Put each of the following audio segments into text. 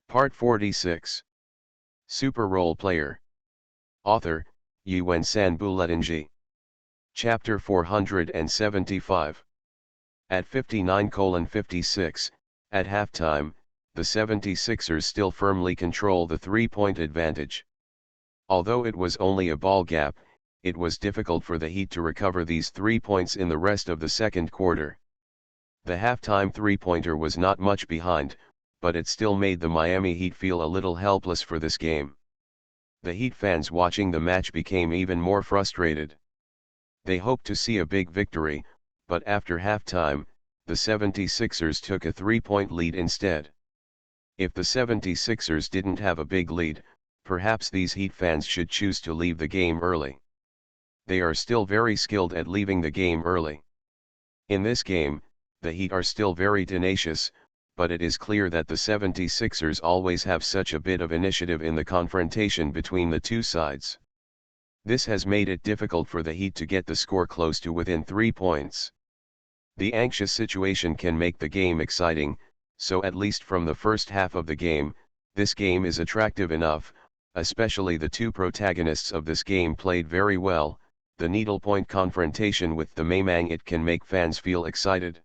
Part 46. Super Role Player. Author, Yuan-San Buletinji. Chapter 475. At 59:56, at halftime, the 76ers still firmly control the three-point advantage. Although it was only a ball gap, it was difficult for the Heat to recover these 3 points in the rest of the second quarter. The halftime three-pointer was not much behind, but it still made the Miami Heat feel a little helpless for this game. The Heat fans watching the match became even more frustrated. They hoped to see a big victory, but after halftime, the 76ers took a three-point lead instead. If the 76ers didn't have a big lead, perhaps these Heat fans should choose to leave the game early. They are still very skilled at leaving the game early. In this game, the Heat are still very tenacious, but it is clear that the 76ers always have such a bit of initiative in the confrontation between the two sides. This has made it difficult for the Heat to get the score close to within 3 points. The anxious situation can make the game exciting, so at least from the first half of the game, this game is attractive enough, especially the two protagonists of this game played very well. The needlepoint confrontation with the Mamang, it can make fans feel excited.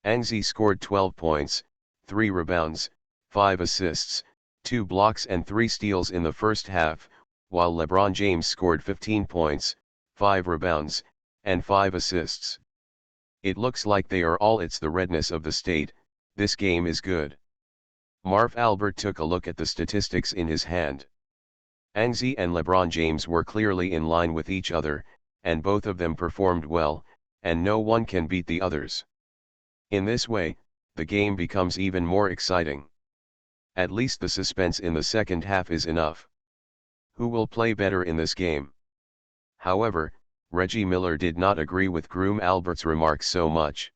Angzi scored 12 points, 3 rebounds, 5 assists, 2 blocks and 3 steals in the first half, while LeBron James scored 15 points, 5 rebounds, and 5 assists. It looks like they are all it's the redness of the state. This game is good. Marv Albert took a look at the statistics in his hand. Angzi and LeBron James were clearly in line with each other, and both of them performed well, and no one can beat the others. In this way, the game becomes even more exciting. At least the suspense in the second half is enough. Who will play better in this game? However, Reggie Miller did not agree with Groom Albert's remarks so much.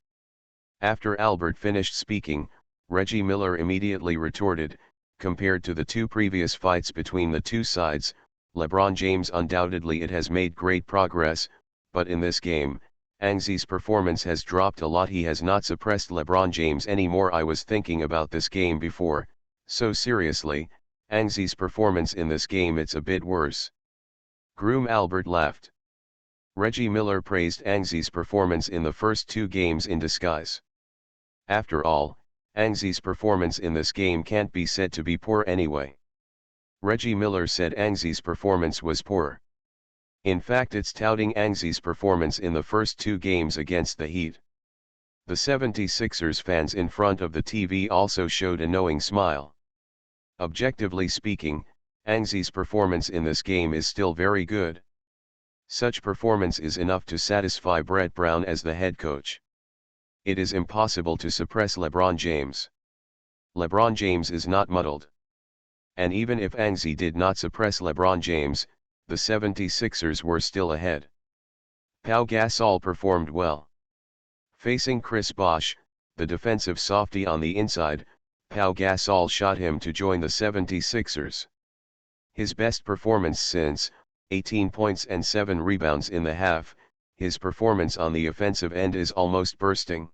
After Albert finished speaking, Reggie Miller immediately retorted, compared to the two previous fights between the two sides, LeBron James undoubtedly it has made great progress, but in this game, Angzi's performance has dropped a lot. He has not suppressed LeBron James anymore. I was thinking about this game before, so seriously, Angzi's performance in this game it's a bit worse. Groom Albert laughed. Reggie Miller praised Angzi's performance in the first 2 games in disguise. After all, Angzi's performance in this game can't be said to be poor anyway. Reggie Miller said Angzi's performance was poor. In fact, it's touting Angzi's performance in the first 2 games against the Heat. The 76ers fans in front of the TV also showed a knowing smile. Objectively speaking, Angzi's performance in this game is still very good. Such performance is enough to satisfy Brett Brown as the head coach. It is impossible to suppress LeBron James. LeBron James is not muddled. And even if Angzi did not suppress LeBron James, the 76ers were still ahead. Pau Gasol performed well. Facing Chris Bosh, the defensive softy on the inside, Pau Gasol shot him to join the 76ers. His best performance since, 18 points and 7 rebounds in the half, his performance on the offensive end is almost bursting.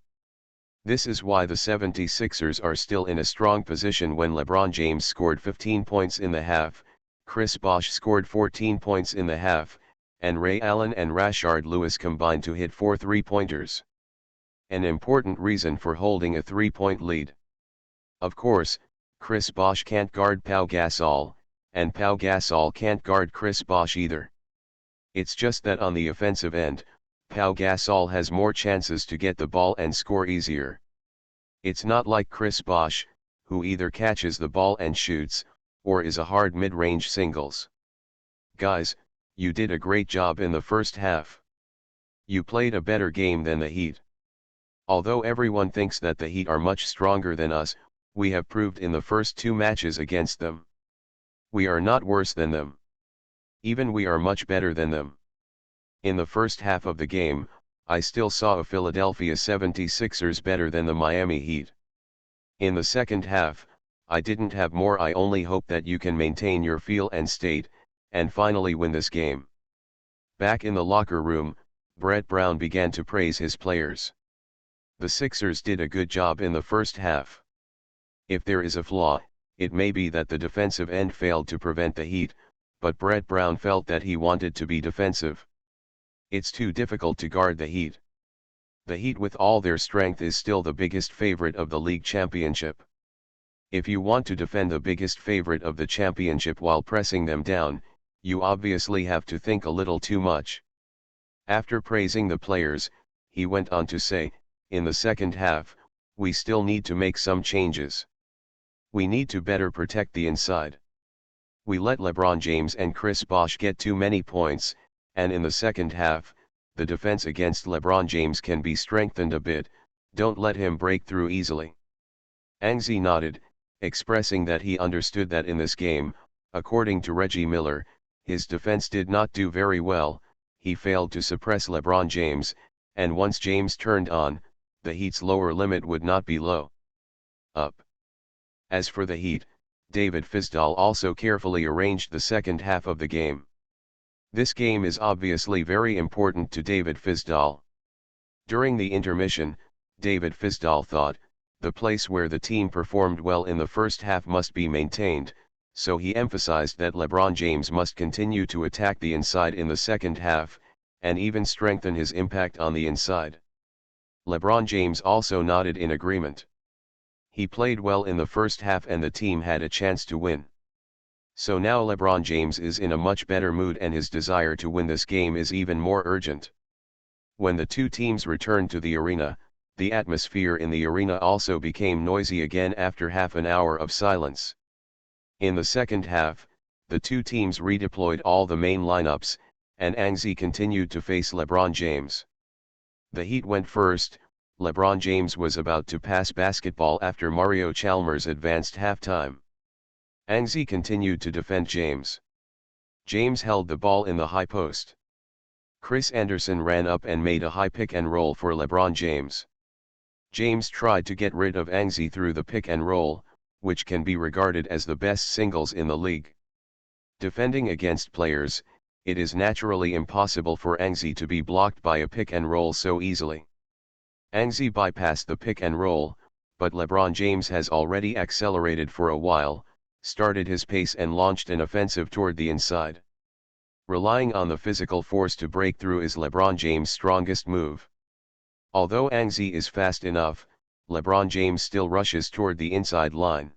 This is why the 76ers are still in a strong position when LeBron James scored 15 points in the half, Chris Bosh scored 14 points in the half, and Ray Allen and Rashard Lewis combined to hit 4 three-pointers. An important reason for holding a 3-point lead. Of course, Chris Bosh can't guard Pau Gasol, and Pau Gasol can't guard Chris Bosh either. It's just that on the offensive end, Pau Gasol has more chances to get the ball and score easier. It's not like Chris Bosh, who either catches the ball and shoots, or is a hard mid-range singles. Guys, you did a great job in the first half. You played a better game than the Heat. Although everyone thinks that the Heat are much stronger than us, we have proved in the first 2 matches against them. We are not worse than them. Even we are much better than them. In the first half of the game, I still saw a Philadelphia 76ers better than the Miami Heat. In the second half, I didn't have more. I only hope that you can maintain your feel and state, and finally win this game. Back in the locker room, Brett Brown began to praise his players. The Sixers did a good job in the first half. If there is a flaw, it may be that the defensive end failed to prevent the Heat, but Brett Brown felt that he wanted to be defensive. It's too difficult to guard the Heat. The Heat with all their strength is still the biggest favorite of the league championship. If you want to defend the biggest favorite of the championship while pressing them down, you obviously have to think a little too much. After praising the players, he went on to say, in the second half, we still need to make some changes. We need to better protect the inside. We let LeBron James and Chris Bosh get too many points, and in the second half, the defense against LeBron James can be strengthened a bit. Don't let him break through easily. Anzi nodded, expressing that he understood that in this game, according to Reggie Miller, his defense did not do very well. He failed to suppress LeBron James, and once James turned on, the Heat's lower limit would not be low. Up. As for the Heat, David Fizdale also carefully arranged the second half of the game. This game is obviously very important to David Fizdale. During the intermission, David Fizdale thought, the place where the team performed well in the first half must be maintained, so he emphasized that LeBron James must continue to attack the inside in the second half, and even strengthen his impact on the inside. LeBron James also nodded in agreement. He played well in the first half and the team had a chance to win. So now LeBron James is in a much better mood and his desire to win this game is even more urgent. When the two teams returned to the arena, the atmosphere in the arena also became noisy again after half an hour of silence. In the second half, the two teams redeployed all the main lineups, and Anzi continued to face LeBron James. The Heat went first. LeBron James was about to pass basketball after Mario Chalmers advanced halftime. Anzi continued to defend James. James held the ball in the high post. Chris Anderson ran up and made a high pick and roll for LeBron James. James tried to get rid of Anzi through the pick and roll, which can be regarded as the best singles in the league. Defending against players, it is naturally impossible for Anzi to be blocked by a pick and roll so easily. Anzi bypassed the pick and roll, but LeBron James has already accelerated for a while, started his pace and launched an offensive toward the inside. Relying on the physical force to break through is LeBron James' strongest move. Although Anzi is fast enough, LeBron James still rushes toward the inside line.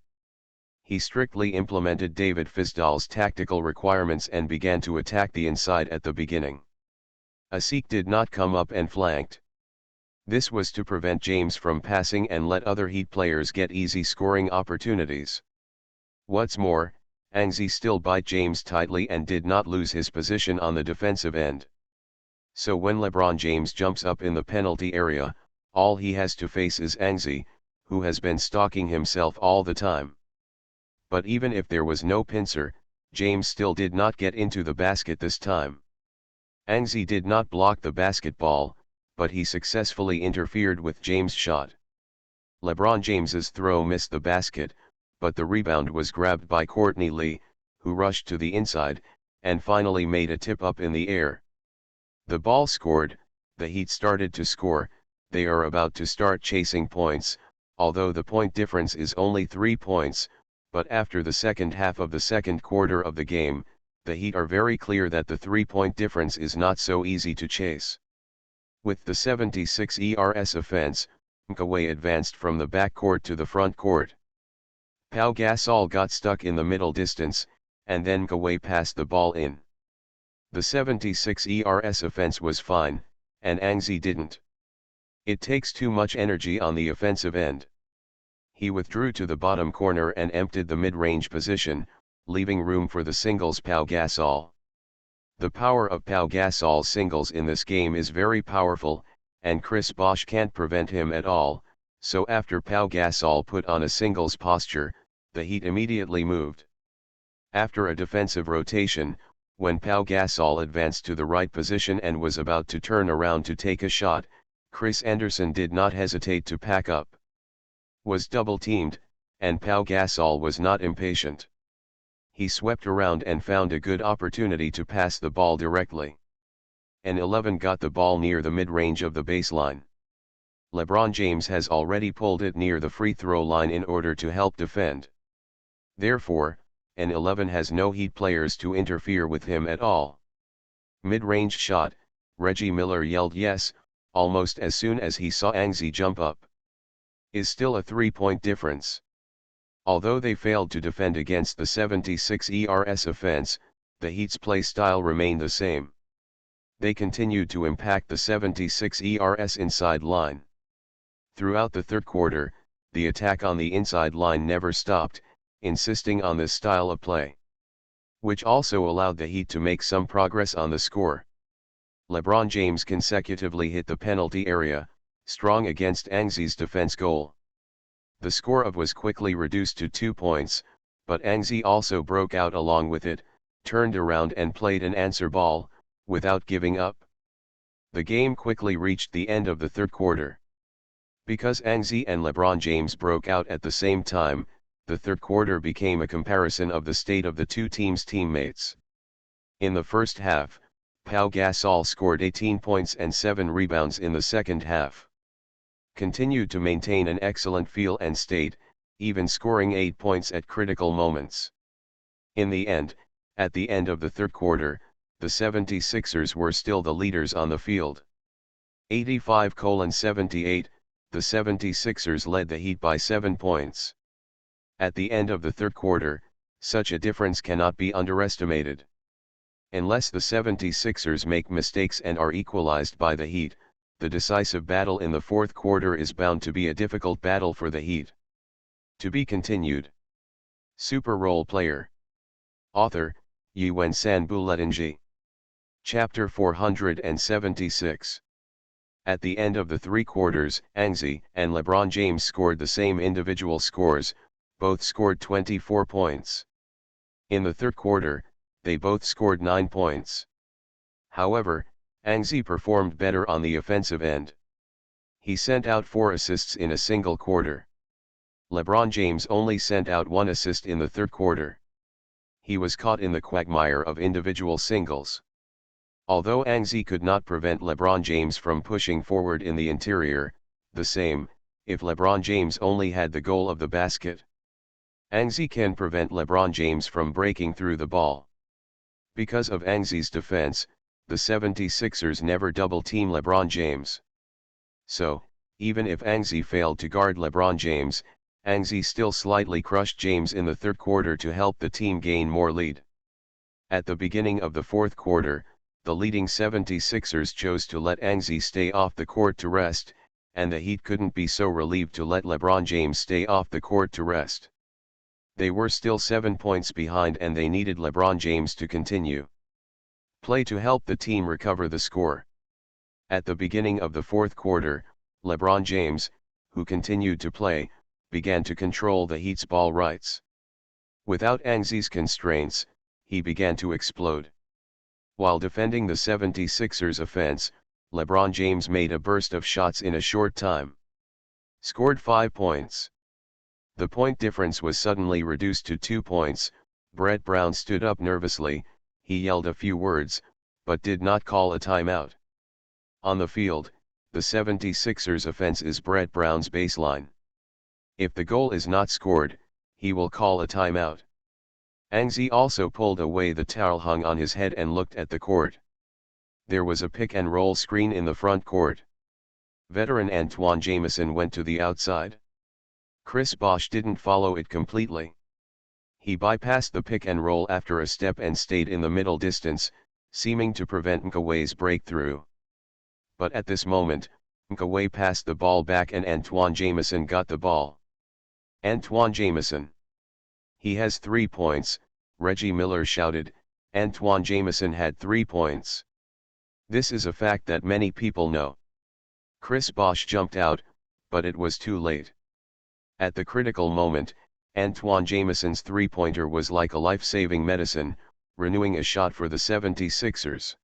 He strictly implemented David Fizdale's tactical requirements and began to attack the inside at the beginning. Asik did not come up and flanked. This was to prevent James from passing and let other Heat players get easy scoring opportunities. What's more, Anzi still bit James tightly and did not lose his position on the defensive end. So when LeBron James jumps up in the penalty area, all he has to face is Anzi, who has been stalking himself all the time. But even if there was no pincer, James still did not get into the basket this time. Anzi did not block the basketball, but he successfully interfered with James' shot. LeBron James's throw missed the basket, but the rebound was grabbed by Courtney Lee, who rushed to the inside, and finally made a tip-up in the air. The ball scored, the Heat started to score, they are about to start chasing points, although the point difference is only 3 points, but after the second half of the second quarter of the game, the Heat are very clear that the 3-point difference is not so easy to chase. With the 76 ERS offense, Kawhi advanced from the backcourt to the front court. Pau Gasol got stuck in the middle distance, and then Kawhi passed the ball in. The 76 ERS offense was fine, and Anzi didn't. It takes too much energy on the offensive end. He withdrew to the bottom corner and emptied the mid-range position, leaving room for the singles Pau Gasol. The power of Pau Gasol's singles in this game is very powerful, and Chris Bosh can't prevent him at all, so after Pau Gasol put on a singles posture, the Heat immediately moved. After a defensive rotation, when Pau Gasol advanced to the right position and was about to turn around to take a shot, Chris Anderson did not hesitate to pack up. Was double-teamed, and Pau Gasol was not impatient. He swept around and found a good opportunity to pass the ball directly. An 11 got the ball near the mid-range of the baseline. LeBron James has already pulled it near the free throw line in order to help defend. Therefore, an 11 has no Heat players to interfere with him at all. Mid-range shot, Reggie Miller yelled yes, almost as soon as he saw Angzi jump up. Is still a 3-point difference. Although they failed to defend against the 76 ERS offense, the Heat's play style remained the same. They continued to impact the 76 ERS inside line. Throughout the third quarter, the attack on the inside line never stopped, insisting on this style of play, which also allowed the Heat to make some progress on the score. LeBron James consecutively hit the penalty area, strong against Angzi's defense goal. The score of was quickly reduced to 2 points, but Angzi also broke out along with it, turned around and played an answer ball, without giving up. The game quickly reached the end of the third quarter. Because Angzi and LeBron James broke out at the same time, the third quarter became a comparison of the state of the two teams' teammates. In the first half, Pau Gasol scored 18 points and 7 rebounds in the second half. Continued to maintain an excellent feel and state, even scoring 8 points at critical moments. In the end, at the end of the third quarter, the 76ers were still the leaders on the field. 85-78, the 76ers led the Heat by 7 points. At the end of the third quarter, such a difference cannot be underestimated. Unless the 76ers make mistakes and are equalized by the Heat, the decisive battle in the fourth quarter is bound to be a difficult battle for the Heat. To be continued. Super Role Player. Author, Yuen San Buletinji. Chapter 476. At the end of the three quarters, Angzi and LeBron James scored the same individual scores, both scored 24 points. In the third quarter, they both scored 9 points. However, Angzi performed better on the offensive end. He sent out 4 assists in a single quarter. LeBron James only sent out 1 assist in the third quarter. He was caught in the quagmire of individual singles. Although Angzi could not prevent LeBron James from pushing forward in the interior, the same, if LeBron James only had the goal of the basket. Angzi can prevent LeBron James from breaking through the ball. Because of Angzi's defense, the 76ers never double-team LeBron James. So, even if Angzi failed to guard LeBron James, Angzi still slightly crushed James in the third quarter to help the team gain more lead. At the beginning of the fourth quarter, the leading 76ers chose to let Angzi stay off the court to rest, and the Heat couldn't be so relieved to let LeBron James stay off the court to rest. They were still 7 points behind and they needed LeBron James to continue play to help the team recover the score. At the beginning of the fourth quarter, LeBron James, who continued to play, began to control the Heat's ball rights. Without Angzi's constraints, he began to explode. While defending the 76ers offense, LeBron James made a burst of shots in a short time. Scored 5 points. The point difference was suddenly reduced to 2 points. Brett Brown stood up nervously, he yelled a few words, but did not call a timeout. On the field, the 76ers offense is Brett Brown's baseline. If the goal is not scored, he will call a timeout. Angzi also pulled away the towel hung on his head and looked at the court. There was a pick and roll screen in the front court. Veteran Antoine Jamison went to the outside. Chris Bosh didn't follow it completely. He bypassed the pick and roll after a step and stayed in the middle distance, seeming to prevent Nkawa's breakthrough. But at this moment, Nkawa passed the ball back and Antoine Jamison got the ball. Antoine Jamison. He has 3 points, Reggie Miller shouted. Antoine Jamison had 3 points. This is a fact that many people know. Chris Bosh jumped out, but it was too late. At the critical moment, Antoine Jamison's three-pointer was like a life-saving medicine, renewing a shot for the 76ers.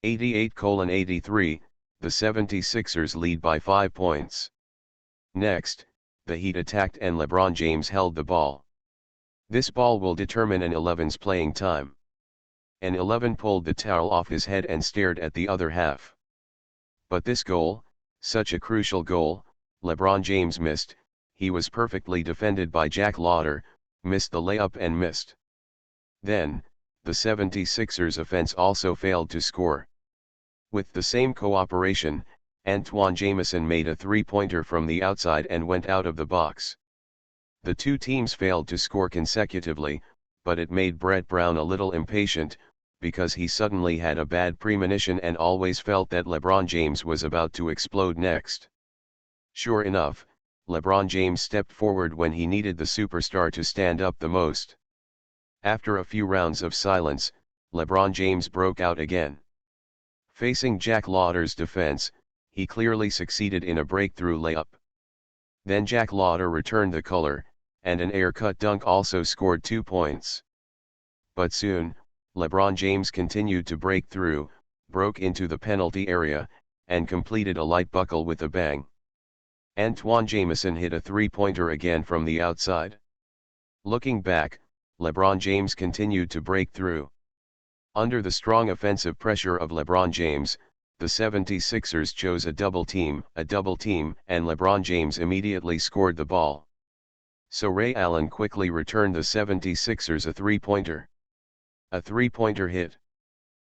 88-83, the 76ers lead by 5 points. Next, the Heat attacked and LeBron James held the ball. This ball will determine an 11's playing time. An 11 pulled the towel off his head and stared at the other half. But this goal, such a crucial goal, LeBron James missed. He was perfectly defended by Jack Lauder, missed the layup and missed. Then, the 76ers offense also failed to score. With the same cooperation, Antoine Jamison made a three-pointer from the outside and went out of the box. The two teams failed to score consecutively, but it made Brett Brown a little impatient, because he suddenly had a bad premonition and always felt that LeBron James was about to explode next. Sure enough, LeBron James stepped forward when he needed the superstar to stand up the most. After a few rounds of silence, LeBron James broke out again. Facing Jack Lauder's defense, he clearly succeeded in a breakthrough layup. Then Jack Lauder returned the color, and an air-cut dunk also scored 2 points. But soon, LeBron James continued to break through, broke into the penalty area, and completed a light buckle with a bang. Antoine Jamison hit a three-pointer again from the outside. Looking back, LeBron James continued to break through. Under the strong offensive pressure of LeBron James, the 76ers chose a double team, and LeBron James immediately scored the ball. So Ray Allen quickly returned the 76ers a three-pointer. A three-pointer hit.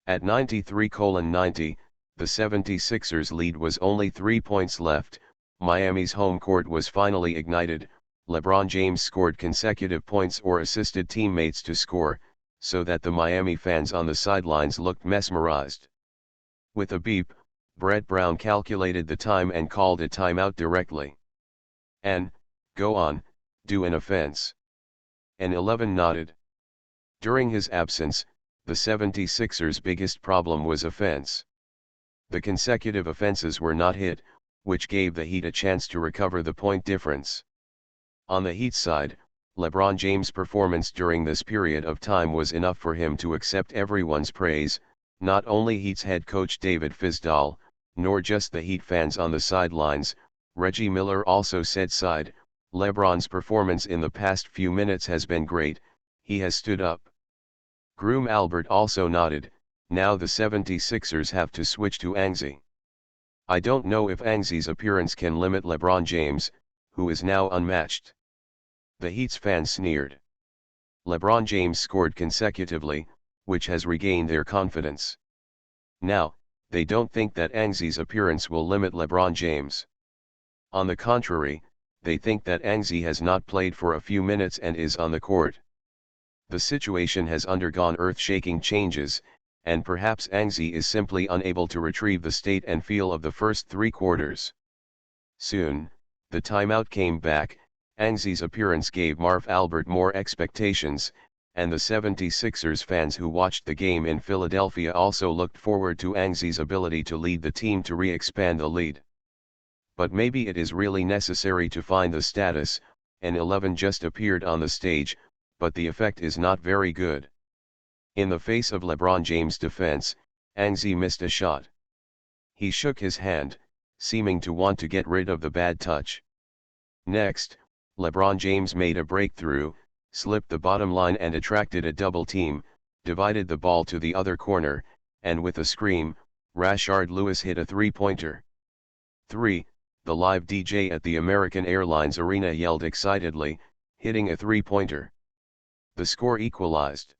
At 93-90, the 76ers lead was only 3 points left. Miami's home court was finally ignited. LeBron James scored consecutive points or assisted teammates to score, so that the Miami fans on the sidelines looked mesmerized. With a beep, Brett Brown calculated the time and called a timeout directly. "And, go on, do an offense." And 11 nodded. During his absence, the 76ers' biggest problem was offense. The consecutive offenses were not hit, which gave the Heat a chance to recover the point difference. On the Heat side, LeBron James' performance during this period of time was enough for him to accept everyone's praise, not only Heat's head coach David Fizdale, nor just the Heat fans on the sidelines. Reggie Miller also said LeBron's performance in the past few minutes has been great, he has stood up. Groom Albert also nodded, now the 76ers have to switch to Anzi. I don't know if Anzi's appearance can limit LeBron James, who is now unmatched. The Heat's fans sneered. LeBron James scored consecutively, which has regained their confidence. Now, they don't think that Anzi's appearance will limit LeBron James. On the contrary, they think that Anzi has not played for a few minutes and is on the court. The situation has undergone earth-shaking changes, and perhaps Anzi is simply unable to retrieve the state and feel of the first 3 quarters. Soon, the timeout came back. Anzi's appearance gave Marv Albert more expectations, and the 76ers fans who watched the game in Philadelphia also looked forward to Anzi's ability to lead the team to re-expand the lead. But maybe it is really necessary to find the status. An 11 just appeared on the stage, but the effect is not very good. In the face of LeBron James' defense, Anzi missed a shot. He shook his hand, seeming to want to get rid of the bad touch. Next, LeBron James made a breakthrough, slipped the bottom line and attracted a double team, divided the ball to the other corner, and with a scream, Rashard Lewis hit a three-pointer. 3, the live DJ at the American Airlines Arena yelled excitedly, hitting a three-pointer. The score equalized.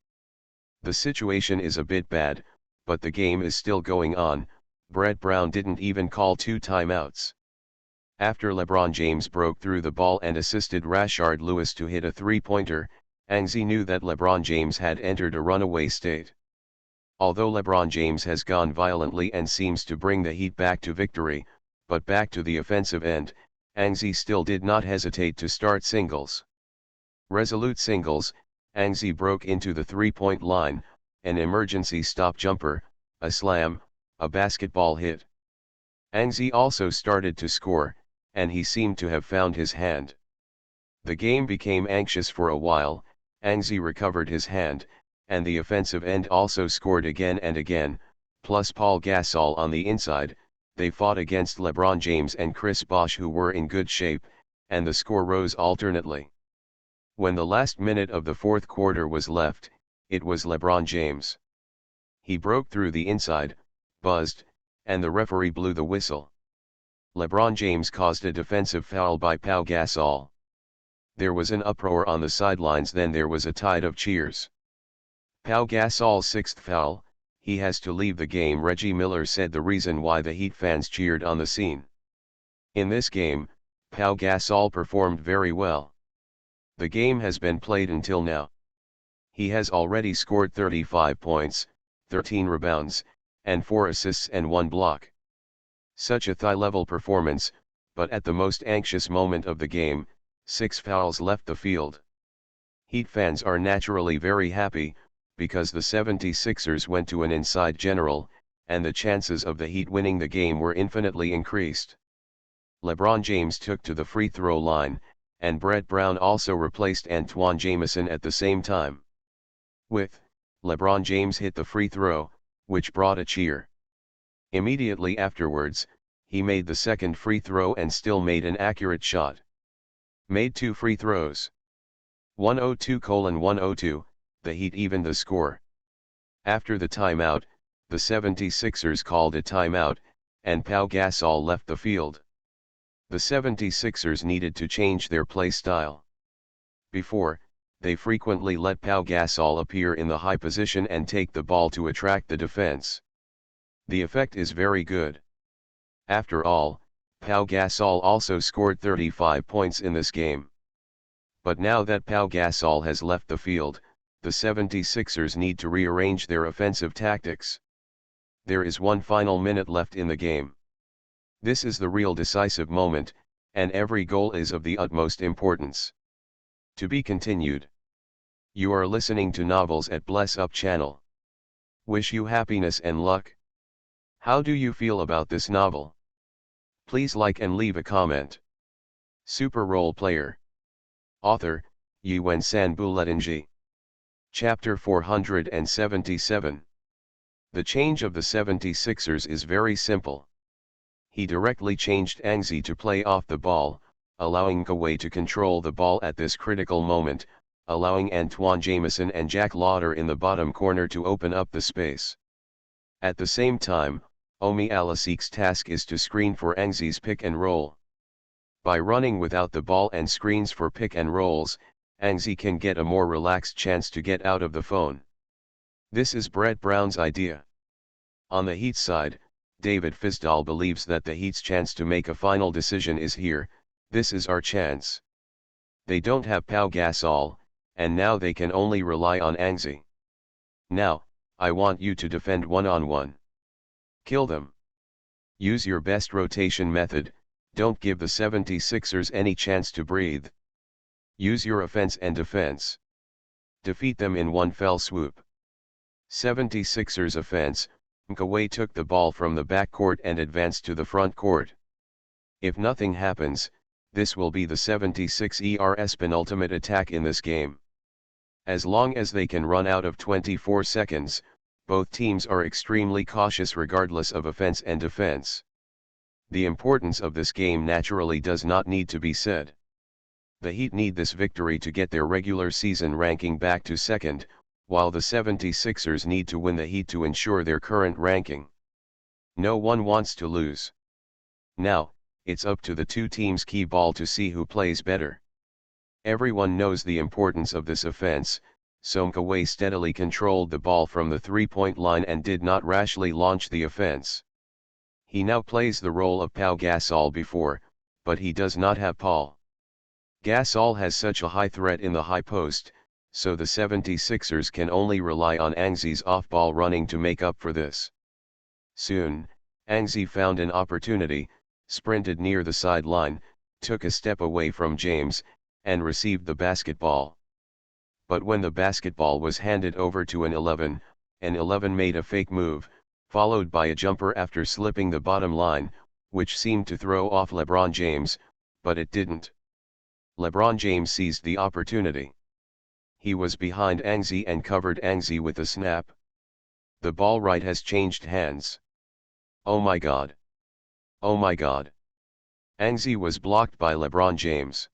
The situation is a bit bad, but the game is still going on. Brett Brown didn't even call 2 timeouts. After LeBron James broke through the ball and assisted Rashard Lewis to hit a three-pointer, Anzi knew that LeBron James had entered a runaway state. Although LeBron James has gone violently and seems to bring the Heat back to victory, but back to the offensive end, Anzi still did not hesitate to start singles. Resolute singles, Anzi broke into the three-point line, an emergency stop jumper, a slam, a basketball hit. Anzi also started to score, and he seemed to have found his hand. The game became anxious for a while. Anzi recovered his hand, and the offensive end also scored again and again, plus Paul Gasol on the inside. They fought against LeBron James and Chris Bosh, who were in good shape, and the score rose alternately. When the last minute of the fourth quarter was left, it was LeBron James. He broke through the inside, buzzed, and the referee blew the whistle. LeBron James caused a defensive foul by Pau Gasol. There was an uproar on the sidelines, then there was a tide of cheers. Pau Gasol's sixth foul, he has to leave the game, Reggie Miller said, the reason why the Heat fans cheered on the scene. In this game, Pau Gasol performed very well. The game has been played until now. He has already scored 35 points, 13 rebounds, and 4 assists and 1 block. Such a thigh-level performance, but at the most anxious moment of the game, 6 fouls left the field. Heat fans are naturally very happy, because the 76ers went to an inside general, and the chances of the Heat winning the game were infinitely increased. LeBron James took to the free throw line, and Brett Brown also replaced Antoine Jamison at the same time. With LeBron James hit the free throw, which brought a cheer. Immediately afterwards, he made the second free throw and still made an accurate shot. Made 2 free throws. 102:102, the Heat evened the score. After the timeout, the 76ers called a timeout, and Pau Gasol left the field. The 76ers needed to change their play style. Before, they frequently let Pau Gasol appear in the high position and take the ball to attract the defense. The effect is very good. After all, Pau Gasol also scored 35 points in this game. But now that Pau Gasol has left the field, the 76ers need to rearrange their offensive tactics. There is 1 final minute left in the game. This is the real decisive moment, and every goal is of the utmost importance. To be continued. You are listening to Novels at Bless Up channel. Wish you happiness and luck. How do you feel about this novel? Please like and leave a comment. Super Role Player. Author, Yuen Sanbuletnji. Chapter 477. The change of the 76ers is very simple. He directly changed Angzi to play off the ball, allowing Kawhi to control the ball at this critical moment, allowing Antoine Jamison and Jack Lauder in the bottom corner to open up the space. At the same time, Omi Alasik's task is to screen for Angzi's pick and roll. By running without the ball and screens for pick and rolls, Angzi can get a more relaxed chance to get out of the phone. This is Brett Brown's idea. On the Heat side, David Fisdall believes that the Heat's chance to make a final decision is here. This is our chance. They don't have Pau Gasol, and now they can only rely on Angzi. Now, I want you to defend one-on-one. Kill them. Use your best rotation method, don't give the 76ers any chance to breathe. Use your offense and defense. Defeat them in one fell swoop. 76ers offense, Kawhi took the ball from the backcourt and advanced to the front court. If nothing happens, this will be the 76ers' penultimate attack in this game. As long as they can run out of 24 seconds, both teams are extremely cautious regardless of offense and defense. The importance of this game naturally does not need to be said. The Heat need this victory to get their regular season ranking back to second, while the 76ers need to win the Heat to ensure their current ranking. No one wants to lose. Now, it's up to the two teams' key ball to see who plays better. Everyone knows the importance of this offense, so Kawhi steadily controlled the ball from the three-point line and did not rashly launch the offense. He now plays the role of Pau Gasol before, but he does not have Paul. Gasol has such a high threat in the high post, so the 76ers can only rely on Angzi's off-ball running to make up for this. Soon, Angzi found an opportunity, sprinted near the sideline, took a step away from James, and received the basketball. But when the basketball was handed over to an 11 made a fake move, followed by a jumper after slipping the bottom line, which seemed to throw off LeBron James, but it didn't. LeBron James seized the opportunity. He was behind Angzi and covered Angzi with a snap. The ball right has changed hands. Oh my God. Oh my God. Angzi was blocked by LeBron James.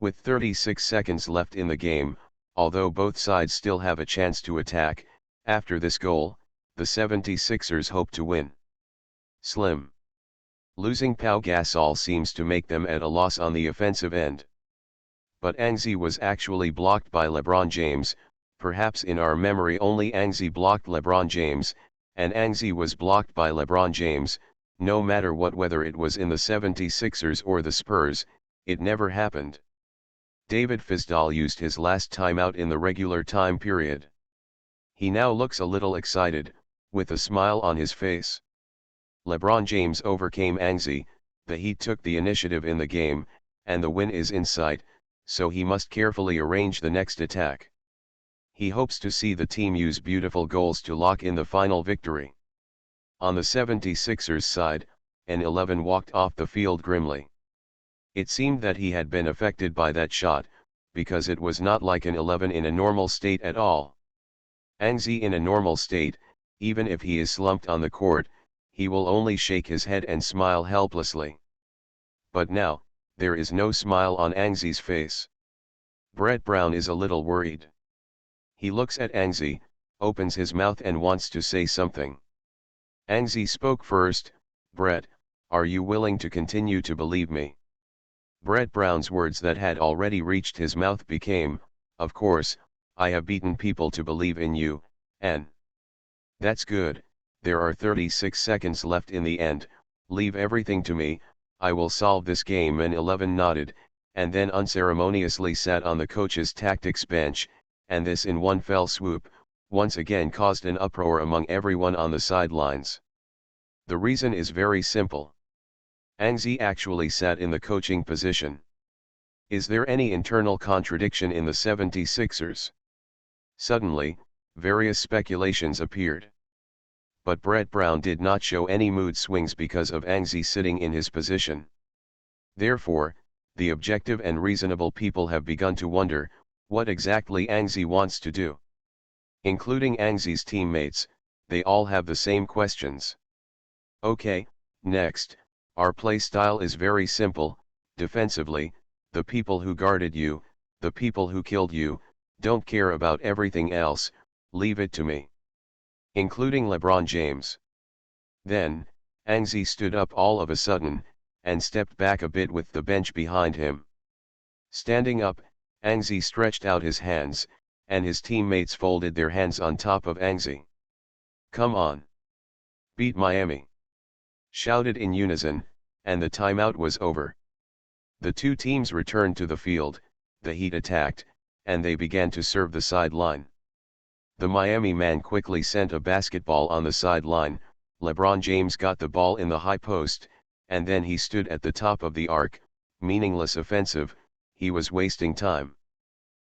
With 36 seconds left in the game, although both sides still have a chance to attack, after this goal, the 76ers hope to win. Slim. Losing Pau Gasol seems to make them at a loss on the offensive end. but Angzi was actually blocked by LeBron James. Perhaps in our memory only Angzi blocked LeBron James, and Angzi was blocked by LeBron James. No matter what, whether it was in the 76ers or the Spurs, it never happened. David Fizdale used his last timeout in the regular time period. He now looks a little excited, with a smile on his face. LeBron James overcame Angzi, the Heat took the initiative in the game, and the win is in sight, so he must carefully arrange the next attack. He hopes to see the team use beautiful goals to lock in the final victory. On the 76ers side, an 11 walked off the field grimly. It seemed that he had been affected by that shot, because it was not like an 11 in a normal state at all. Angzi in a normal state, even if he is slumped on the court, he will only shake his head and smile helplessly. But now, there is no smile on Angzi's face. Brett Brown is a little worried. He looks at Angzi, opens his mouth and wants to say something. Angzi spoke first. "Brett, are you willing to continue to believe me?" Brett Brown's words that had already reached his mouth became, "Of course, I have beaten people to believe in you, and that's good. There are 36 seconds left in the end, leave everything to me, I will solve this game." And 11 nodded, and then unceremoniously sat on the coach's tactics bench, and this in one fell swoop, once again caused an uproar among everyone on the sidelines. The reason is very simple. Angzi actually sat in the coaching position. Is there any internal contradiction in the 76ers? Suddenly, various speculations appeared. But Brett Brown did not show any mood swings because of Angzi sitting in his position. Therefore, the objective and reasonable people have begun to wonder, what exactly Angzi wants to do. Including Angzi's teammates, they all have the same questions. Okay, next, our play style is very simple. Defensively, the people who guarded you, the people who killed you, don't care about everything else, leave it to me. Including LeBron James. Then, Angzi stood up all of a sudden, and stepped back a bit with the bench behind him. Standing up, Angzi stretched out his hands, and his teammates folded their hands on top of Angzi. "Come on. Beat Miami!" shouted in unison, and the timeout was over. The two teams returned to the field, the Heat attacked, and they began to serve the sideline. The Miami man quickly sent a basketball on the sideline. LeBron James got the ball in the high post, and then he stood at the top of the arc. Meaningless offensive, he was wasting time.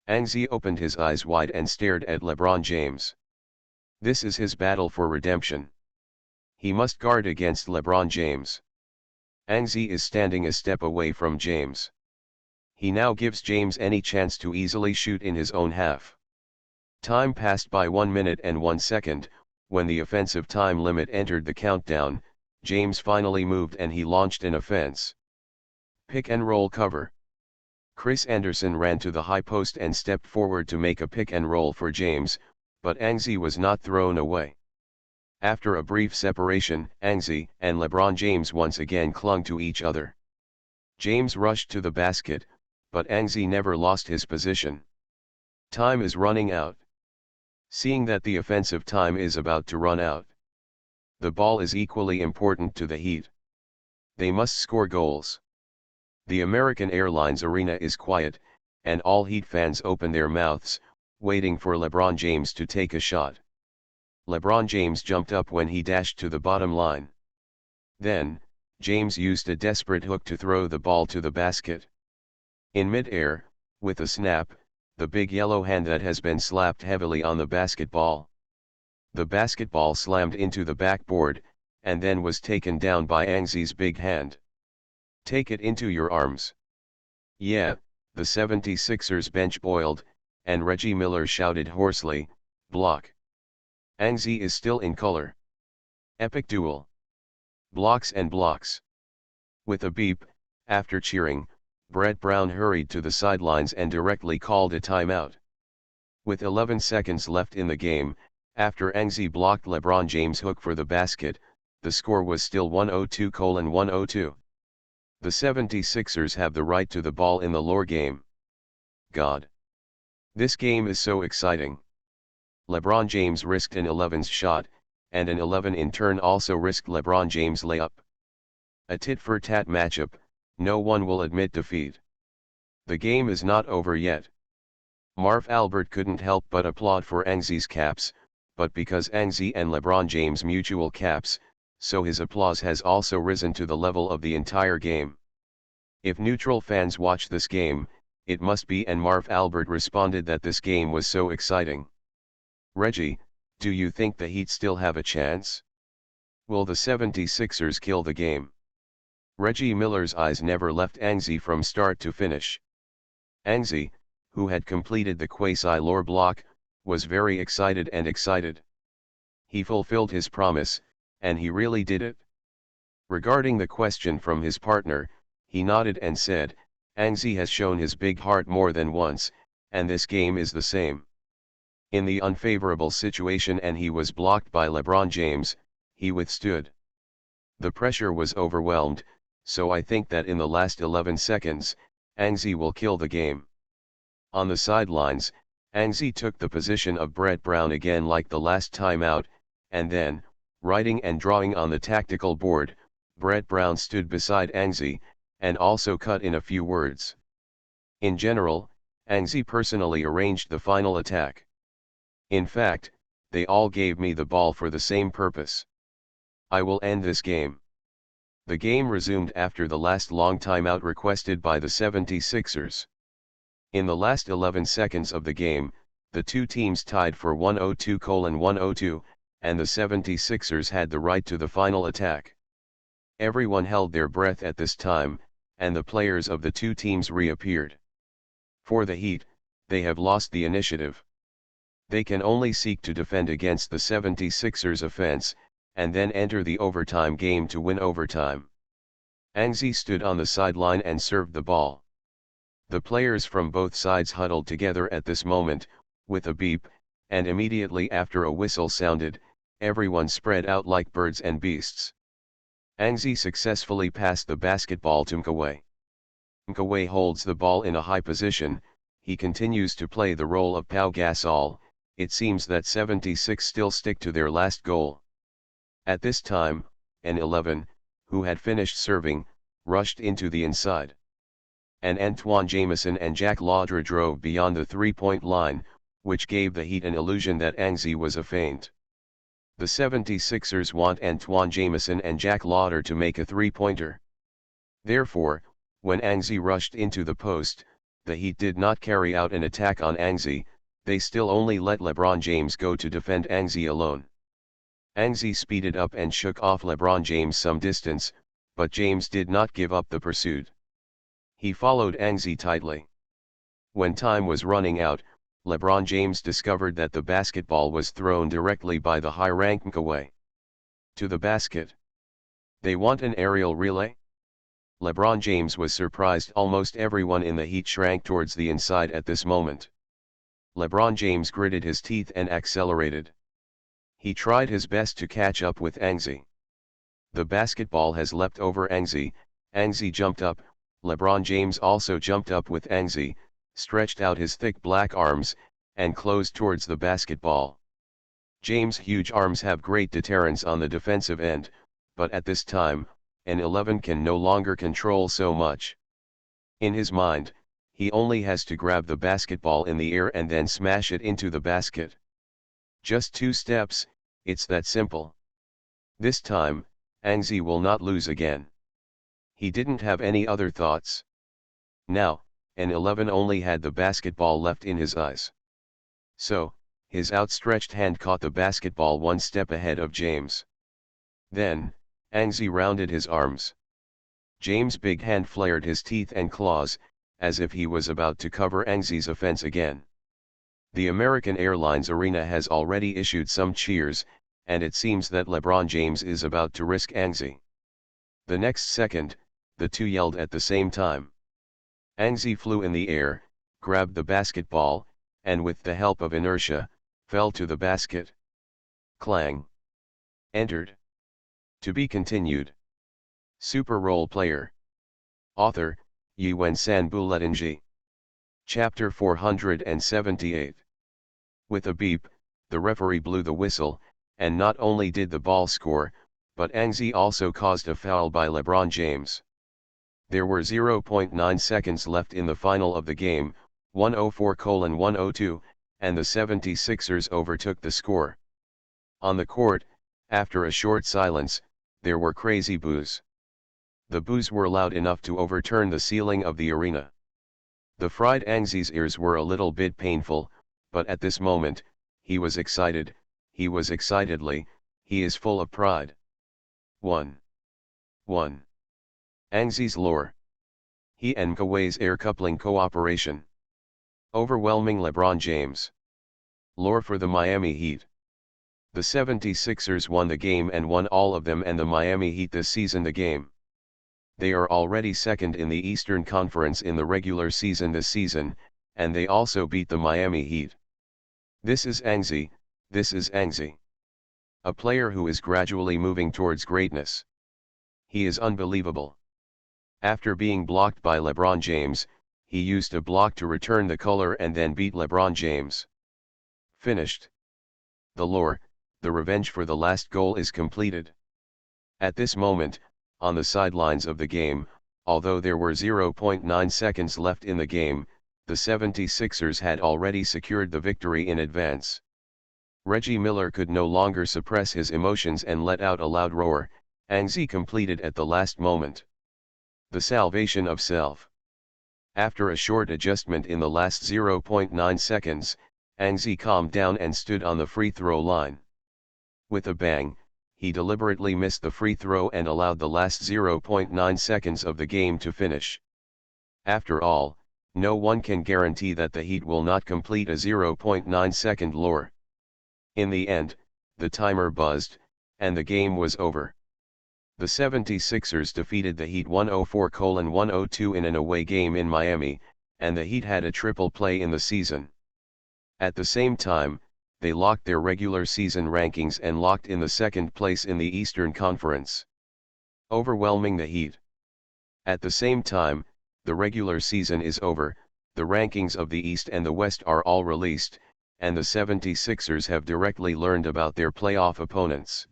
Angzi opened his eyes wide and stared at LeBron James. This is his battle for redemption. He must guard against LeBron James. Angzi is standing a step away from James. He now gives James any chance to easily shoot in his own half. Time passed by 1 minute and 1 second, when the offensive time limit entered the countdown. James finally moved and he launched an offense. Pick and roll cover. Chris Anderson ran to the high post and stepped forward to make a pick and roll for James, but Angzi was not thrown away. After a brief separation, Angzi and LeBron James once again clung to each other. James rushed to the basket, but Angzi never lost his position. Time is running out. Seeing that the offensive time is about to run out, the ball is equally important to the Heat. They must score goals. The American Airlines Arena is quiet, and all Heat fans open their mouths, waiting for LeBron James to take a shot. LeBron James jumped up when he dashed to the bottom line. Then, James used a desperate hook to throw the ball to the basket. In mid-air, with a snap, the big yellow hand that has been slapped heavily on the basketball. The basketball slammed into the backboard, and then was taken down by Angzi's big hand. "Take it into your arms." Yeah, the 76ers bench boiled, and Reggie Miller shouted hoarsely, "Block." Angzi is still in color. Epic duel. Blocks and blocks. With a beep, after cheering, Brett Brown hurried to the sidelines and directly called a timeout. With 11 seconds left in the game, after Angzi blocked LeBron James' hook for the basket, the score was still 102-102. The 76ers have the right to the ball in the lore game. God. This game is so exciting. LeBron James risked an 11's shot, and an 11 in turn also risked LeBron James' layup. A tit-for-tat matchup, no one will admit defeat. The game is not over yet. Marv Albert couldn't help but applaud for Angzi's caps, but because Angzi and LeBron James mutual caps, so his applause has also risen to the level of the entire game. If neutral fans watch this game, it must be, and Marv Albert responded that this game was so exciting. Reggie, do you think the Heat still have a chance? Will the 76ers kill the game? Reggie Miller's eyes never left Angzi from start to finish. Angzi, who had completed the quasi-lore block, was very excited and excited. He fulfilled his promise, and he really did it. Regarding the question from his partner, he nodded and said, Angzi has shown his big heart more than once, and this game is the same. In the unfavorable situation and he was blocked by LeBron James, he withstood. The pressure was overwhelmed, so I think that in the last 11 seconds, Angzi will kill the game. On the sidelines, Angzi took the position of Brett Brown again like the last time out, and then, writing and drawing on the tactical board, Brett Brown stood beside Angzi, and also cut in a few words. In general, Angzi personally arranged the final attack. In fact, they all gave me the ball for the same purpose. I will end this game. The game resumed after the last long timeout requested by the 76ers. In the last 11 seconds of the game, the two teams tied for 102:102, and the 76ers had the right to the final attack. Everyone held their breath at this time, and the players of the two teams reappeared. For the Heat, they have lost the initiative. They can only seek to defend against the 76ers' offense, and then enter the overtime game to win overtime. Angzi stood on the sideline and served the ball. The players from both sides huddled together at this moment, with a beep, and immediately after a whistle sounded, everyone spread out like birds and beasts. Angzi successfully passed the basketball to Mkaway. Mkaway holds the ball in a high position, he continues to play the role of Pau Gasol. It seems that 76 still stick to their last goal. At this time, an 11, who had finished serving, rushed into the inside. And Antoine Jamison and Jack Laudra drove beyond the three-point line, which gave the Heat an illusion that Angzi was a feint. The 76ers want Antoine Jamison and Jack Laudra to make a three-pointer. Therefore, when Angzi rushed into the post, the Heat did not carry out an attack on Angzi, they still only let LeBron James go to defend Angzi alone. Angzi speeded up and shook off LeBron James some distance, but James did not give up the pursuit. He followed Angzi tightly. When time was running out, LeBron James discovered that the basketball was thrown directly by the high-ranked Mkaway. To the basket. They want an aerial relay? LeBron James was surprised. Almost everyone in the Heat shrank towards the inside at this moment. LeBron James gritted his teeth and accelerated. He tried his best to catch up with Angzi. The basketball has leapt over Angzi, Angzi jumped up, LeBron James also jumped up with Angzi, stretched out his thick black arms, and closed towards the basketball. James' huge arms have great deterrence on the defensive end, but at this time, an 11 can no longer control so much. In his mind, he only has to grab the basketball in the air and then smash it into the basket. Just 2 steps, it's that simple. This time, Angzi will not lose again. He didn't have any other thoughts. Now, an 11 only had the basketball left in his eyes. So, his outstretched hand caught the basketball 1 step ahead of James. Then, Angzi rounded his arms. James' big hand flared his teeth and claws, as if he was about to cover Angzi's offense again. The American Airlines Arena has already issued some cheers, and it seems that LeBron James is about to risk Angzi. The next second, the two yelled at the same time. Angzi flew in the air, grabbed the basketball, and with the help of inertia, fell to the basket. Clang. Entered. To be continued. Super Role Player. Author, Yiwen San Buletinji. Chapter 478. With a beep, the referee blew the whistle, and not only did the ball score, but Anxi also caused a foul by LeBron James. There were 0.9 seconds left in the final of the game, 104:102, and the 76ers overtook the score. On the court, after a short silence, there were crazy boos. The boos were loud enough to overturn the ceiling of the arena. The fried Anxi's ears were a little bit painful, but at this moment, he was excited, he was excitedly, he is full of pride. 1. Anxi's lore. He and Kawhi's air coupling cooperation. Overwhelming LeBron James. Lore for the Miami Heat. The 76ers won the game and won all of them, and the Miami Heat this season the game. They are already second in the Eastern Conference in the regular season this season, and they also beat the Miami Heat. This is Anxi, this is Anxi. A player who is gradually moving towards greatness. He is unbelievable. After being blocked by LeBron James, he used a block to return the color and then beat LeBron James. Finished. The lore, the revenge for the last goal is completed. At this moment, on the sidelines of the game, although there were 0.9 seconds left in the game, the 76ers had already secured the victory in advance. Reggie Miller could no longer suppress his emotions and let out a loud roar. Anxi completed at the last moment. The salvation of self. After a short adjustment in the last 0.9 seconds, Anxi calmed down and stood on the free throw line. With a bang, he deliberately missed the free throw and allowed the last 0.9 seconds of the game to finish. After all, no one can guarantee that the Heat will not complete a 0.9 second lure. In the end, the timer buzzed, and the game was over. The 76ers defeated the Heat 104:102 in an away game in Miami, and the Heat had a triple play in the season. At the same time, they locked their regular season rankings and locked in the second place in the Eastern Conference, overwhelming the Heat. At the same time, the regular season is over, the rankings of the East and the West are all released, and the 76ers have directly learned about their playoff opponents.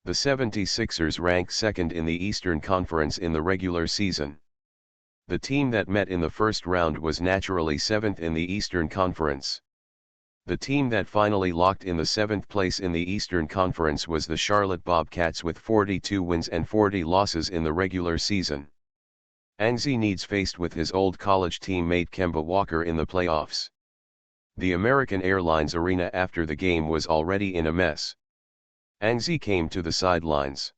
The 76ers rank second in the Eastern Conference in the regular season. The team that met in the first round was naturally seventh in the Eastern Conference. The team that finally locked in the seventh place in the Eastern Conference was the Charlotte Bobcats with 42 wins and 40 losses in the regular season. Anxi needs faced with his old college teammate Kemba Walker in the playoffs. The American Airlines Arena after the game was already in a mess. Anxi came to the sidelines.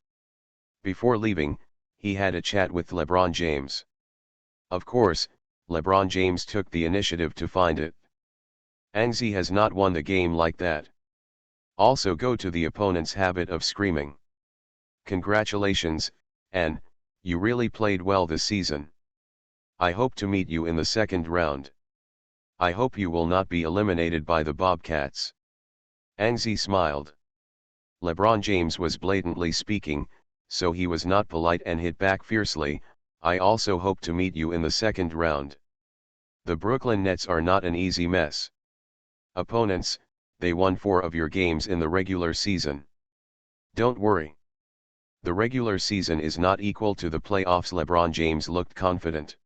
Before leaving, he had a chat with LeBron James. Of course, LeBron James took the initiative to find it. Anxi has not won the game like that. Also go to the opponent's habit of screaming. Congratulations, and, you really played well this season. I hope to meet you in the second round. I hope you will not be eliminated by the Bobcats. Anxi smiled. LeBron James was blatantly speaking, so he was not polite and hit back fiercely, I also hope to meet you in the second round. The Brooklyn Nets are not an easy mess. Opponents, they won 4 of your games in the regular season. Don't worry. The regular season is not equal to the playoffs. LeBron James looked confident.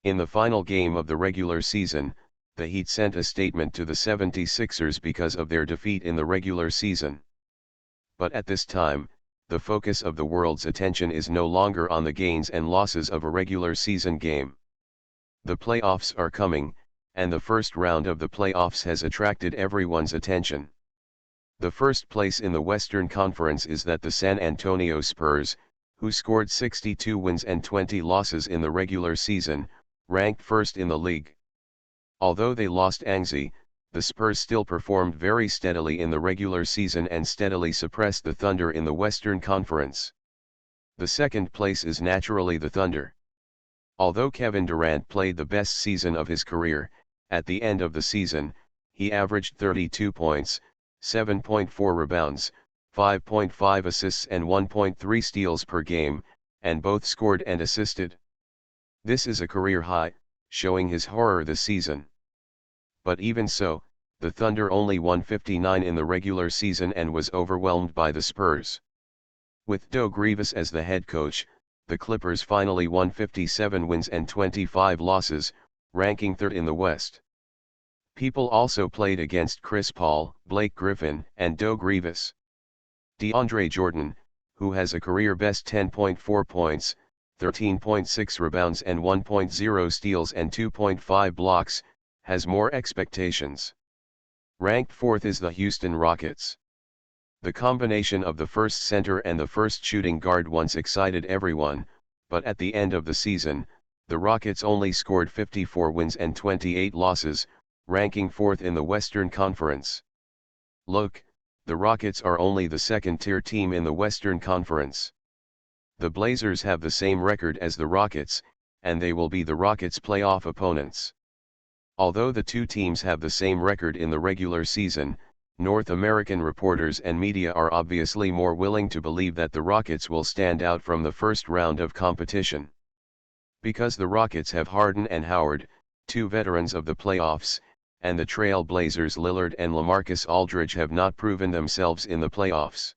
In the final game of the regular season, the Heat sent a statement to the 76ers because of their defeat in the regular season. But at this time, the focus of the world's attention is no longer on the gains and losses of a regular season game. The playoffs are coming, and the first round of the playoffs has attracted everyone's attention. The first place in the Western Conference is that the San Antonio Spurs, who scored 62 wins and 20 losses in the regular season, ranked first in the league. Although they lost Anxi, the Spurs still performed very steadily in the regular season and steadily suppressed the Thunder in the Western Conference. The second place is naturally the Thunder. Although Kevin Durant played the best season of his career, at the end of the season, he averaged 32 points, 7.4 rebounds, 5.5 assists and 1.3 steals per game, and both scored and assisted. This is a career high, showing his horror this season. But even so, the Thunder only won 59 in the regular season and was overwhelmed by the Spurs. With Doug Rivas as the head coach, the Clippers finally won 57 wins and 25 losses, ranking third in the West. People also played against Chris Paul, Blake Griffin, and Doug Rivas. DeAndre Jordan, who has a career-best 10.4 points, 13.6 rebounds and 1.0 steals and 2.5 blocks, has more expectations. Ranked fourth is the Houston Rockets. The combination of the first center and the first shooting guard once excited everyone, but at the end of the season, the Rockets only scored 54 wins and 28 losses, ranking fourth in the Western Conference. Look, the Rockets are only the second-tier team in the Western Conference. The Blazers have the same record as the Rockets, and they will be the Rockets' playoff opponents. Although the two teams have the same record in the regular season, North American reporters and media are obviously more willing to believe that the Rockets will stand out from the first round of competition. Because the Rockets have Harden and Howard, two veterans of the playoffs, and the Trail Blazers Lillard and LaMarcus Aldridge have not proven themselves in the playoffs.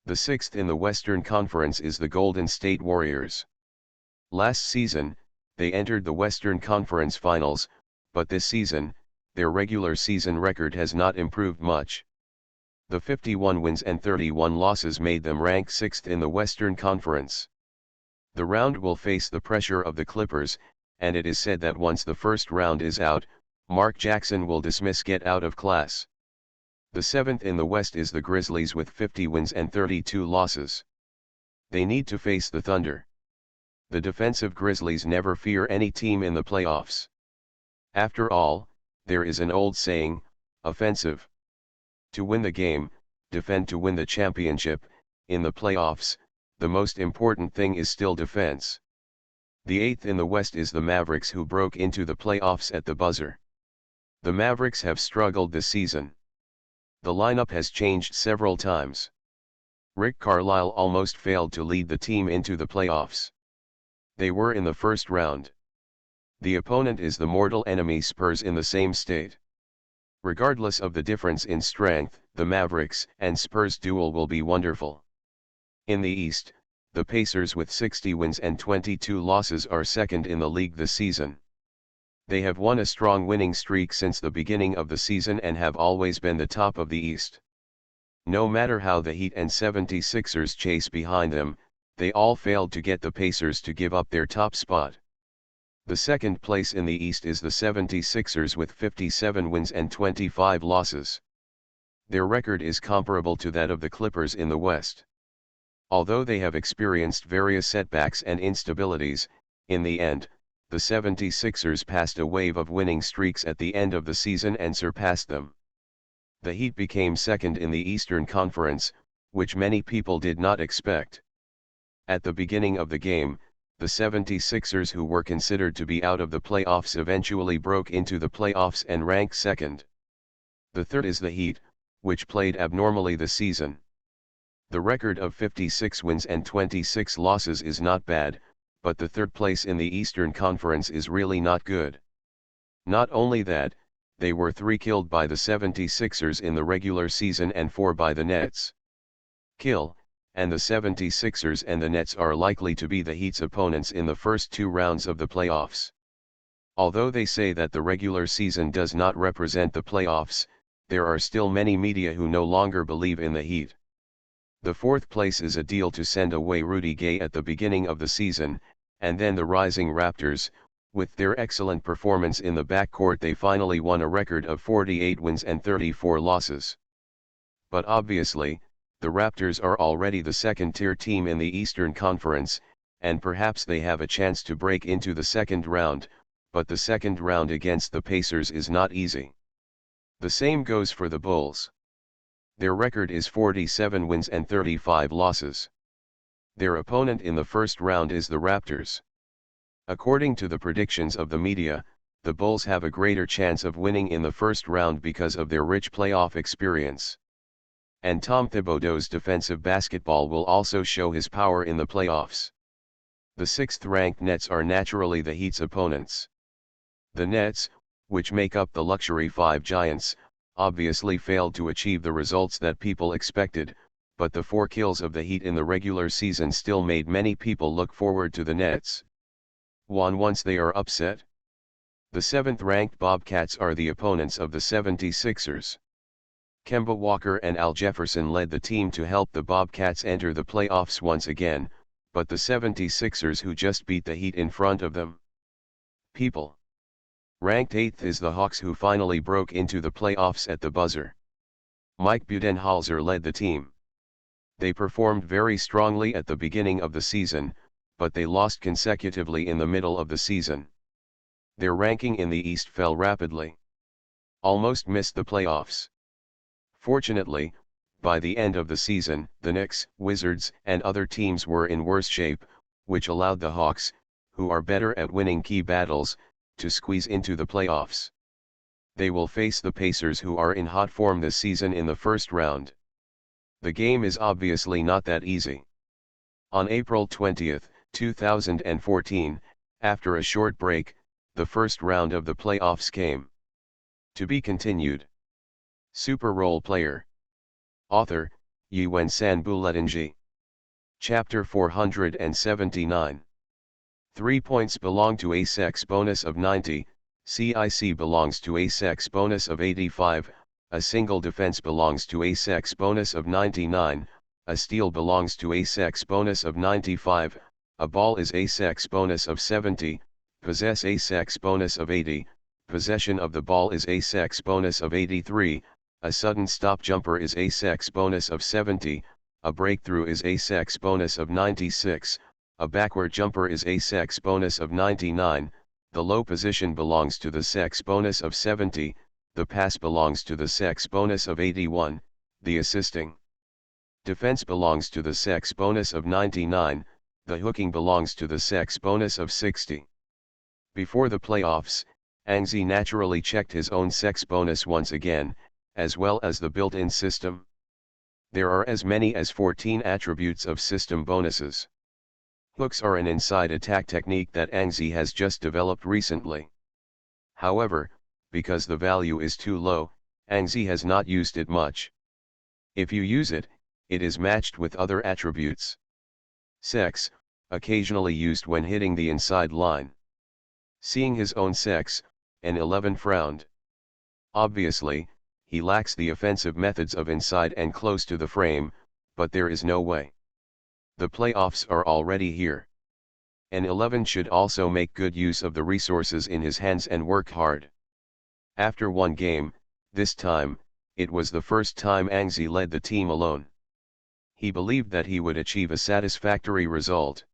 The sixth in the Western Conference is the Golden State Warriors. Last season, they entered the Western Conference Finals, but this season, their regular season record has not improved much. The 51 wins and 31 losses made them rank sixth in the Western Conference. The round will face the pressure of the Clippers, and it is said that once the first round is out, Mark Jackson will dismiss get out of class. The seventh in the West is the Grizzlies with 50 wins and 32 losses. They need to face the Thunder. The defensive Grizzlies never fear any team in the playoffs. After all, there is an old saying, offensive. To win the game, defend to win the championship. In the playoffs, the most important thing is still defense. The eighth in the West is the Mavericks, who broke into the playoffs at the buzzer. The Mavericks have struggled this season. The lineup has changed several times. Rick Carlisle almost failed to lead the team into the playoffs. They were in the first round. The opponent is the mortal enemy Spurs in the same state. Regardless of the difference in strength, the Mavericks and Spurs duel will be wonderful. In the East, the Pacers with 60 wins and 22 losses are second in the league this season. They have won a strong winning streak since the beginning of the season and have always been the top of the East. No matter how the Heat and 76ers chase behind them, they all failed to get the Pacers to give up their top spot. The second place in the East is the 76ers with 57 wins and 25 losses. Their record is comparable to that of the Clippers in the West. Although they have experienced various setbacks and instabilities, in the end, the 76ers passed a wave of winning streaks at the end of the season and surpassed them. The Heat became second in the Eastern Conference, which many people did not expect. At the beginning of the game, the 76ers, who were considered to be out of the playoffs, eventually broke into the playoffs and ranked second. The third is the Heat, which played abnormally this season. The record of 56 wins and 26 losses is not bad, but the third place in the Eastern Conference is really not good. Not only that, they were 3 killed by the 76ers in the regular season and 4 by the Nets. And the 76ers and the Nets are likely to be the Heat's opponents in the first 2 rounds of the playoffs. Although they say that the regular season does not represent the playoffs, there are still many media who no longer believe in the Heat. The fourth place is a deal to send away Rudy Gay at the beginning of the season, and then the rising Raptors. With their excellent performance in the backcourt, they finally won a record of 48 wins and 34 losses. But obviously, the Raptors are already the second-tier team in the Eastern Conference, and perhaps they have a chance to break into the second round, but the second round against the Pacers is not easy. The same goes for the Bulls. Their record is 47 wins and 35 losses. Their opponent in the first round is the Raptors. According to the predictions of the media, the Bulls have a greater chance of winning in the first round because of their rich playoff experience. And Tom Thibodeau's defensive basketball will also show his power in the playoffs. The 6th-ranked Nets are naturally the Heat's opponents. The Nets, which make up the luxury five giants, obviously failed to achieve the results that people expected, but the 4 kills of the Heat in the regular season still made many people look forward to the Nets. Once they are upset. The 7th-ranked Bobcats are the opponents of the 76ers. Kemba Walker and Al Jefferson led the team to help the Bobcats enter the playoffs once again, but the 76ers who just beat the Heat in front of them. People. Ranked 8th is the Hawks who finally broke into the playoffs at the buzzer. Mike Budenholzer led the team. They performed very strongly at the beginning of the season, but they lost consecutively in the middle of the season. Their ranking in the East fell rapidly. Almost missed the playoffs. Fortunately, by the end of the season, the Knicks, Wizards, and other teams were in worse shape, which allowed the Hawks, who are better at winning key battles, to squeeze into the playoffs. They will face the Pacers, who are in hot form this season, in the first round. The game is obviously not that easy. On April 20, 2014, after a short break, the first round of the playoffs came. To be continued. Super Role Player. Author, Yiwen Sanbuletinji. Chapter 479. 3 points belong to a sex bonus of 90, CIC belongs to a sex bonus of 85, a single defense belongs to a sex bonus of 99, a steal belongs to a sex bonus of 95, a ball is a sex bonus of 70, possess a sex bonus of 80, possession of the ball is a sex bonus of 83, a sudden stop jumper is a sex bonus of 70, a breakthrough is a sex bonus of 96, a backward jumper is a sex bonus of 99, the low position belongs to the sex bonus of 70, the pass belongs to the sex bonus of 81, the assisting defense belongs to the sex bonus of 99, the hooking belongs to the sex bonus of 60. Before the playoffs, Angzi naturally checked his own sex bonus once again, as well as the built-in system. There are as many as 14 attributes of system bonuses. Hooks are an inside attack technique that Angzi has just developed recently. However, because the value is too low, Angzi has not used it much. If you use it, it is matched with other attributes. Sex, occasionally used when hitting the inside line. Seeing his own sex, an 11 frowned. Obviously, he lacks the offensive methods of inside and close to the frame, but there is no way. The playoffs are already here. An 11 should also make good use of the resources in his hands and work hard. After one game, this time, it was the first time Angzi led the team alone. He believed that he would achieve a satisfactory result.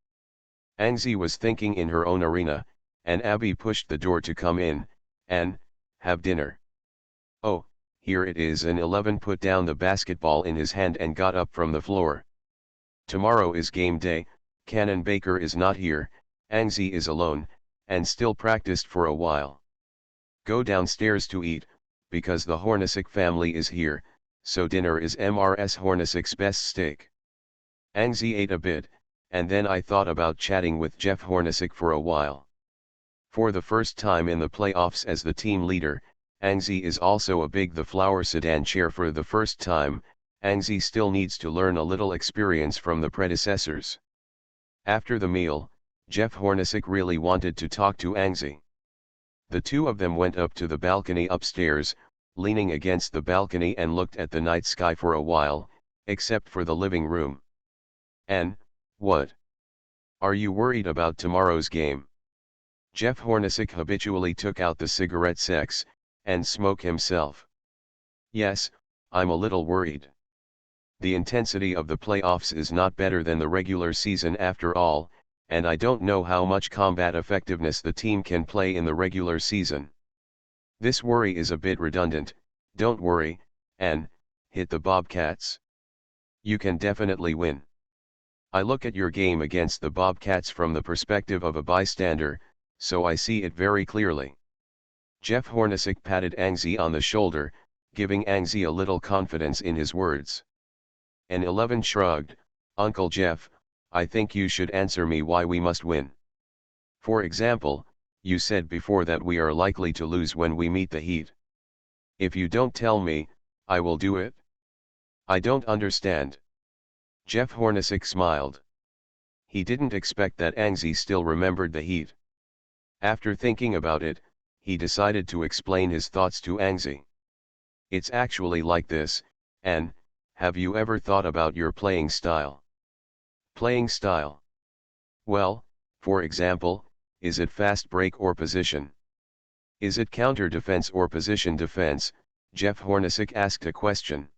Angzi was thinking in her own arena, and Abby pushed the door to come in, and have dinner. Oh, here it is. An 11 put down the basketball in his hand and got up from the floor. Tomorrow is game day, Cannon Baker is not here, Angzi is alone, and still practiced for a while. Go downstairs to eat, because the Hornacek family is here, so dinner is Mrs. Hornacek's best steak. Angzi ate a bit, and then I thought about chatting with Jeff Hornacek for a while. For the first time in the playoffs as the team leader, Angzi is also a big the flower sedan chair for the first time. Angzi still needs to learn a little experience from the predecessors. After the meal, Jeff Hornacek really wanted to talk to Angzi. The two of them went up to the balcony upstairs, leaning against the balcony, and looked at the night sky for a while, except for the living room. "And, what? Are you worried about tomorrow's game?" Jeff Hornacek habitually took out the cigarette sex, and smoke himself. "Yes, I'm a little worried. The intensity of the playoffs is not better than the regular season after all, and I don't know how much combat effectiveness the team can play in the regular season. This worry is a bit redundant. Don't worry, and hit the Bobcats. You can definitely win. I look at your game against the Bobcats from the perspective of a bystander, so I see it very clearly." Jeff Hornacek patted Angzi on the shoulder, giving Angzi a little confidence in his words. An 11 shrugged. "Uncle Jeff, I think you should answer me why we must win. For example, you said before that we are likely to lose when we meet the Heat. If you don't tell me, I will do it. I don't understand. Jeff Hornacek smiled. He didn't expect that Angie still remembered the Heat. After thinking about it, he decided to explain his thoughts to Angie. It's actually like this, and, have you ever thought about your playing style? Playing style? Well, for example, is it fast break or position? Is it counter defense or position defense? Jeff Hornacek asked a question.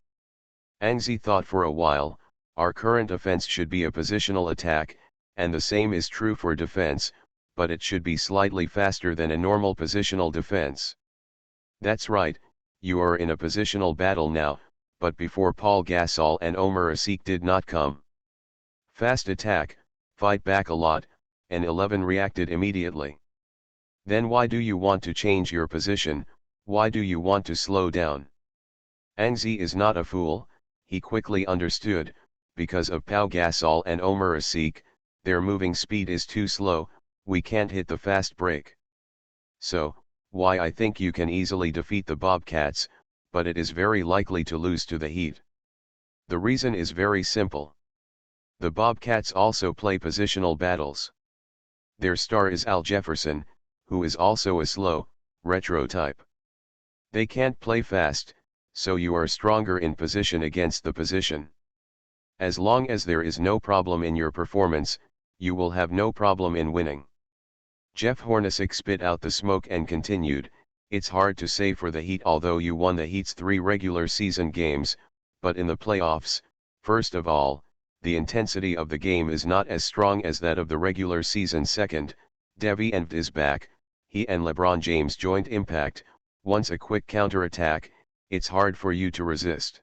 Angie thought for a while. Our current offense should be a positional attack, and the same is true for defense, but it should be slightly faster than a normal positional defense. That's right, you are in a positional battle now, but before Paul Gasol and Omer Asik did not come. Fast attack, fight back a lot, and 11 reacted immediately. Then why do you want to change your position? Why do you want to slow down? Angie is not a fool, he quickly understood. Because of Pau Gasol and Omer Asik, their moving speed is too slow, we can't hit the fast break. So, why I think you can easily defeat the Bobcats, but it is very likely to lose to the Heat. The reason is very simple. The Bobcats also play positional battles. Their star is Al Jefferson, who is also a slow, retro type. They can't play fast, so you are stronger in position against the position. As long as there is no problem in your performance, you will have no problem in winning. Jeff Hornacek spit out the smoke and continued, it's hard to say for the Heat although you won the Heat's 3 regular season games, but in the playoffs, first of all, the intensity of the game is not as strong as that of the regular season. Second, Devi and is back, he and LeBron James joint impact, once a quick counter-attack, it's hard for you to resist.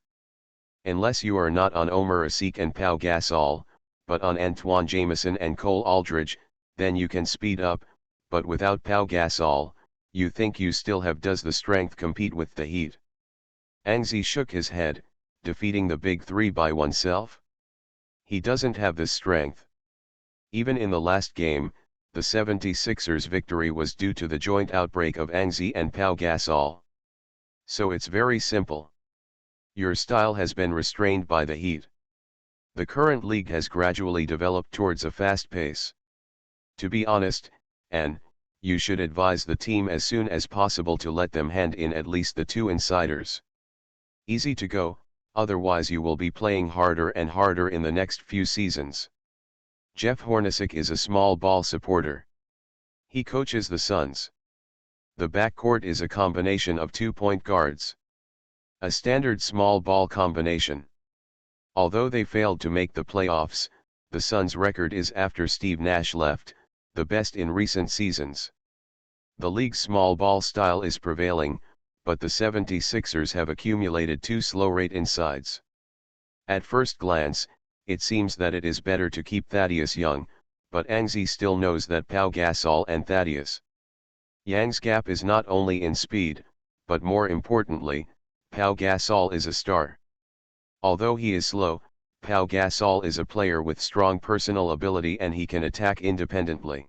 Unless you are not on Omer Asik and Pau Gasol, but on Antoine Jamison and Cole Aldridge, then you can speed up, but without Pau Gasol, you think you still have does the strength compete with the Heat? Angie shook his head, defeating the big three by oneself? He doesn't have this strength. Even in the last game, the 76ers' victory was due to the joint outbreak of Angie and Pau Gasol. So it's very simple. Your style has been restrained by the Heat. The current league has gradually developed towards a fast pace. To be honest, and, you should advise the team as soon as possible to let them hand in at least the 2 insiders. Easy to go, otherwise you will be playing harder and harder in the next few seasons. Jeff Hornacek is a small ball supporter. He coaches the Suns. The backcourt is a combination of 2 point guards. A standard small ball combination. Although they failed to make the playoffs, the Suns' record is, after Steve Nash left, the best in recent seasons. The league's small ball style is prevailing, but the 76ers have accumulated 2 slow-rate insides. At first glance, it seems that it is better to keep Thaddeus Young, but Angie still knows that Pau Gasol and Thaddeus Young's gap is not only in speed, but more importantly, Pau Gasol is a star. Although he is slow, Pau Gasol is a player with strong personal ability and he can attack independently.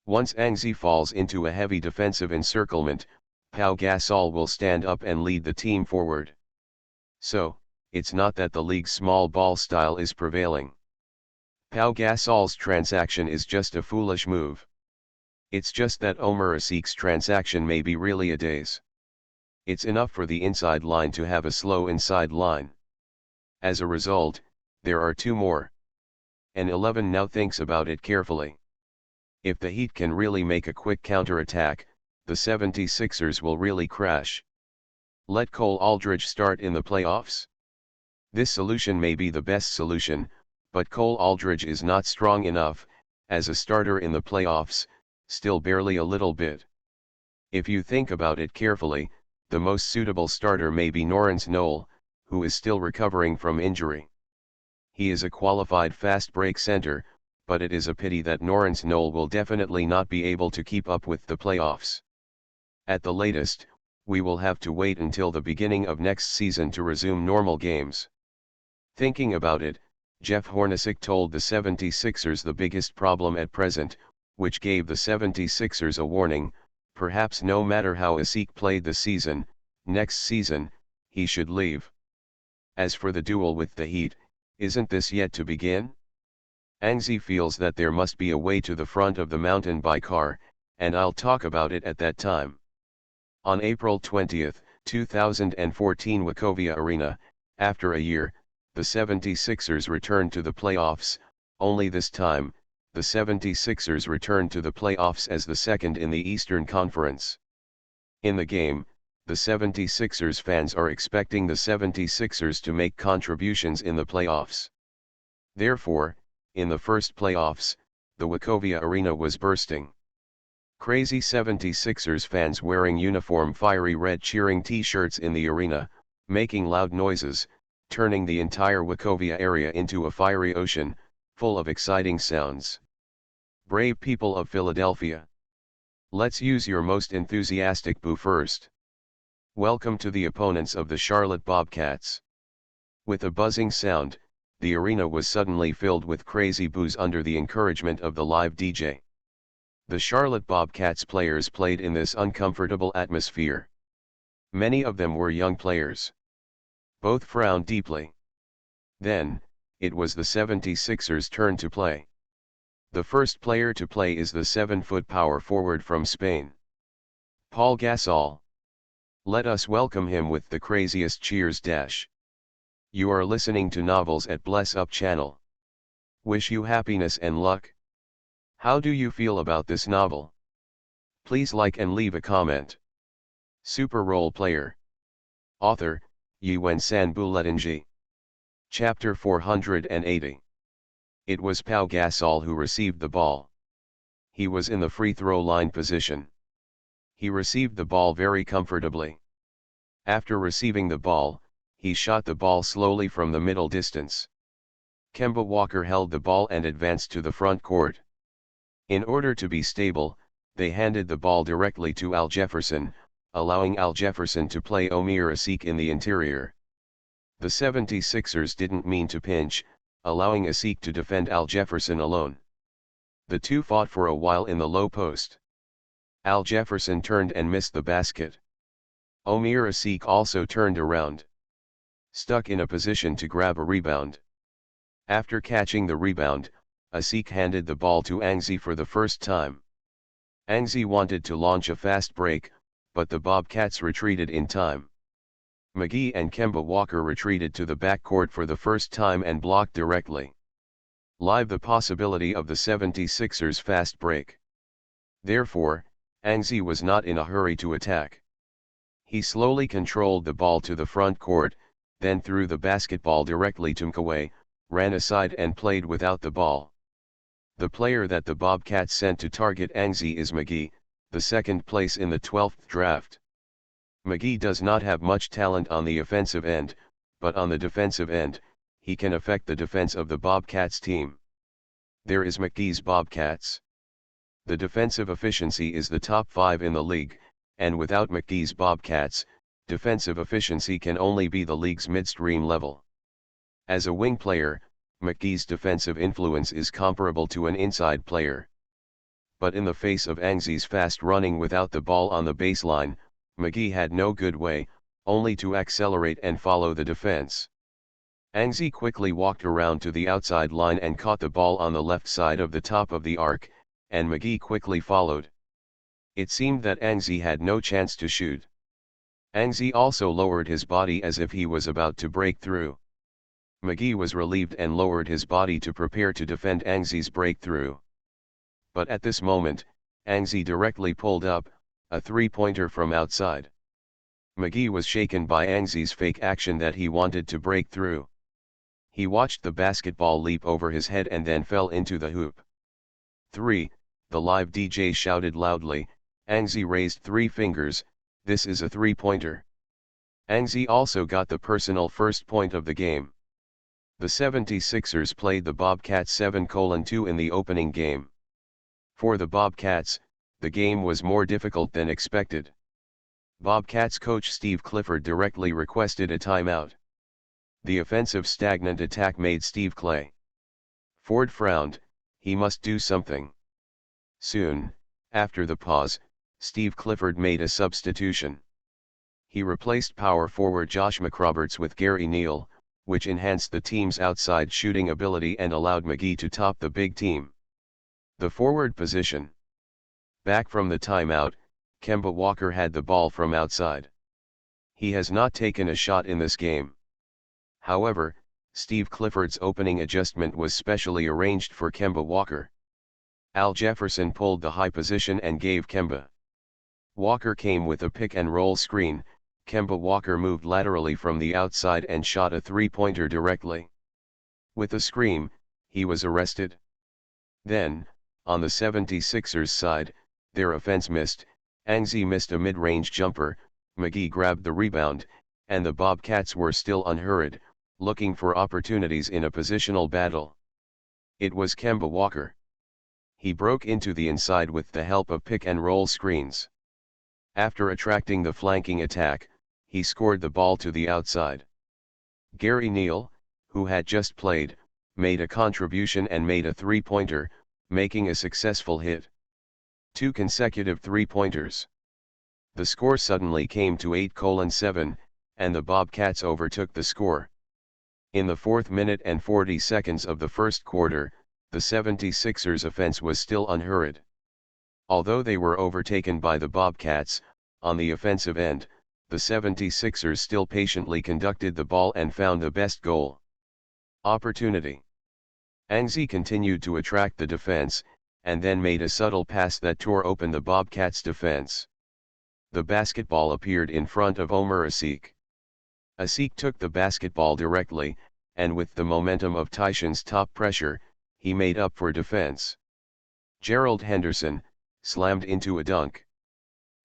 Once Angie falls into a heavy defensive encirclement, Pau Gasol will stand up and lead the team forward. So, it's not that the league's small ball style is prevailing. Pau Gasol's transaction is just a foolish move. It's just that Omer Asik's transaction may be really a daze. It's enough for the inside line to have a slow inside line. As a result, there are 2 more. And 11 now thinks about it carefully. If the Heat can really make a quick counter-attack, the 76ers will really crash. Let Cole Aldridge start in the playoffs? This solution may be the best solution, but Cole Aldridge is not strong enough, as a starter in the playoffs, still barely a little bit. If you think about it carefully, the most suitable starter may be Norrance Noel, who is still recovering from injury. He is a qualified fast break center, but it is a pity that Norrance Noel will definitely not be able to keep up with the playoffs. At the latest, we will have to wait until the beginning of next season to resume normal games. Thinking about it, Jeff Hornacek told the 76ers the biggest problem at present, which gave the 76ers a warning, perhaps no matter how Asik played the season, next season, he should leave. As for the duel with the Heat, isn't this yet to begin? Angzi feels that there must be a way to the front of the mountain by car, and I'll talk about it at that time. On April 20, 2014 Wachovia Arena, after a year, the 76ers returned to the playoffs, only this time, the 76ers returned to the playoffs as the second in the Eastern Conference. In the game, the 76ers fans are expecting the 76ers to make contributions in the playoffs. Therefore, in the first playoffs, the Wachovia Arena was bursting. Crazy 76ers fans wearing uniform fiery red cheering t-shirts in the arena, making loud noises, turning the entire Wachovia area into a fiery ocean, full of exciting sounds. Brave people of Philadelphia. Let's use your most enthusiastic boo first. Welcome to the opponents of the Charlotte Bobcats. With a buzzing sound, the arena was suddenly filled with crazy boos under the encouragement of the live DJ. The Charlotte Bobcats players played in this uncomfortable atmosphere. Many of them were young players. Both frowned deeply. Then, it was the 76ers' turn to play. The first player to play is the 7-foot power forward from Spain, Paul Gasol. Let us welcome him with the craziest cheers. You are listening to Novels at Bless Up channel. Wish you happiness and luck. How do you feel about this novel? Please like and leave a comment. Super Role Player. Author, Yuan-San Buletinji. Chapter 480. It was Pau Gasol who received the ball. He was in the free throw line position. He received the ball very comfortably. After receiving the ball, he shot the ball slowly from the middle distance. Kemba Walker held the ball and advanced to the front court. In order to be stable, they handed the ball directly to Al Jefferson, allowing Al Jefferson to play Omer Asik in the interior. The 76ers didn't mean to pinch, allowing Asik to defend Al Jefferson alone. The two fought for a while in the low post. Al Jefferson turned and missed the basket. Omer Asik also turned around, stuck in a position to grab a rebound. After catching the rebound, Asik handed the ball to Angzi for the first time. Angzi wanted to launch a fast break, but the Bobcats retreated in time. McGee and Kemba Walker retreated to the backcourt for the first time and blocked directly. Live the possibility of the 76ers fast break. Therefore, Angzi was not in a hurry to attack. He slowly controlled the ball to the front court, then threw the basketball directly to Mkaway, ran aside and played without the ball. The player that the Bobcats sent to target Angzi is McGee, the second place in the 12th draft. McGee does not have much talent on the offensive end, but on the defensive end, he can affect the defense of the Bobcats team. There is McGee's Bobcats. The defensive efficiency is the top 5 in the league, and without McGee's Bobcats, defensive efficiency can only be the league's midstream level. As a wing player, McGee's defensive influence is comparable to an inside player. But in the face of Angzi's fast running without the ball on the baseline, McGee had no good way, only to accelerate and follow the defense. Angzi quickly walked around to the outside line and caught the ball on the left side of the top of the arc, and McGee quickly followed. It seemed that Angzi had no chance to shoot. Angzi also lowered his body as if he was about to break through. McGee was relieved and lowered his body to prepare to defend Angzi's breakthrough. But at this moment, Angzi directly pulled up, a three-pointer from outside. McGee was shaken by Angzi's fake action that he wanted to break through. He watched the basketball leap over his head and then fell into the hoop. 3, the live DJ shouted loudly. Angzi raised 3 fingers, this is a three-pointer. Angzi also got the personal first point of the game. The 76ers played the Bobcats 7-2 in the opening game. For the Bobcats, the game was more difficult than expected. Bobcats coach Steve Clifford directly requested a timeout. The offensive stagnant attack made Steve Clay Ford frowned. He must do something. Soon, after the pause, Steve Clifford made a substitution. He replaced power forward Josh McRoberts with Gary Neal, which enhanced the team's outside shooting ability and allowed McGee to top the big team. The forward position. Back from the timeout, Kemba Walker had the ball from outside. He has not taken a shot in this game. However, Steve Clifford's opening adjustment was specially arranged for Kemba Walker. Al Jefferson pulled the high position and gave Kemba. Walker came with a pick-and-roll screen. Kemba Walker moved laterally from the outside and shot a three-pointer directly. With a scream, he was arrested. Then, on the 76ers side, their offense missed. Anzi missed a mid-range jumper, McGee grabbed the rebound, and the Bobcats were still unhurried, looking for opportunities in a positional battle. It was Kemba Walker. He broke into the inside with the help of pick-and-roll screens. After attracting the flanking attack, he scored the ball to the outside. Gary Neal, who had just played, made a contribution and made a three-pointer, making a successful hit. 2 consecutive three-pointers. The score suddenly came to 8-7, and the Bobcats overtook the score. In the 4th minute and 40 seconds of the first quarter, the 76ers offense was still unhurried. Although they were overtaken by the Bobcats, on the offensive end, the 76ers still patiently conducted the ball and found the best goal opportunity. Anzi continued to attract the defense, and then made a subtle pass that tore open the Bobcats' defense. The basketball appeared in front of Omer Asik. Asik took the basketball directly, and with the momentum of Tyson's top pressure, he made up for defense. Gerald Henderson slammed into a dunk.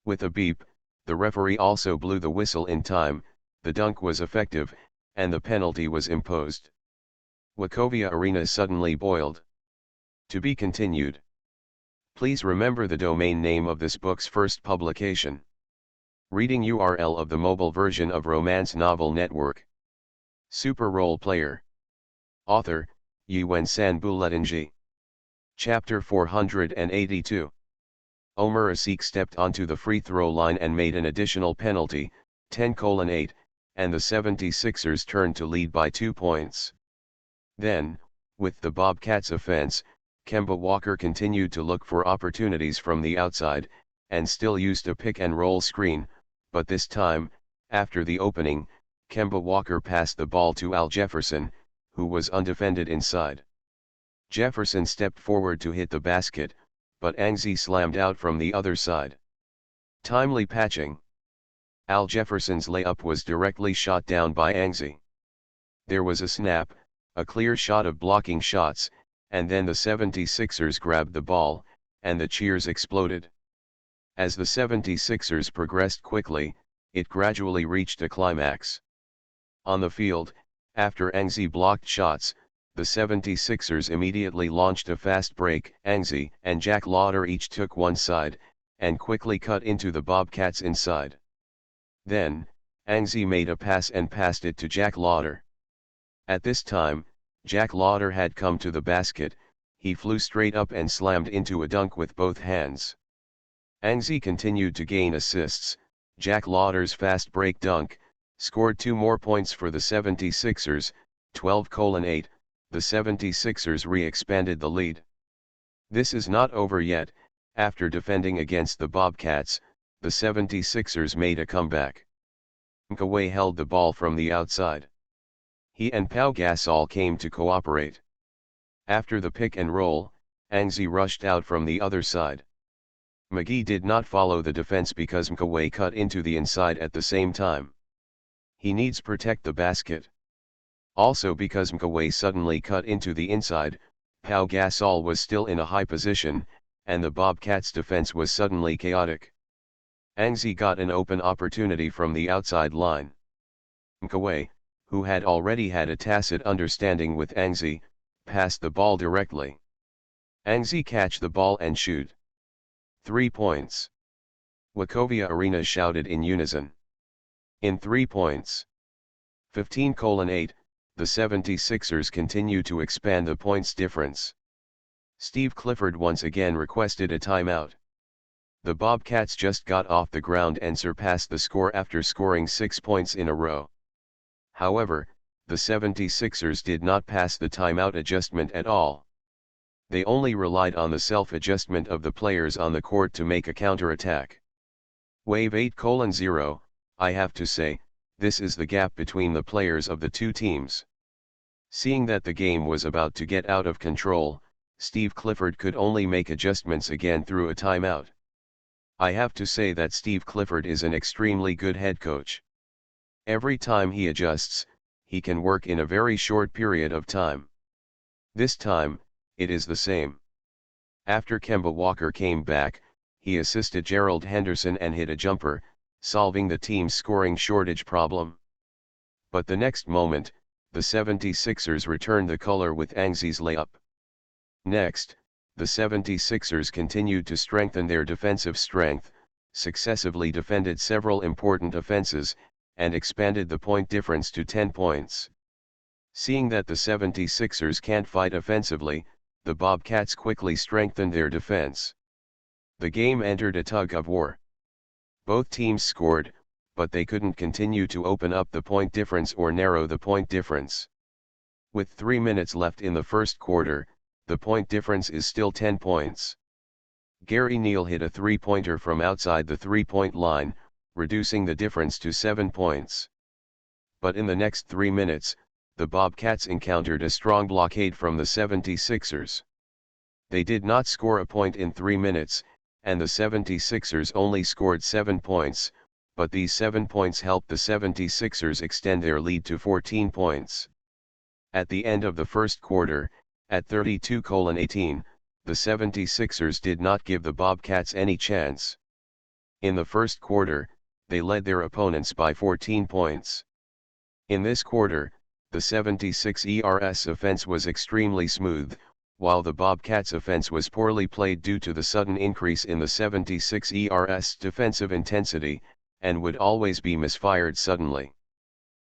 With a beep, the referee also blew the whistle in time. The dunk was effective, and the penalty was imposed. Wachovia Arena suddenly boiled. To be continued. Please remember the domain name of this book's first publication. Reading URL of the mobile version of Romance Novel Network. Super Role Player. Author, Yuen Sanbuletinji. Chapter 482. Omer Asik stepped onto the free throw line and made an additional penalty, 10-8, and the 76ers turned to lead by 2 points. Then, with the Bobcats' offense, Kemba Walker continued to look for opportunities from the outside, and still used a pick-and-roll screen, but this time, after the opening, Kemba Walker passed the ball to Al Jefferson, who was undefended inside. Jefferson stepped forward to hit the basket, but Anzi slammed out from the other side. Timely patching. Al Jefferson's layup was directly shot down by Anzi. There was a snap, a clear shot of blocking shots, and then the 76ers grabbed the ball, and the cheers exploded. As the 76ers progressed quickly, it gradually reached a climax. On the field, after Anzi blocked shots, the 76ers immediately launched a fast break. Anzi and Jack Lauder each took one side, and quickly cut into the Bobcats inside. Then, Anzi made a pass and passed it to Jack Lauder. At this time, Jack Lauder had come to the basket. He flew straight up and slammed into a dunk with both hands. Anzi continued to gain assists. Jack Lauder's fast break dunk scored 2 more points for the 76ers, 12-8. The 76ers re-expanded the lead. This is not over yet. After defending against the Bobcats, the 76ers made a comeback. Nkaway held the ball from the outside. He and Pau Gasol came to cooperate. After the pick and roll, Anzi rushed out from the other side. McGee did not follow the defense because Nkaway cut into the inside at the same time. He needs protect the basket. Also because Nkaway suddenly cut into the inside, Pau Gasol was still in a high position, and the Bobcats' defense was suddenly chaotic. Anzi got an open opportunity from the outside line. Nkaway, who had already had a tacit understanding with Anzi, passed the ball directly. Anzi catch the ball and shoot. 3 points. Wachovia Arena shouted in unison. In 3 points. 15-8, the 76ers continue to expand the points difference. Steve Clifford once again requested a timeout. The Bobcats just got off the ground and surpassed the score after scoring 6 points in a row. However, the 76ers did not pass the timeout adjustment at all. They only relied on the self-adjustment of the players on the court to make a counterattack. Wave 8:0, I have to say, this is the gap between the players of the two teams. Seeing that the game was about to get out of control, Steve Clifford could only make adjustments again through a timeout. I have to say that Steve Clifford is an extremely good head coach. Every time he adjusts, he can work in a very short period of time. This time, it is the same. After Kemba Walker came back, he assisted Gerald Henderson and hit a jumper, solving the team's scoring shortage problem. But the next moment, the 76ers returned the color with Angzi's layup. Next, the 76ers continued to strengthen their defensive strength, successively defended several important offenses, and expanded the point difference to 10 points. Seeing that the 76ers can't fight offensively, the Bobcats quickly strengthened their defense. The game entered a tug-of-war. Both teams scored, but they couldn't continue to open up the point difference or narrow the point difference. With 3 minutes left in the first quarter, the point difference is still 10 points. Gary Neal hit a three-pointer from outside the three-point line, reducing the difference to 7 points. But in the next 3 minutes, the Bobcats encountered a strong blockade from the 76ers. They did not score a point in 3 minutes, and the 76ers only scored 7 points, but these 7 points helped the 76ers extend their lead to 14 points. At the end of the first quarter, at 32:18, the 76ers did not give the Bobcats any chance. In the first quarter, they led their opponents by 14 points. In this quarter, the 76ers offense was extremely smooth, while the Bobcats' offense was poorly played due to the sudden increase in the 76ers' defensive intensity, and would always be misfired suddenly.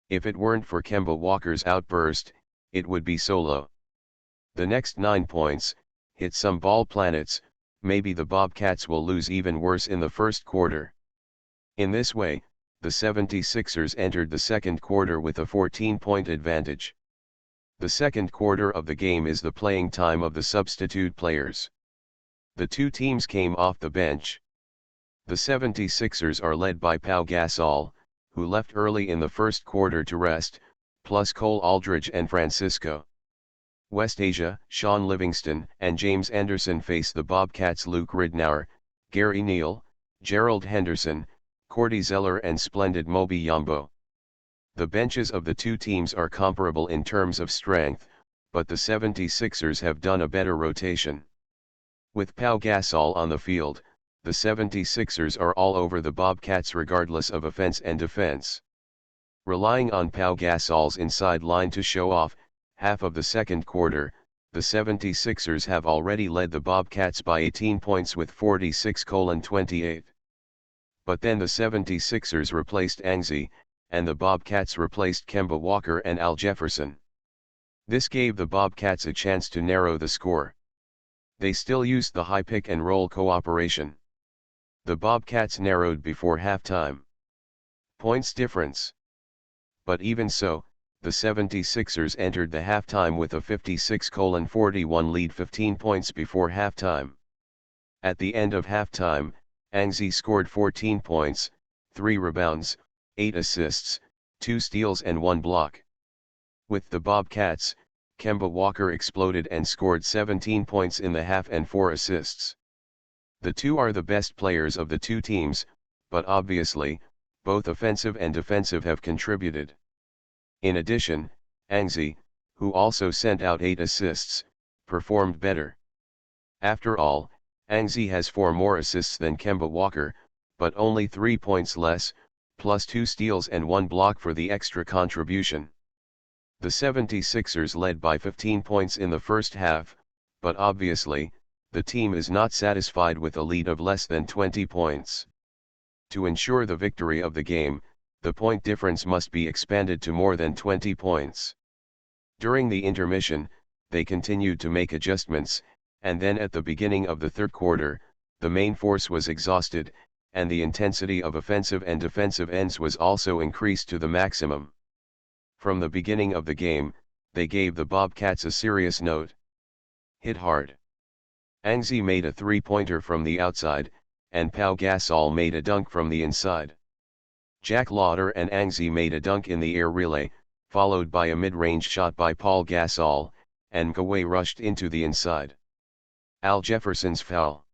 If it weren't for Kemba Walker's outburst, it would be solo. The next 9 points, hit some ball planets, maybe the Bobcats will lose even worse in the first quarter. In this way, the 76ers entered the second quarter with a 14-point advantage. The second quarter of the game is the playing time of the substitute players. The two teams came off the bench. The 76ers are led by Pau Gasol, who left early in the first quarter to rest, plus Cole Aldridge and Francisco West Asia, Sean Livingston and James Anderson face the Bobcats' Luke Ridnour, Gary Neal, Gerald Henderson, Cordy Zeller and splendid Moby Yambo. The benches of the two teams are comparable in terms of strength, but the 76ers have done a better rotation. With Pau Gasol on the field, the 76ers are all over the Bobcats regardless of offense and defense. Relying on Pau Gasol's inside line to show off, half of the second quarter, the 76ers have already led the Bobcats by 18 points with 46:28. But then the 76ers replaced Angzi, and the Bobcats replaced Kemba Walker and Al Jefferson. This gave the Bobcats a chance to narrow the score. They still used the high pick and roll cooperation. The Bobcats narrowed before halftime. Points difference. But even so, the 76ers entered the halftime with a 56:41 lead 15 points before halftime. At the end of halftime, Angzi scored 14 points, 3 rebounds, 8 assists, 2 steals and 1 block. With the Bobcats, Kemba Walker exploded and scored 17 points in the half and 4 assists. The two are the best players of the two teams, but obviously, both offensive and defensive have contributed. In addition, Angzi, who also sent out 8 assists, performed better. After all, Angzi has 4 more assists than Kemba Walker, but only 3 points less, plus 2 steals and 1 block for the extra contribution. The 76ers led by 15 points in the first half, but obviously, the team is not satisfied with a lead of less than 20 points. To ensure the victory of the game, the point difference must be expanded to more than 20 points. During the intermission, they continued to make adjustments, and then at the beginning of the third quarter, the main force was exhausted, and the intensity of offensive and defensive ends was also increased to the maximum. From the beginning of the game, they gave the Bobcats a serious note. Hit hard. Angzi made a three-pointer from the outside, and Pau Gasol made a dunk from the inside. Jack Lauder and Angzi made a dunk in the air relay, followed by a mid-range shot by Paul Gasol, and Kawhi rushed into the inside. Al Jefferson's foul.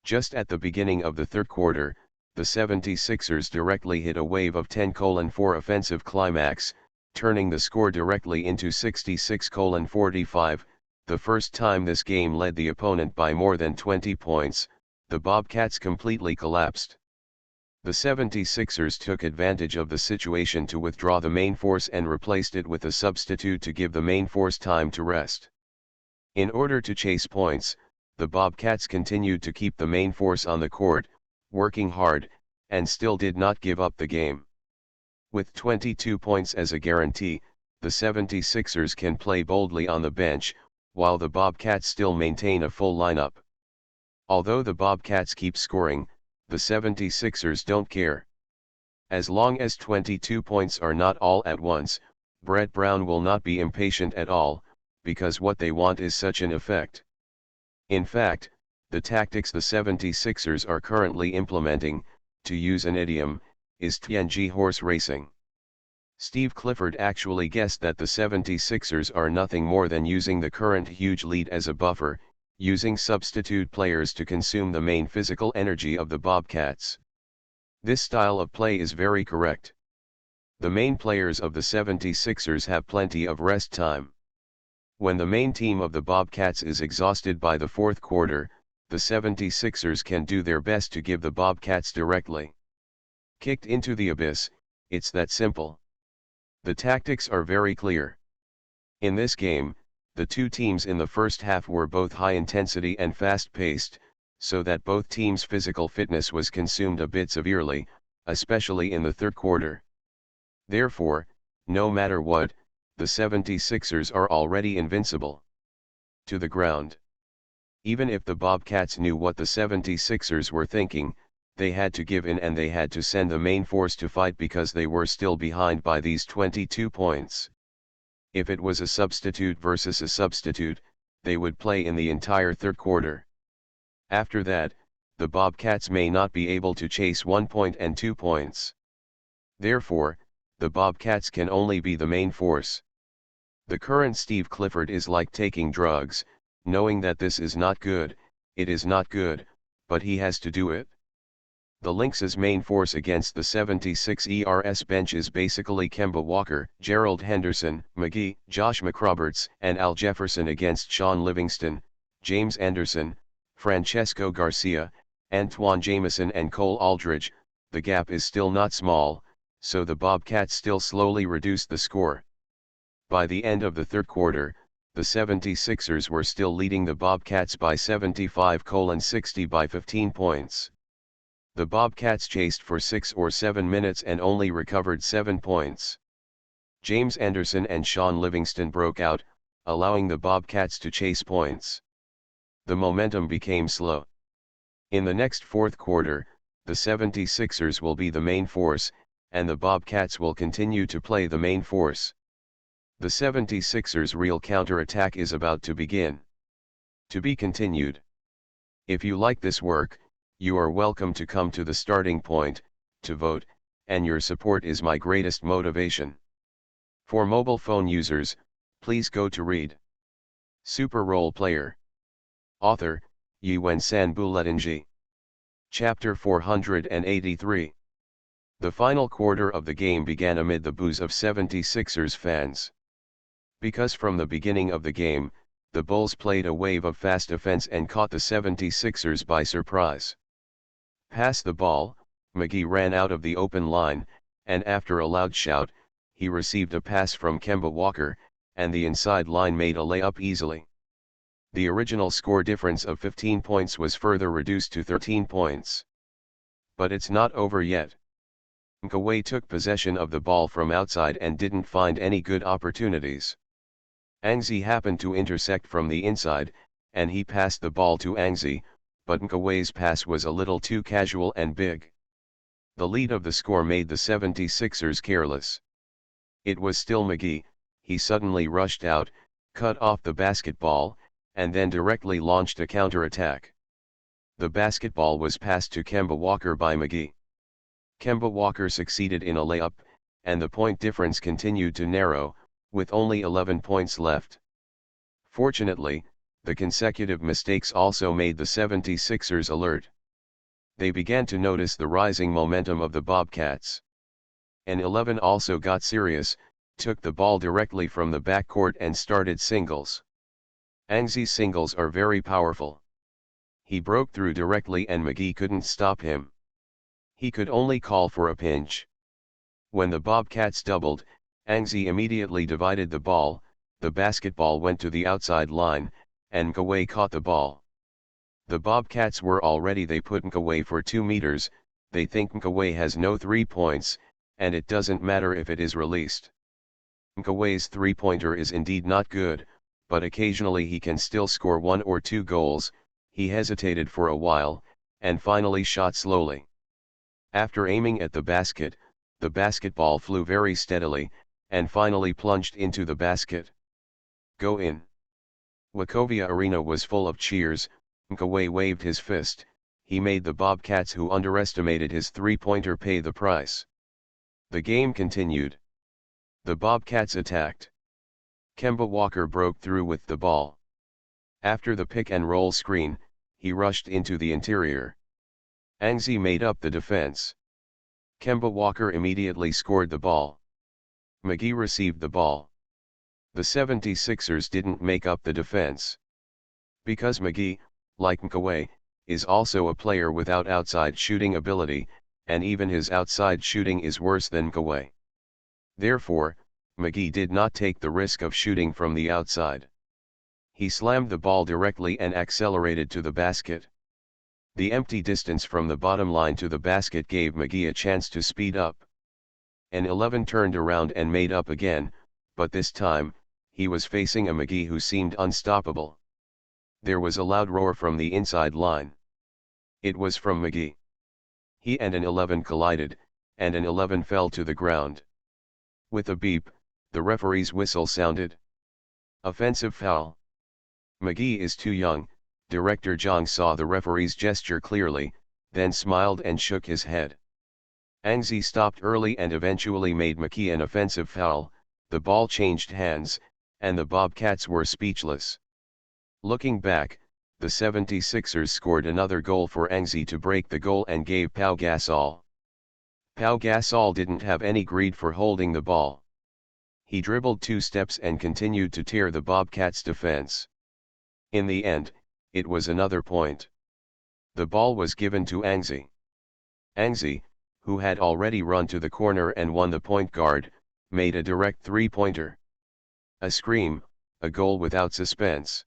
Just at the beginning of the third quarter, the 76ers directly hit a wave of 10:4 offensive climax, turning the score directly into 66:45. The first time this game led the opponent by more than 20 points, the Bobcats completely collapsed. The 76ers took advantage of the situation to withdraw the main force and replaced it with a substitute to give the main force time to rest. In order to chase points, the Bobcats continued to keep the main force on the court, working hard, and still did not give up the game. With 22 points as a guarantee, the 76ers can play boldly on the bench, while the Bobcats still maintain a full lineup. Although the Bobcats keep scoring, the 76ers don't care. As long as 22 points are not all at once, Brett Brown will not be impatient at all, because what they want is such an effect. In fact, the tactics the 76ers are currently implementing, to use an idiom, is TNG horse racing. Steve Clifford actually guessed that the 76ers are nothing more than using the current huge lead as a buffer, using substitute players to consume the main physical energy of the Bobcats. This style of play is very correct. The main players of the 76ers have plenty of rest time. When the main team of the Bobcats is exhausted by the fourth quarter, the 76ers can do their best to give the Bobcats directly kicked into the abyss. It's that simple. The tactics are very clear. In this game, the two teams in the first half were both high intensity and fast-paced, so that both teams' physical fitness was consumed a bit severely, especially in the third quarter. Therefore, no matter what, the 76ers are already invincible. To the ground. Even if the Bobcats knew what the 76ers were thinking, they had to give in and they had to send the main force to fight because they were still behind by these 22 points. If it was a substitute versus a substitute, they would play in the entire third quarter. After that, the Bobcats may not be able to chase 1 point and 2 points. Therefore, the Bobcats can only be the main force. The current Steve Clifford is like taking drugs, knowing that this is not good, it is not good, but he has to do it. The Lynx's main force against the 76ers bench is basically Kemba Walker, Gerald Henderson, McGee, Josh McRoberts, and Al Jefferson against Sean Livingston, James Anderson, Francesco Garcia, Antoine Jamison and Cole Aldridge. The gap is still not small, so the Bobcats still slowly reduce the score. By the end of the third quarter, the 76ers were still leading the Bobcats by 75-60 by 15 points. The Bobcats chased for 6 or 7 minutes and only recovered 7 points. James Anderson and Sean Livingston broke out, allowing the Bobcats to chase points. The momentum became slow. In the next fourth quarter, the 76ers will be the main force, and the Bobcats will continue to play the main force. The 76ers' real counterattack is about to begin. To be continued. If you like this work, you are welcome to come to the starting point, to vote, and your support is my greatest motivation. For mobile phone users, please go to read. Super Role Player. Author, Yuen Sanbuletinji. Chapter 483. The final quarter of the game began amid the boos of 76ers fans. Because from the beginning of the game, the Bulls played a wave of fast offense and caught the 76ers by surprise. Pass the ball, McGee ran out of the open line, and after a loud shout, he received a pass from Kemba Walker, and the inside line made a layup easily. The original score difference of 15 points was further reduced to 13 points. But it's not over yet. Kawhi took possession of the ball from outside and didn't find any good opportunities. Angzi happened to intersect from the inside, and he passed the ball to Angzi, but Nkaway's pass was a little too casual and big. The lead of the score made the 76ers careless. It was still McGee. He suddenly rushed out, cut off the basketball, and then directly launched a counter-attack. The basketball was passed to Kemba Walker by McGee. Kemba Walker succeeded in a layup, and the point difference continued to narrow, with only 11 points left. Fortunately, the consecutive mistakes also made the 76ers alert. They began to notice the rising momentum of the Bobcats. And 11 also got serious, took the ball directly from the backcourt and started singles. Angzi's singles are very powerful. He broke through directly and McGee couldn't stop him. He could only call for a pinch. When the Bobcats doubled, Angzi immediately divided the ball, the basketball went to the outside line, and Nkaway caught the ball. The Bobcats were all ready. They put Nkaway for 2 meters, they think Nkaway has no 3 points, and it doesn't matter if it is released. Nkaway's 3-pointer is indeed not good, but occasionally he can still score 1 or 2 goals. He hesitated for a while, and finally shot slowly. After aiming at the basketball flew very steadily, and finally plunged into the basket. Go in. Wachovia Arena was full of cheers. Nkaway waved his fist. He made the Bobcats who underestimated his 3-pointer pay the price. The game continued. The Bobcats attacked. Kemba Walker broke through with the ball. After the pick-and-roll screen, he rushed into the interior. Angzi made up the defense. Kemba Walker immediately scored the ball. McGee received the ball. The 76ers didn't make up the defense. Because McGee, like Nkaway, is also a player without outside shooting ability, and even his outside shooting is worse than Nkaway. Therefore, McGee did not take the risk of shooting from the outside. He slammed the ball directly and accelerated to the basket. The empty distance from the bottom line to the basket gave McGee a chance to speed up. An 11 turned around and made up again, but this time, he was facing a McGee who seemed unstoppable. There was a loud roar from the inside line. It was from McGee. He and an 11 collided, and an 11 fell to the ground. With a beep, the referee's whistle sounded. Offensive foul. McGee is too young. Director Zhang saw the referee's gesture clearly, then smiled and shook his head. Angzi stopped early and eventually made McGee an offensive foul. The ball changed hands, and the Bobcats were speechless. Looking back, the 76ers scored another goal for Angzi to break the goal and gave Pau Gasol. Pau Gasol didn't have any greed for holding the ball. He dribbled 2 steps and continued to tear the Bobcats' defense. In the end, it was another point. The ball was given to Angzi. Angzi, who had already run to the corner and won the point guard, made a direct 3-pointer. A scream, a goal without suspense.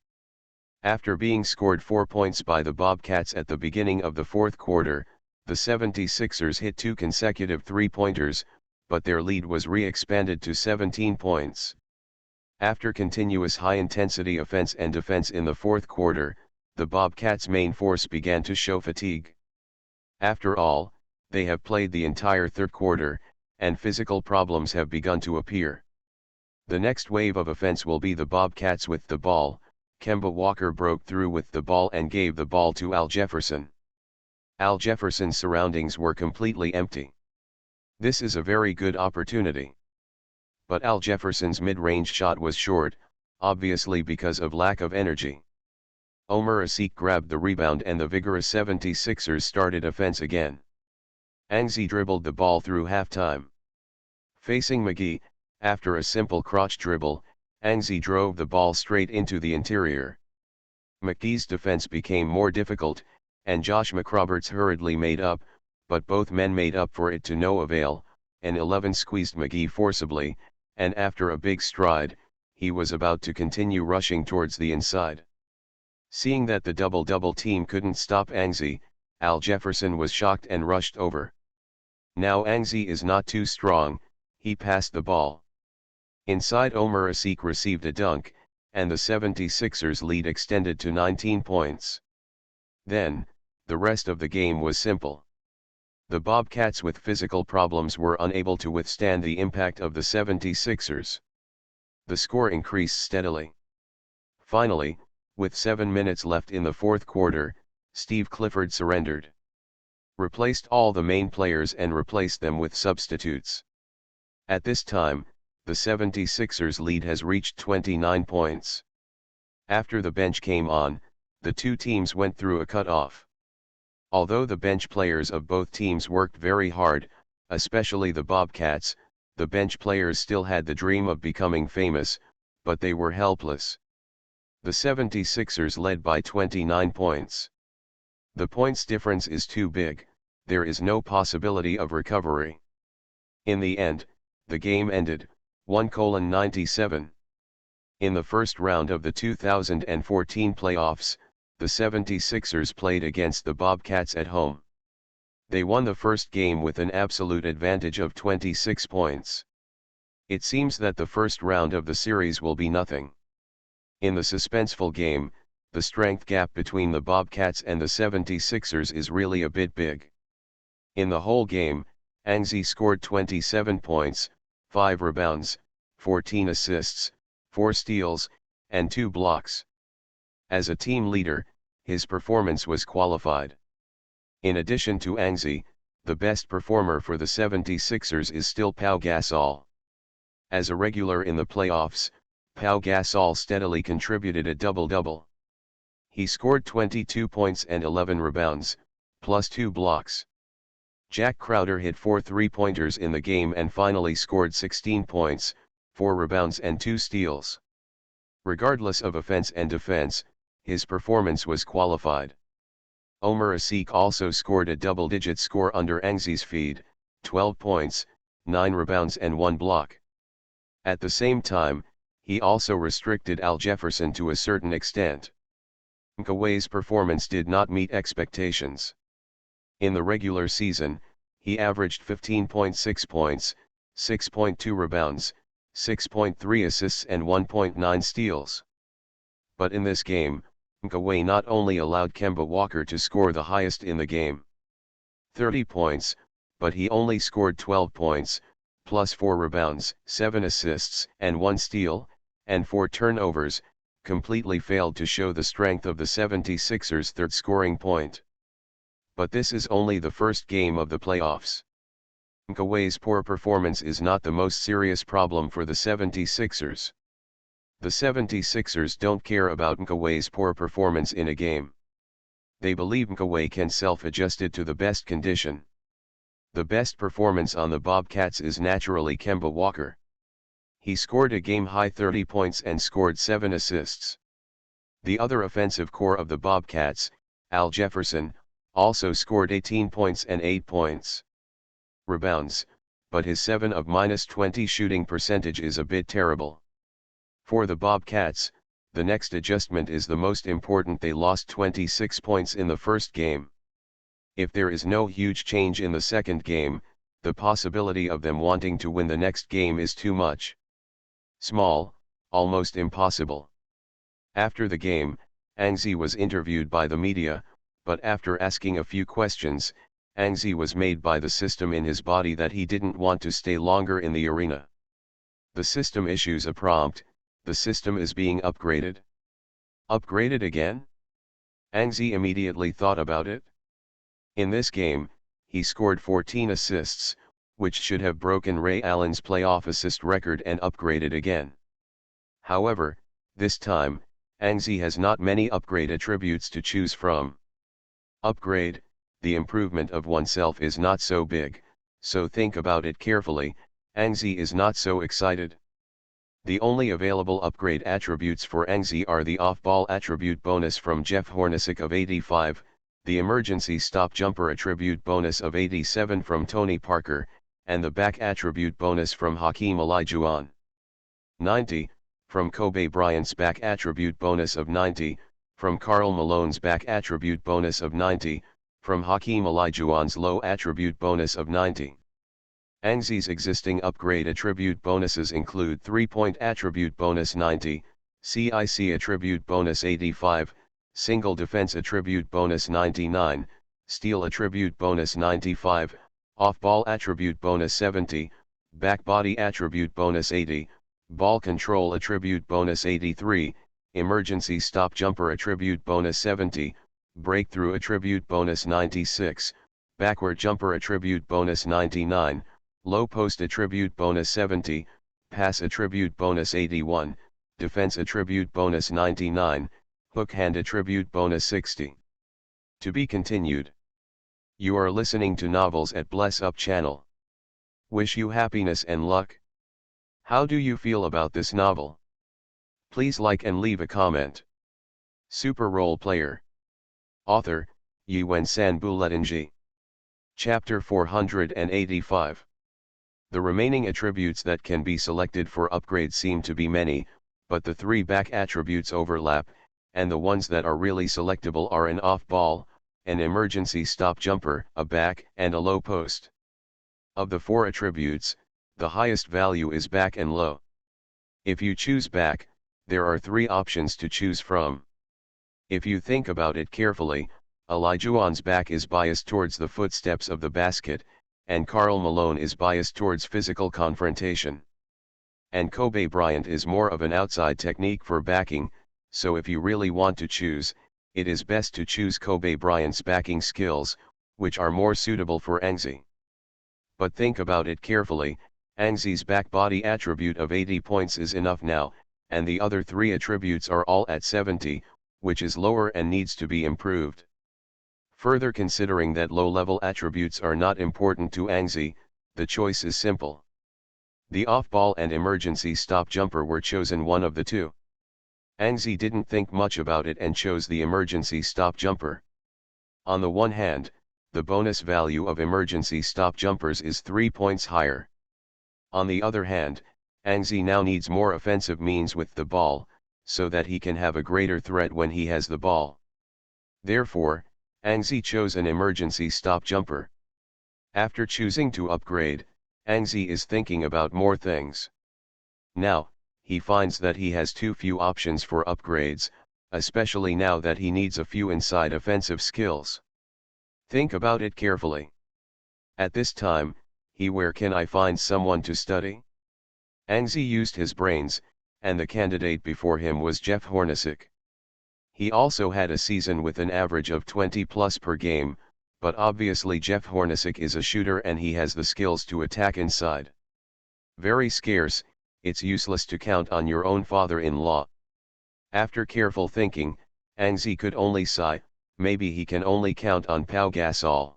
After being scored 4 points by the Bobcats at the beginning of the 4th quarter, the 76ers hit 2 consecutive 3-pointers, but their lead was re-expanded to 17 points. After continuous high-intensity offense and defense in the 4th quarter, the Bobcats' main force began to show fatigue. After all, they have played the entire 3rd quarter, and physical problems have begun to appear. The next wave of offense will be the Bobcats with the ball. Kemba Walker broke through with the ball and gave the ball to Al Jefferson. Al Jefferson's surroundings were completely empty. This is a very good opportunity. But Al Jefferson's mid-range shot was short, obviously because of lack of energy. Omer Asik grabbed the rebound and the vigorous 76ers started offense again. Angzi dribbled the ball through halftime. Facing McGee, after a simple crotch dribble, Angzi drove the ball straight into the interior. McGee's defense became more difficult, and Josh McRoberts hurriedly made up, but both men made up for it to no avail. An 11 squeezed McGee forcibly, and after a big stride, he was about to continue rushing towards the inside. Seeing that the double-double team couldn't stop Angzi, Al Jefferson was shocked and rushed over. Now Angzi is not too strong, he passed the ball. Inside Omer Asik received a dunk, and the 76ers' lead extended to 19 points. Then, the rest of the game was simple. The Bobcats with physical problems were unable to withstand the impact of the 76ers. The score increased steadily. Finally, with 7 minutes left in the fourth quarter, Steve Clifford surrendered. Replaced all the main players and replaced them with substitutes. At this time, the 76ers' lead has reached 29 points. After the bench came on, the two teams went through a cut-off. Although the bench players of both teams worked very hard, especially the Bobcats, the bench players still had the dream of becoming famous, but they were helpless. The 76ers led by 29 points. The points difference is too big, there is no possibility of recovery. In the end, the game ended, 1-97. In the first round of the 2014 playoffs, the 76ers played against the Bobcats at home. They won the first game with an absolute advantage of 26 points. It seems that the first round of the series will be nothing. In the suspenseful game, the strength gap between the Bobcats and the 76ers is really a bit big. In the whole game, Anzi scored 27 points, 5 rebounds, 14 assists, 4 steals, and 2 blocks. As a team leader, his performance was qualified. In addition to Anzi, the best performer for the 76ers is still Pau Gasol. As a regular in the playoffs, Pau Gasol steadily contributed a double-double. He scored 22 points and 11 rebounds, plus 2 blocks. Jack Crowder hit 4 three-pointers in the game and finally scored 16 points, 4 rebounds and 2 steals. Regardless of offense and defense, his performance was qualified. Omer Asik also scored a double-digit score under Anzi's feed, 12 points, 9 rebounds and 1 block. At the same time, he also restricted Al Jefferson to a certain extent. Kawhi's performance did not meet expectations. In the regular season, he averaged 15.6 points, 6.2 rebounds, 6.3 assists and 1.9 steals. But in this game, Kawhi not only allowed Kemba Walker to score the highest in the game, 30 points, but he only scored 12 points, plus 4 rebounds, 7 assists and 1 steal, and 4 turnovers, completely failed to show the strength of the 76ers' third scoring point. But this is only the first game of the playoffs. Kawhi's poor performance is not the most serious problem for the 76ers. The 76ers don't care about Kawhi's poor performance in a game. They believe Kawhi can self-adjust it to the best condition. The best performance on the Bobcats is naturally Kemba Walker. He scored a game-high 30 points and scored 7 assists. The other offensive core of the Bobcats, Al Jefferson, also scored 18 points and 8 points. Rebounds, but his 7 of -20 shooting percentage is a bit terrible. For the Bobcats, the next adjustment is the most important. They lost 26 points in the first game. If there is no huge change in the second game, the possibility of them wanting to win the next game is too much. Small, almost impossible. After the game, Anzi was interviewed by the media, but after asking a few questions, Anzi was made by the system in his body that he didn't want to stay longer in the arena. The system issues a prompt, the system is being upgraded. Upgraded again? Anzi immediately thought about it. In this game, he scored 14 assists, which should have broken Ray Allen's playoff assist record and upgraded again. However, this time, Anzi has not many upgrade attributes to choose from. Upgrade, the improvement of oneself is not so big, so think about it carefully. Anzi is not so excited. The only available upgrade attributes for Anzi are the off-ball attribute bonus from Jeff Hornacek of 85, the emergency stop jumper attribute bonus of 87 from Tony Parker, and the back attribute bonus from Hakeem Olajuwon. 90, from Kobe Bryant's back attribute bonus of 90, from Karl Malone's back attribute bonus of 90, from Hakeem Olajuwon's low attribute bonus of 90. Anzi's existing upgrade attribute bonuses include 3-point attribute bonus 90, CIC attribute bonus 85, single defense attribute bonus 99, steal attribute bonus 95, off-ball attribute bonus 70, back body attribute bonus 80, ball control attribute bonus 83, emergency stop jumper attribute bonus 70, breakthrough attribute bonus 96, backward jumper attribute bonus 99, low post attribute bonus 70, pass attribute bonus 81, defense attribute bonus 99, hook hand attribute bonus 60. To be continued. You are listening to Novels at Bless Up channel. Wish you happiness and luck. How do you feel about this novel? Please like and leave a comment. Super Role Player. Author, Yuan-san Buletinji. Chapter 485. The remaining attributes that can be selected for upgrade seem to be many, but the 3 back attributes overlap, and the ones that are really selectable are an off-ball, an emergency stop jumper, a back, and a low post. Of the 4 attributes, the highest value is back and low. If you choose back, there are 3 options to choose from. If you think about it carefully, Elijah's back is biased towards the footsteps of the basket, and Karl Malone is biased towards physical confrontation. And Kobe Bryant is more of an outside technique for backing, so if you really want to choose, it is best to choose Kobe Bryant's backing skills, which are more suitable for Angzi. But think about it carefully, Angzi's back body attribute of 80 points is enough now, and the other 3 attributes are all at 70, which is lower and needs to be improved. Further, considering that low-level attributes are not important to Angzi, the choice is simple. The off-ball and emergency stop jumper were chosen one of the 2. Angzi didn't think much about it and chose the emergency stop jumper. On the one hand, the bonus value of emergency stop jumpers is 3 points higher. On the other hand, Angzi now needs more offensive means with the ball, so that he can have a greater threat when he has the ball. Therefore, Angzi chose an emergency stop jumper. After choosing to upgrade, Angzi is thinking about more things. Now, he finds that he has too few options for upgrades, especially now that he needs a few inside offensive skills. Think about it carefully. At this time, where can I find someone to study? Angzi used his brains, and the candidate before him was Jeff Hornacek. He also had a season with an average of 20 plus per game, but obviously Jeff Hornacek is a shooter and he has the skills to attack inside. Very scarce, it's useless to count on your own father-in-law. After careful thinking, Angzi could only sigh, maybe he can only count on Pau Gasol.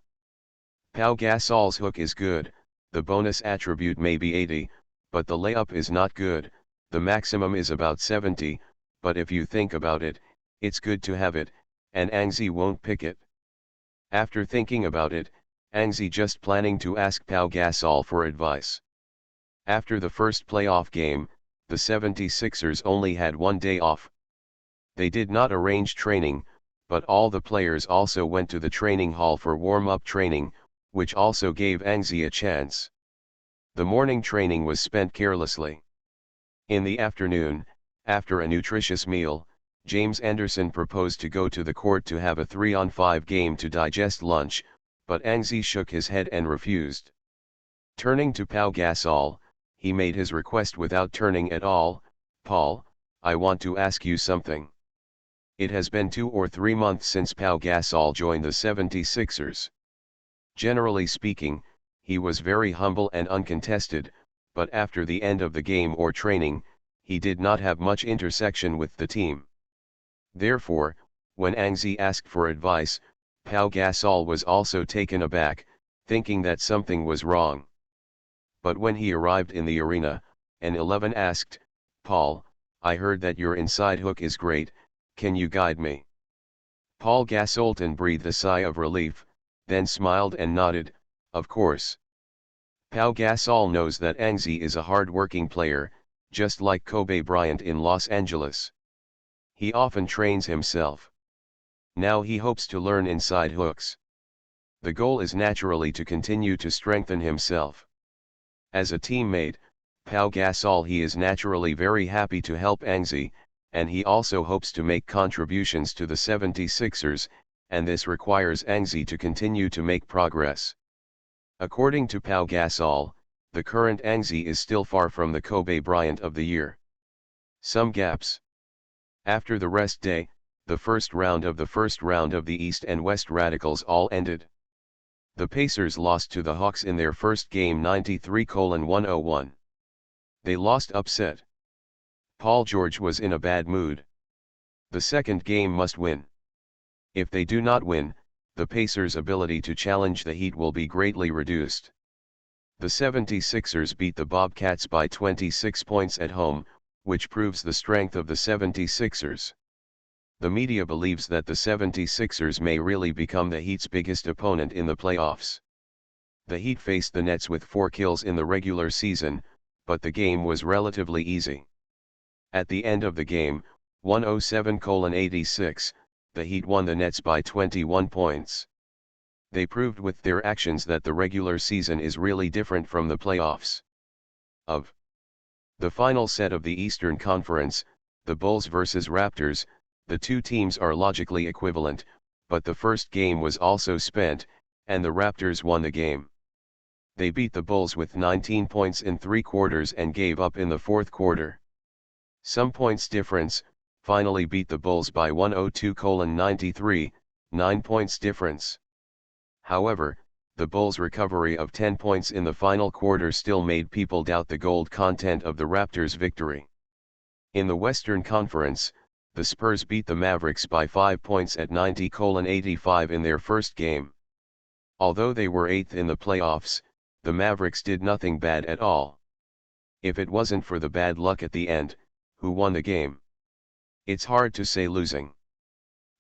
Pau Gasol's hook is good, the bonus attribute may be 80, but the layup is not good, the maximum is about 70, but if you think about it, it's good to have it, and Angzi won't pick it. After thinking about it, Angzi just planning to ask Pau Gasol for advice. After the first playoff game, the 76ers only had 1 day off. They did not arrange training, but all the players also went to the training hall for warm-up training, which also gave Angzi a chance. The morning training was spent carelessly. In the afternoon, after a nutritious meal, James Anderson proposed to go to the court to have a 3-on-5 game to digest lunch, but Angzi shook his head and refused. Turning to Pau Gasol, he made his request without turning at all. Paul, I want to ask you something. It has been 2 or 3 months since Pau Gasol joined the 76ers. Generally speaking, he was very humble and uncontested, but after the end of the game or training, he did not have much intersection with the team. Therefore, when Angzi asked for advice, Pau Gasol was also taken aback, thinking that something was wrong. But when he arrived in the arena, an 11 asked, Paul, I heard that your inside hook is great, can you guide me? Paul Gasolton breathed a sigh of relief, then smiled and nodded, of course. Pau Gasol knows that Angzi is a hard-working player, just like Kobe Bryant in Los Angeles. He often trains himself. Now he hopes to learn inside hooks. The goal is naturally to continue to strengthen himself. As a teammate, Pau Gasol he is naturally very happy to help Angzi, and he also hopes to make contributions to the 76ers, and this requires Anzi to continue to make progress. According to Pau Gasol, the current Anzi is still far from the Kobe Bryant of the year. Some gaps. After the rest day, the first round of the East and West Radicals all ended. The Pacers lost to the Hawks in their first game 93-101. They lost upset. Paul George was in a bad mood. The second game must win. If they do not win, the Pacers' ability to challenge the Heat will be greatly reduced. The 76ers beat the Bobcats by 26 points at home, which proves the strength of the 76ers. The media believes that the 76ers may really become the Heat's biggest opponent in the playoffs. The Heat faced the Nets with 4 kills in the regular season, but the game was relatively easy. At the end of the game, 107-86, the Heat won the Nets by 21 points. They proved with their actions that the regular season is really different from the playoffs. Of the final set of the Eastern Conference, the Bulls vs. Raptors, the two teams are logically equivalent, but the first game was also spent, and the Raptors won the game. They beat the Bulls with 19 points in 3 quarters and gave up in the fourth quarter. Some points difference, finally beat the Bulls by 102-93, 9 points difference. However, the Bulls' recovery of 10 points in the final quarter still made people doubt the gold content of the Raptors' victory. In the Western Conference, the Spurs beat the Mavericks by 5 points at 90-85 in their first game. Although they were 8th in the playoffs, the Mavericks did nothing bad at all. If it wasn't for the bad luck at the end, who won the game? It's hard to say losing.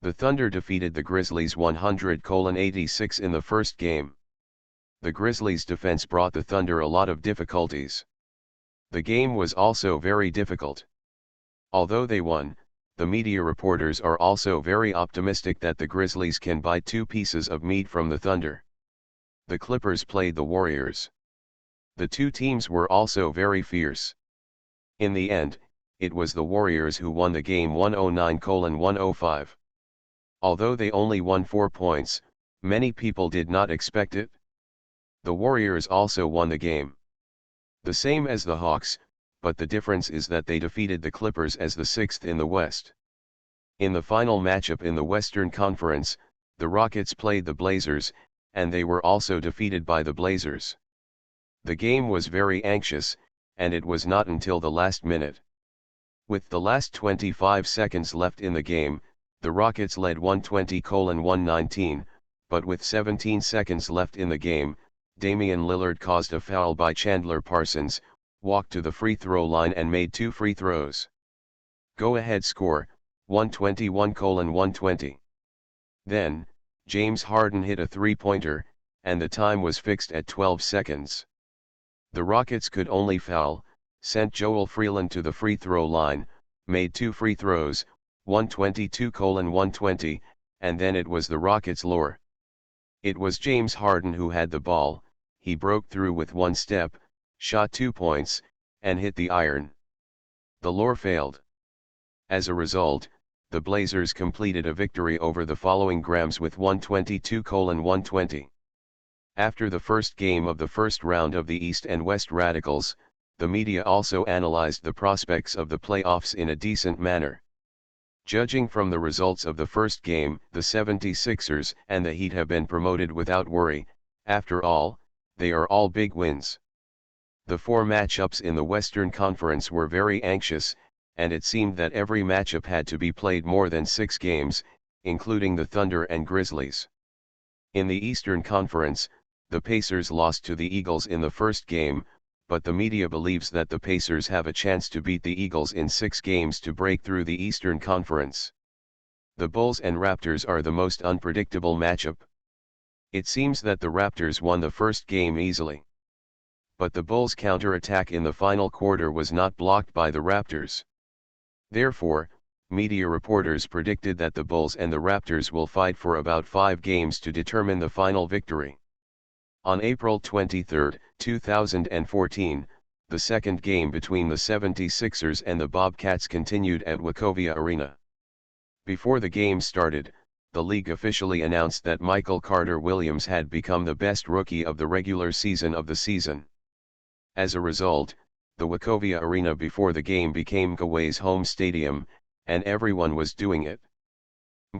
The Thunder defeated the Grizzlies 100-86 in the first game. The Grizzlies' defense brought the Thunder a lot of difficulties. The game was also very difficult. Although they won, the media reporters are also very optimistic that the Grizzlies can buy 2 pieces of meat from the Thunder. The Clippers played the Warriors. The two teams were also very fierce. In the end, it was the Warriors who won the game 109-105. Although they only won 4 points, many people did not expect it. The Warriors also won the game. The same as the Hawks, but the difference is that they defeated the Clippers as the 6th in the West. In the final matchup in the Western Conference, the Rockets played the Blazers, and they were also defeated by the Blazers. The game was very anxious, and it was not until the last minute. With the last 25 seconds left in the game, the Rockets led 120-119, but with 17 seconds left in the game, Damian Lillard caused a foul by Chandler Parsons, walked to the free throw line and made 2 free throws. Go-ahead score, 121-120. Then, James Harden hit a three-pointer, and the time was fixed at 12 seconds. The Rockets could only foul, sent Joel Freeland to the free throw line, made 2 free throws, 122-120, and then it was the Rockets' lure. It was James Harden who had the ball, he broke through with 1 step, shot 2 points, and hit the iron. The lure failed. As a result, the Blazers completed a victory over the following Grams with 122-120. After the first game of the first round of the East and West Radicals, the media also analyzed the prospects of the playoffs in a decent manner. Judging from the results of the first game, the 76ers and the Heat have been promoted without worry. After all, they are all big wins. The 4 matchups in the Western Conference were very anxious, and it seemed that every matchup had to be played more than 6 games, including the Thunder and Grizzlies. In the Eastern Conference, the Pacers lost to the Eagles in the first game, but the media believes that the Pacers have a chance to beat the Eagles in 6 games to break through the Eastern Conference. The Bulls and Raptors are the most unpredictable matchup. It seems that the Raptors won the first game easily. But the Bulls' counter-attack in the final quarter was not blocked by the Raptors. Therefore, media reporters predicted that the Bulls and the Raptors will fight for about 5 games to determine the final victory. On April 23, 2014, the second game between the 76ers and the Bobcats continued at Wachovia Arena. Before the game started, the league officially announced that Michael Carter-Williams had become the best rookie of the regular season of the season. As a result, the Wachovia Arena before the game became Kauai's home stadium, and everyone was doing it.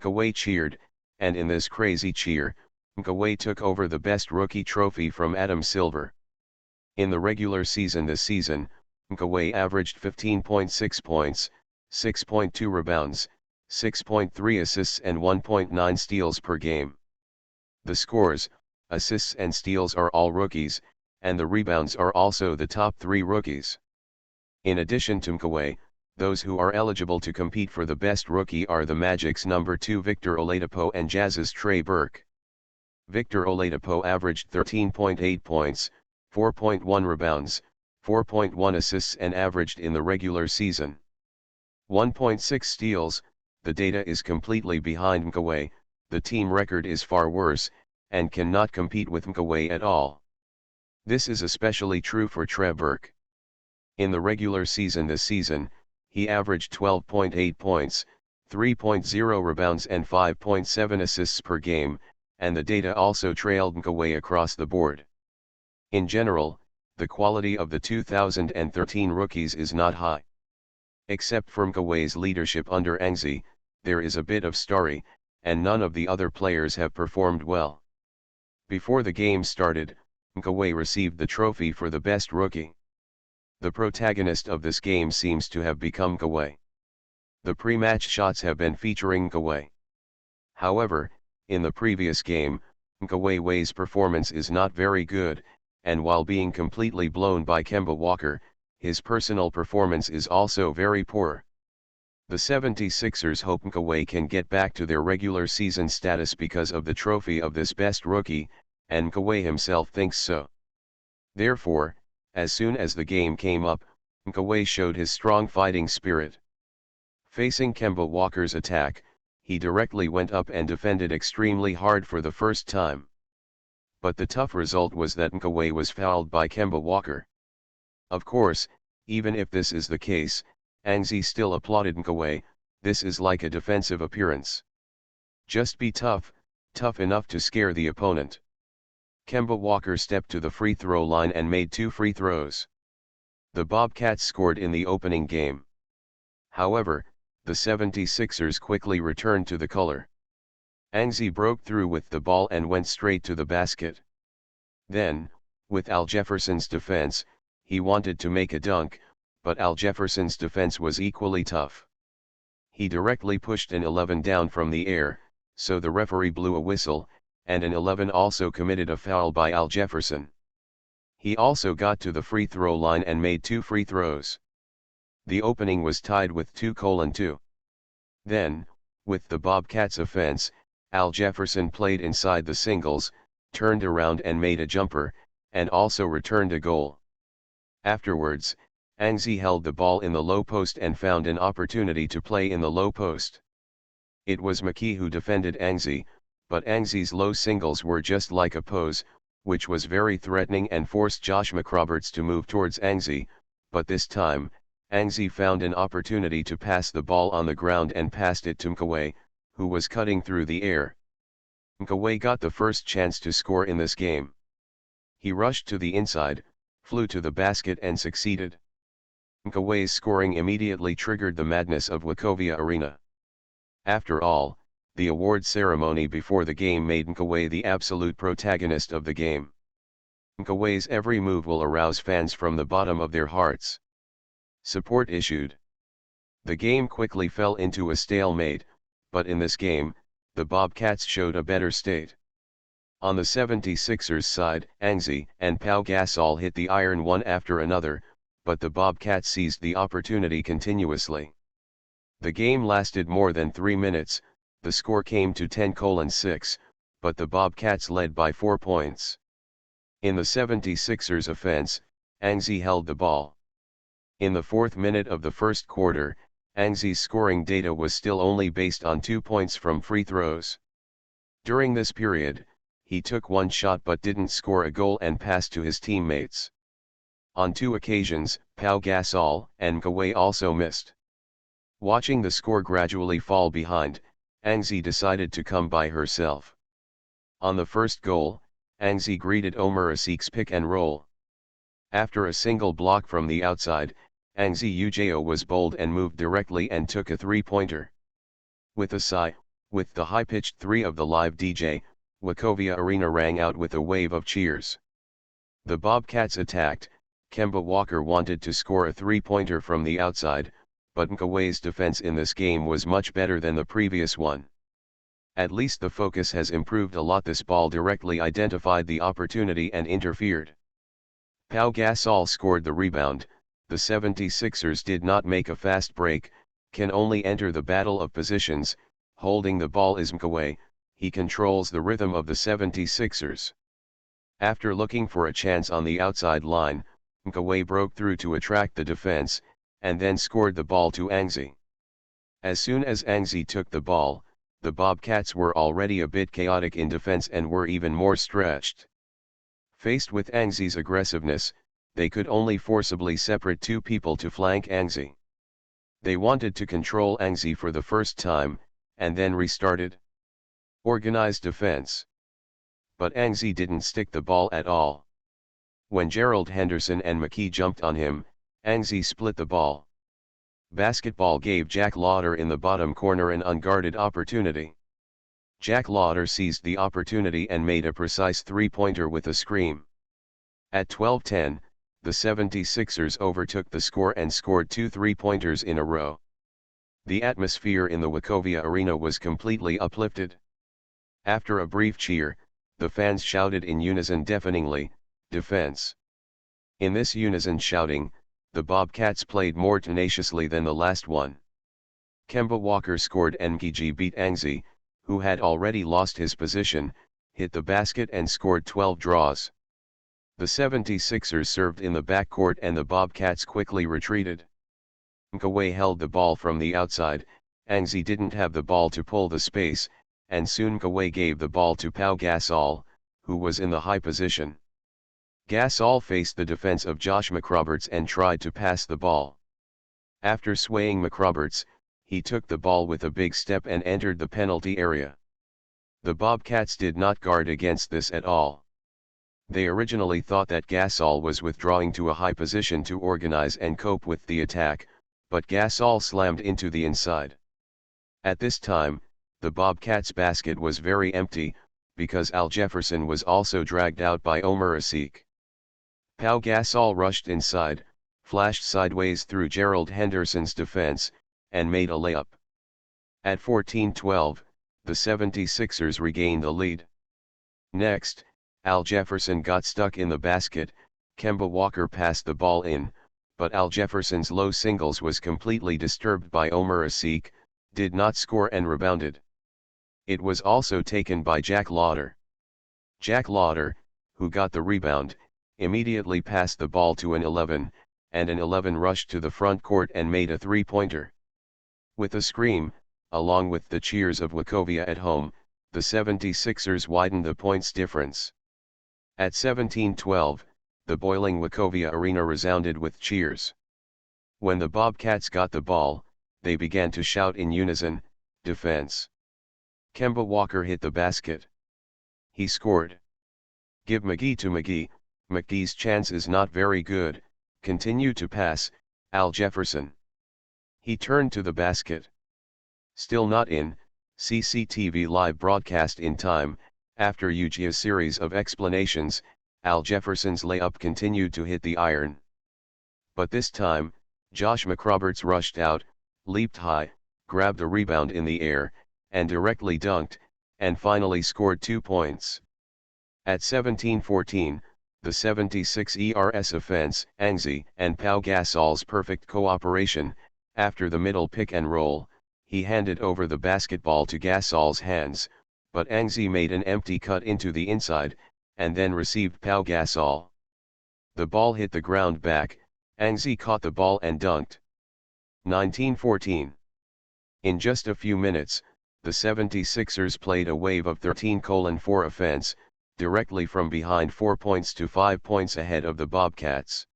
Kauai cheered, and in this crazy cheer, Kauai took over the best rookie trophy from Adam Silver. In the regular season this season, Kauai averaged 15.6 points, 6.2 rebounds, 6.3 assists and 1.9 steals per game. The scores, assists and steals are all rookies, and the rebounds are also the top 3 rookies. In addition to Kauai, those who are eligible to compete for the best rookie are the Magic's number 2 Victor Oladipo and Jazz's Trey Burke. Victor Oladipo averaged 13.8 points, 4.1 rebounds, 4.1 assists and averaged in the regular season 1.6 steals. The data is completely behind Kauai, the team record is far worse, and cannot compete with Kauai at all. This is especially true for Trey Burke. In the regular season this season, he averaged 12.8 points, 3.0 rebounds and 5.7 assists per game, and the data also trailed Kauai across the board. In general, the quality of the 2013 rookies is not high. Except from Kauai's leadership under Angzi, there is a bit of starry, and none of the other players have performed well. Before the game started, Kauai received the trophy for the best rookie. The protagonist of this game seems to have become Kauai. The pre-match shots have been featuring Kauai. However, in the previous game, Kauai's performance is not very good, and while being completely blown by Kemba Walker, his personal performance is also very poor. The 76ers hope Kauai can get back to their regular season status because of the trophy of this best rookie, and Kauai himself thinks so. Therefore, as soon as the game came up, Kauai showed his strong fighting spirit. Facing Kemba Walker's attack, he directly went up and defended extremely hard for the first time. But the tough result was that Kauai was fouled by Kemba Walker. Of course, even if this is the case, Angzi still applauded Kauai. This is like a defensive appearance. Just be tough, tough enough to scare the opponent. Kemba Walker stepped to the free throw line and made 2 free throws. The Bobcats scored in the opening game. However, the 76ers quickly returned to the color. Angzi broke through with the ball and went straight to the basket. Then, with Al Jefferson's defense, he wanted to make a dunk, but Al Jefferson's defense was equally tough. He directly pushed an 11 down from the air, so the referee blew a whistle, and an 11 also committed a foul by Al Jefferson. He also got to the free throw line and made 2 free throws. The opening was tied with 2:2. Then, with the Bobcats' offense, Al Jefferson played inside the singles, turned around and made a jumper, and also returned a goal. Afterwards, Angzi held the ball in the low post and found an opportunity to play in the low post. It was McKee who defended Angzi, but Angzi's low singles were just like a pose, which was very threatening and forced Josh McRoberts to move towards Angzi, but this time, Angzi found an opportunity to pass the ball on the ground and passed it to Kauai, who was cutting through the air. Kauai got the first chance to score in this game. He rushed to the inside, flew to the basket and succeeded. Kauai's scoring immediately triggered the madness of Wachovia Arena. After all, the award ceremony before the game made Kauai the absolute protagonist of the game. Kauai's every move will arouse fans from the bottom of their hearts. Support issued. The game quickly fell into a stalemate, but in this game, the Bobcats showed a better state. On the 76ers side, Angzi and Pau Gasol hit the iron one after another, but the Bobcats seized the opportunity continuously. The game lasted more than 3 minutes, the score came to 10:6, but the Bobcats led by 4 points. In the 76ers offense, Angzi held the ball. In the 4th minute of the first quarter, Angzi's scoring data was still only based on 2 points from free throws. During this period, he took 1 shot but didn't score a goal and passed to his teammates. On 2 occasions, Pau Gasol and Mkhitaryan also missed. Watching the score gradually fall behind, Angzi decided to come by herself. On the first goal, Angzi greeted Omer Asik's pick and roll. After a single block from the outside, Angzi Ujo was bold and moved directly and took a three-pointer. With a sigh, with the high-pitched three of the live DJ, Wachovia Arena rang out with a wave of cheers. The Bobcats attacked. Kemba Walker wanted to score a three-pointer from the outside, but Mkhitaryan's defense in this game was much better than the previous one. At least the focus has improved a lot. This ball directly identified the opportunity and interfered. Pau Gasol scored the rebound. The 76ers did not make a fast break, can only enter the battle of positions. Holding the ball is Mkhitaryan, he controls the rhythm of the 76ers. After looking for a chance on the outside line, Mkhitaryan broke through to attract the defense, and then scored the ball to Angzi. As soon as Angzi took the ball, the Bobcats were already a bit chaotic in defense and were even more stretched. Faced with Angzi's aggressiveness, they could only forcibly separate two people to flank Angzi. They wanted to control Angzi for the first time, and then restarted. Organized defense. But Angzi didn't stick the ball at all. When Gerald Henderson and McKee jumped on him, Angzi split the ball. Basketball gave Jack Lauder in the bottom corner an unguarded opportunity. Jack Lauder seized the opportunity and made a precise three-pointer with a scream. At 12:10, the 76ers overtook the score and scored 2 three-pointers in a row. The atmosphere in the Wachovia Arena was completely uplifted. After a brief cheer, the fans shouted in unison deafeningly, "Defense!" In this unison shouting, the Bobcats played more tenaciously than the last one. Kemba Walker scored and Mkhitaryan beat Angzi, who had already lost his position, hit the basket and scored 12 draws. The 76ers served in the backcourt and the Bobcats quickly retreated. Mkhitaryan held the ball from the outside. Angzi didn't have the ball to pull the space, and soon Mkhitaryan gave the ball to Pau Gasol, who was in the high position. Gasol faced the defense of Josh McRoberts and tried to pass the ball. After swaying McRoberts, he took the ball with a big step and entered the penalty area. The Bobcats did not guard against this at all. They originally thought that Gasol was withdrawing to a high position to organize and cope with the attack, but Gasol slammed into the inside. At this time, the Bobcats' basket was very empty, because Al Jefferson was also dragged out by Omer Asik. Pau Gasol rushed inside, flashed sideways through Gerald Henderson's defense, and made a layup. At 14:12, the 76ers regained the lead. Next, Al Jefferson got stuck in the basket. Kemba Walker passed the ball in, but Al Jefferson's low singles was completely disturbed by Omer Asik, did not score and rebounded. It was also taken by Jack Lauder. Jack Lauder, who got the rebound, immediately passed the ball to an 11, and an 11 rushed to the front court and made a three-pointer. With a scream, along with the cheers of Wachovia at home, the 76ers widened the points difference. At 17:12, the boiling Wachovia Arena resounded with cheers. When the Bobcats got the ball, they began to shout in unison, "Defense!" Kemba Walker hit the basket. He scored. "Give McGee to McGee, McGee's chance is not very good, continue to pass, Al Jefferson." He turned to the basket. Still not in. CCTV live broadcast in time. After Ujia's series of explanations, Al Jefferson's layup continued to hit the iron. But this time, Josh McRoberts rushed out, leaped high, grabbed a rebound in the air, and directly dunked, and finally scored 2 points. At 17:14, the 76ers offense, Angzi and Pau Gasol's perfect cooperation. After the middle pick and roll, he handed over the basketball to Gasol's hands, but Angzi made an empty cut into the inside, and then received Pau Gasol. The ball hit the ground back. Angzi caught the ball and dunked. 19:14. In just a few minutes, the 76ers played a wave of 13:4 offense, directly from behind 4 points to 5 points ahead of the Bobcats.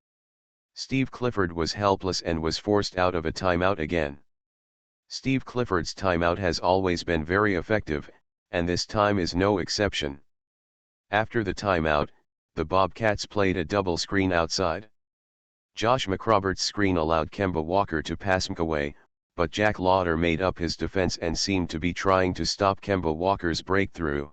Steve Clifford was helpless and was forced out of a timeout again. Steve Clifford's timeout has always been very effective, and this time is no exception. After the timeout, the Bobcats played a double screen outside. Josh McRoberts' screen allowed Kemba Walker to pass McAway, but Jack Lauder made up his defense and seemed to be trying to stop Kemba Walker's breakthrough.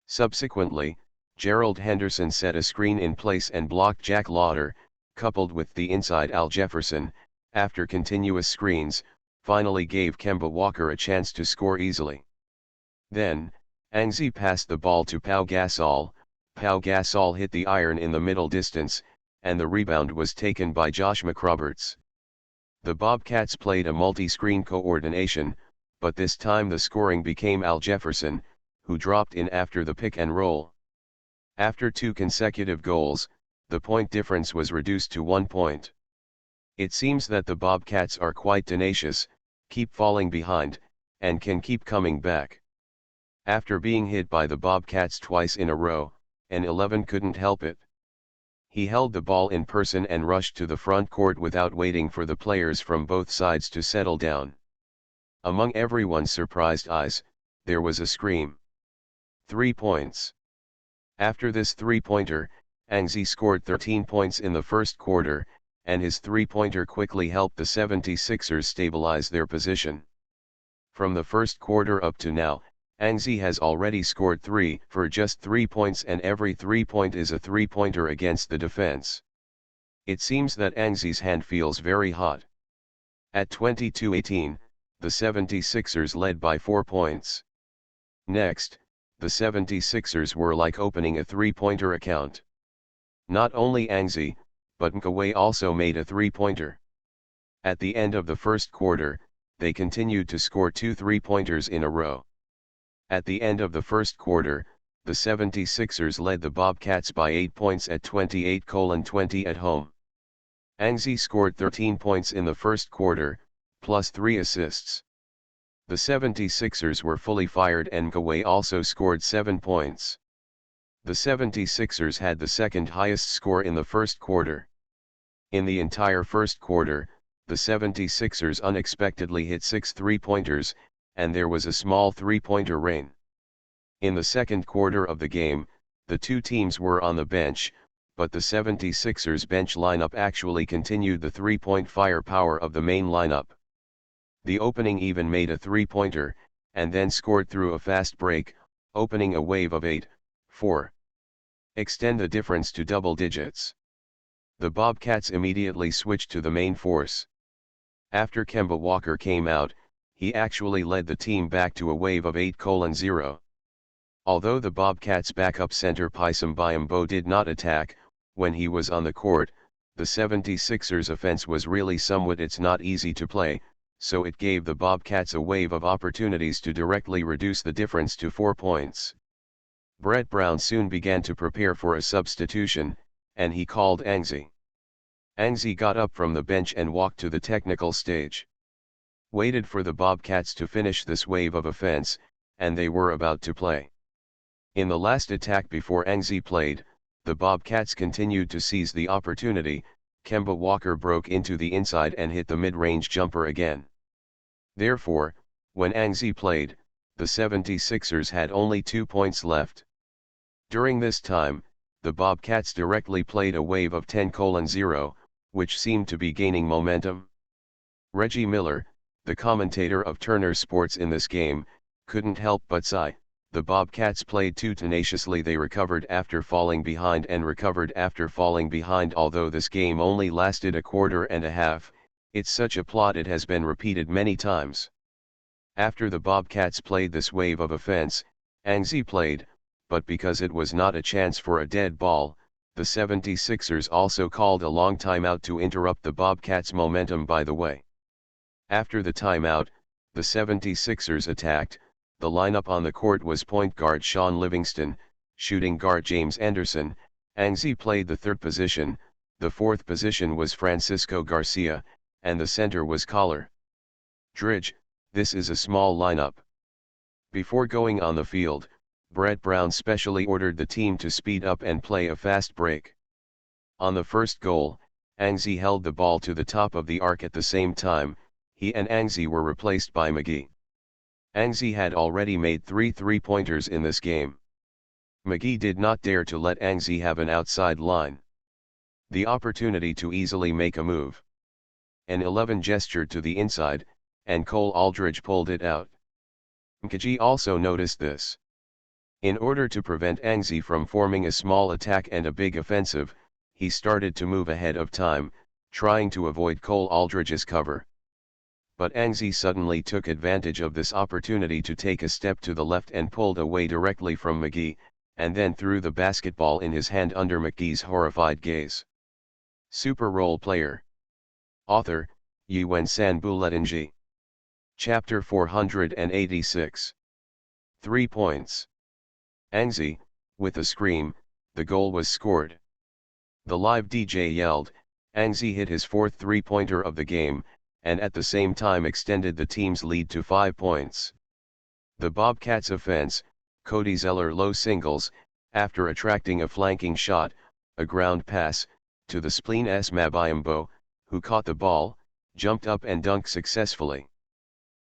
Subsequently, Gerald Henderson set a screen in place and blocked Jack Lauder, coupled with the inside Al Jefferson, after continuous screens, finally gave Kemba Walker a chance to score easily. Then, Anzi passed the ball to Pau Gasol. Pau Gasol hit the iron in the middle distance, and the rebound was taken by Josh McRoberts. The Bobcats played a multi-screen coordination, but this time the scoring became Al Jefferson, who dropped in after the pick and roll. After 2 consecutive goals, the point difference was reduced to 1 point. It seems that the Bobcats are quite tenacious, keep falling behind, and can keep coming back. After being hit by the Bobcats twice in a row, N11 couldn't help it. He held the ball in person and rushed to the front court without waiting for the players from both sides to settle down. Among everyone's surprised eyes, there was a scream. 3 points. After this three-pointer, Anzi scored 13 points in the first quarter, and his three-pointer quickly helped the 76ers stabilize their position. From the first quarter up to now, Anzi has already scored 3 for just 3 points, and every 3-point is a three-pointer against the defense. It seems that Anzi's hand feels very hot. At 22-18, the 76ers led by 4 points. Next, the 76ers were like opening a three-pointer account. Not only Anzi, but McAway also made a three-pointer. At the end of the first quarter, they continued to score 2 three-pointers in a row. At the end of the first quarter, the 76ers led the Bobcats by 8 points at 28-20 at home. Anzi scored 13 points in the first quarter, plus 3 assists. The 76ers were fully fired and McAway also scored 7 points. The 76ers had the second highest score in the first quarter. In the entire first quarter, the 76ers unexpectedly hit 6 three-pointers, and there was a small three-pointer rain. In the second quarter of the game, the two teams were on the bench, but the 76ers bench lineup actually continued the three-point firepower of the main lineup. The opening even made a three-pointer, and then scored through a fast break, opening a wave of 8-4. Extend the difference to double digits. The Bobcats immediately switched to the main force. After Kemba Walker came out, he actually led the team back to a wave of 8-0. Although the Bobcats' backup center Paisam Biyombo did not attack, when he was on the court, the 76ers' offense was really somewhat it's not easy to play, so it gave the Bobcats a wave of opportunities to directly reduce the difference to 4 points. Brett Brown soon began to prepare for a substitution, and he called Anzi. Anzi got up from the bench and walked to the technical stage. Waited for the Bobcats to finish this wave of offense, and they were about to play. In the last attack before Anzi played, the Bobcats continued to seize the opportunity. Kemba Walker broke into the inside and hit the mid-range jumper again. Therefore, when Anzi played, the 76ers had only 2 points left. During this time, the Bobcats directly played a wave of 10-0, which seemed to be gaining momentum. Reggie Miller, the commentator of Turner Sports in this game, couldn't help but sigh. The Bobcats played too tenaciously. They recovered after falling behind and recovered after falling behind. Although this game only lasted a quarter and a half, it's such a plot it has been repeated many times. After the Bobcats played this wave of offense, Anzi played, but because it was not a chance for a dead ball, the 76ers also called a long timeout to interrupt the Bobcats' momentum. By the way, after the timeout, the 76ers attacked. The lineup on the court was point guard Sean Livingston, shooting guard James Anderson. Anzi played the third position, the fourth position was Francisco Garcia, and the center was Collar. Dridge. This is a small lineup. Before going on the field, Brett Brown specially ordered the team to speed up and play a fast break. On the first goal, Angzi held the ball to the top of the arc at the same time. He and Angzi were replaced by McGee. Angzi had already made 3 3-pointers in this game. McGee did not dare to let Angzi have an outside line. The opportunity to easily make a move. An 11 gestured to the inside, and Cole Aldridge pulled it out. McGee also noticed this. In order to prevent Angzi from forming a small attack and a big offensive, he started to move ahead of time, trying to avoid Cole Aldridge's cover. But Angzi suddenly took advantage of this opportunity to take a step to the left and pulled away directly from McGee, and then threw the basketball in his hand under McGee's horrified gaze. Super Role Player. Author, Yuen San Buletinji. Chapter 486. 3 points. Angzi, with a scream, the goal was scored. The live DJ yelled, Angzi hit his 4th 3-pointer of the game, and at the same time extended the team's lead to 5 points. The Bobcats' offense, Cody Zeller low singles, after attracting a flanking shot, a ground pass, to the Spleen-S Mabiambo, who caught the ball, jumped up and dunked successfully.